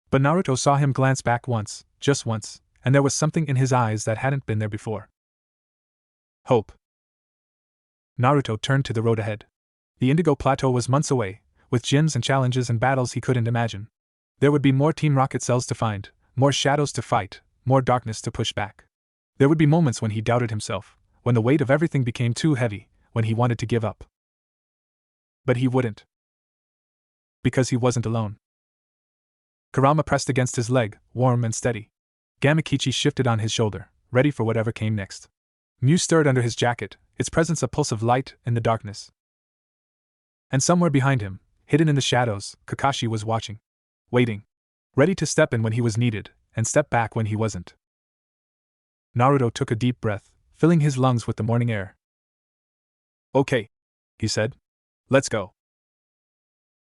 But Naruto saw him glance back once, just once, and there was something in his eyes that hadn't been there before. Hope. Naruto turned to the road ahead. The Indigo Plateau was months away, with gyms and challenges and battles he couldn't imagine. There would be more Team Rocket cells to find, more shadows to fight, more darkness to push back. There would be moments when he doubted himself, when the weight of everything became too heavy, when he wanted to give up. But he wouldn't. Because he wasn't alone. Kurama pressed against his leg, warm and steady. Gamakichi shifted on his shoulder, ready for whatever came next. Mew stirred under his jacket, its presence a pulse of light in the darkness. And somewhere behind him, hidden in the shadows, Kakashi was watching. Waiting. Ready to step in when he was needed, and step back when he wasn't. Naruto took a deep breath, filling his lungs with the morning air. "Okay," he said. "Let's go."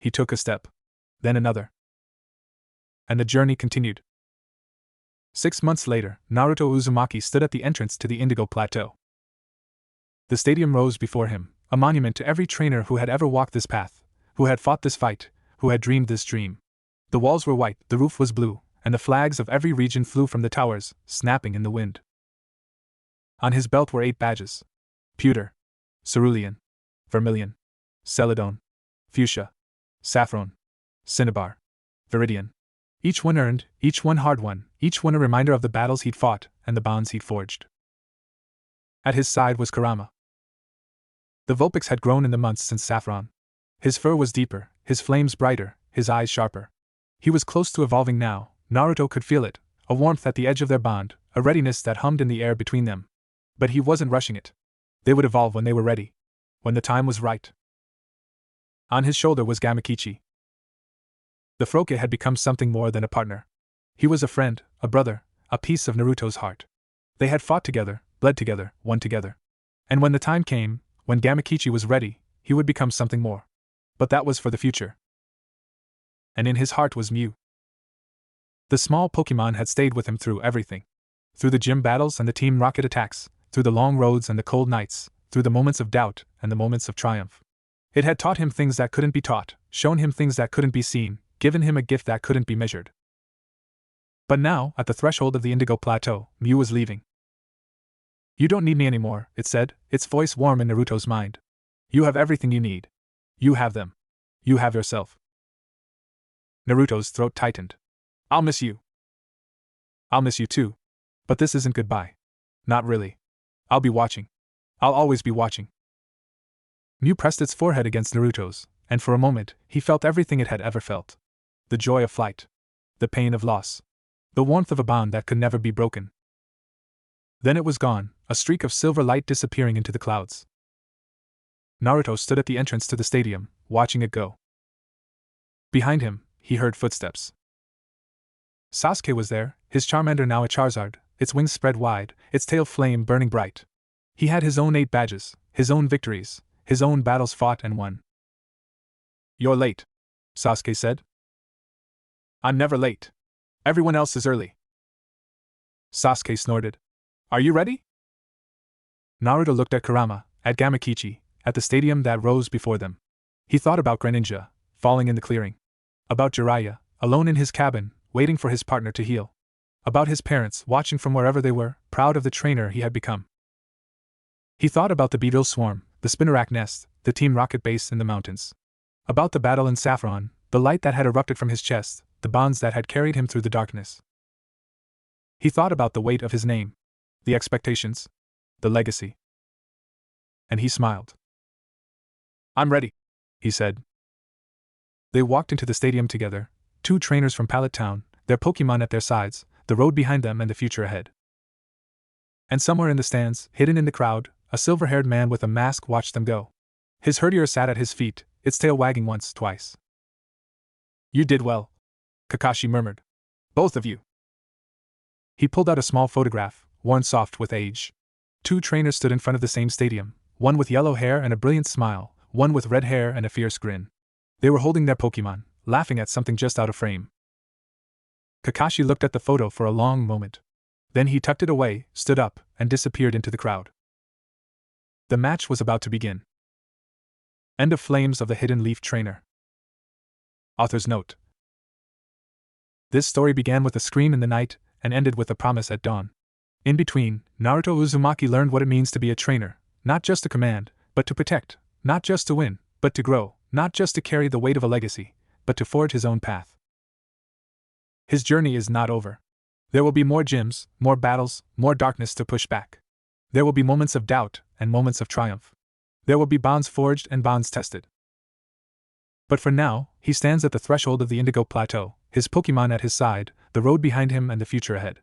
He took a step. Then another. And the journey continued. 6 months later, Naruto Uzumaki stood at the entrance to the Indigo Plateau. The stadium rose before him, a monument to every trainer who had ever walked this path, who had fought this fight, who had dreamed this dream. The walls were white, the roof was blue, and the flags of every region flew from the towers, snapping in the wind. On his belt were 8 badges: Pewter, Cerulean, Vermilion, Celadon, Fuchsia, Saffron, Cinnabar, Veridian. Each one earned, each one hard won, each one a reminder of the battles he'd fought and the bonds he'd forged. At his side was Kurama. The Vulpix had grown in the months since Saffron. His fur was deeper, his flames brighter, his eyes sharper. He was close to evolving now. Naruto could feel it, a warmth at the edge of their bond, a readiness that hummed in the air between them. But he wasn't rushing it. They would evolve when they were ready. When the time was right. On his shoulder was Gamakichi. The Froke had become something more than a partner. He was a friend, a brother, a piece of Naruto's heart. They had fought together, bled together, won together. And when the time came, when Gamakichi was ready, he would become something more. But that was for the future. And in his heart was Mew. The small Pokemon had stayed with him through everything. Through the gym battles and the Team Rocket attacks, through the long roads and the cold nights, through the moments of doubt and the moments of triumph. It had taught him things that couldn't be taught, shown him things that couldn't be seen, given him a gift that couldn't be measured. But now, at the threshold of the Indigo Plateau, Mew was leaving. "You don't need me anymore," it said, its voice warm in Naruto's mind. "You have everything you need. You have them. You have yourself." Naruto's throat tightened. "I'll miss you." "I'll miss you too. But this isn't goodbye. Not really. I'll be watching. I'll always be watching." Mew pressed its forehead against Naruto's, and for a moment, he felt everything it had ever felt. The joy of flight. The pain of loss. The warmth of a bond that could never be broken. Then it was gone, a streak of silver light disappearing into the clouds. Naruto stood at the entrance to the stadium, watching it go. Behind him, he heard footsteps. Sasuke was there, his Charmander now a Charizard, its wings spread wide, its tail flame burning bright. He had his own 8 badges, his own victories, his own battles fought and won. "You're late," Sasuke said. "I'm never late. Everyone else is early." Sasuke snorted. "Are you ready?" Naruto looked at Kurama, at Gamakichi, at the stadium that rose before them. He thought about Greninja, falling in the clearing. About Jeriah, alone in his cabin, waiting for his partner to heal. About his parents, watching from wherever they were, proud of the trainer he had become. He thought about the beetle swarm, the Spinnerack nest, the Team Rocket base in the mountains. About the battle in Saffron, the light that had erupted from his chest, the bonds that had carried him through the darkness. He thought about the weight of his name, the expectations, the legacy. And he smiled. "I'm ready," he said. They walked into the stadium together, 2 trainers from Pallet Town, their Pokemon at their sides, the road behind them and the future ahead. And somewhere in the stands, hidden in the crowd, a silver-haired man with a mask watched them go. His herdier sat at his feet, its tail wagging once, twice. "You did well," Kakashi murmured. "Both of you." He pulled out a small photograph, worn soft with age. 2 trainers stood in front of the same stadium, one with yellow hair and a brilliant smile, one with red hair and a fierce grin. They were holding their Pokemon, laughing at something just out of frame. Kakashi looked at the photo for a long moment. Then he tucked it away, stood up, and disappeared into the crowd. The match was about to begin. End of Flames of the Hidden Leaf Trainer. Author's note. This story began with a scream in the night, and ended with a promise at dawn. In between, Naruto Uzumaki learned what it means to be a trainer, not just to command, but to protect, not just to win, but to grow, not just to carry the weight of a legacy, but to forge his own path. His journey is not over. There will be more gyms, more battles, more darkness to push back. There will be moments of doubt and moments of triumph. There will be bonds forged and bonds tested. But for now, he stands at the threshold of the Indigo Plateau, his Pokemon at his side, the road behind him and the future ahead.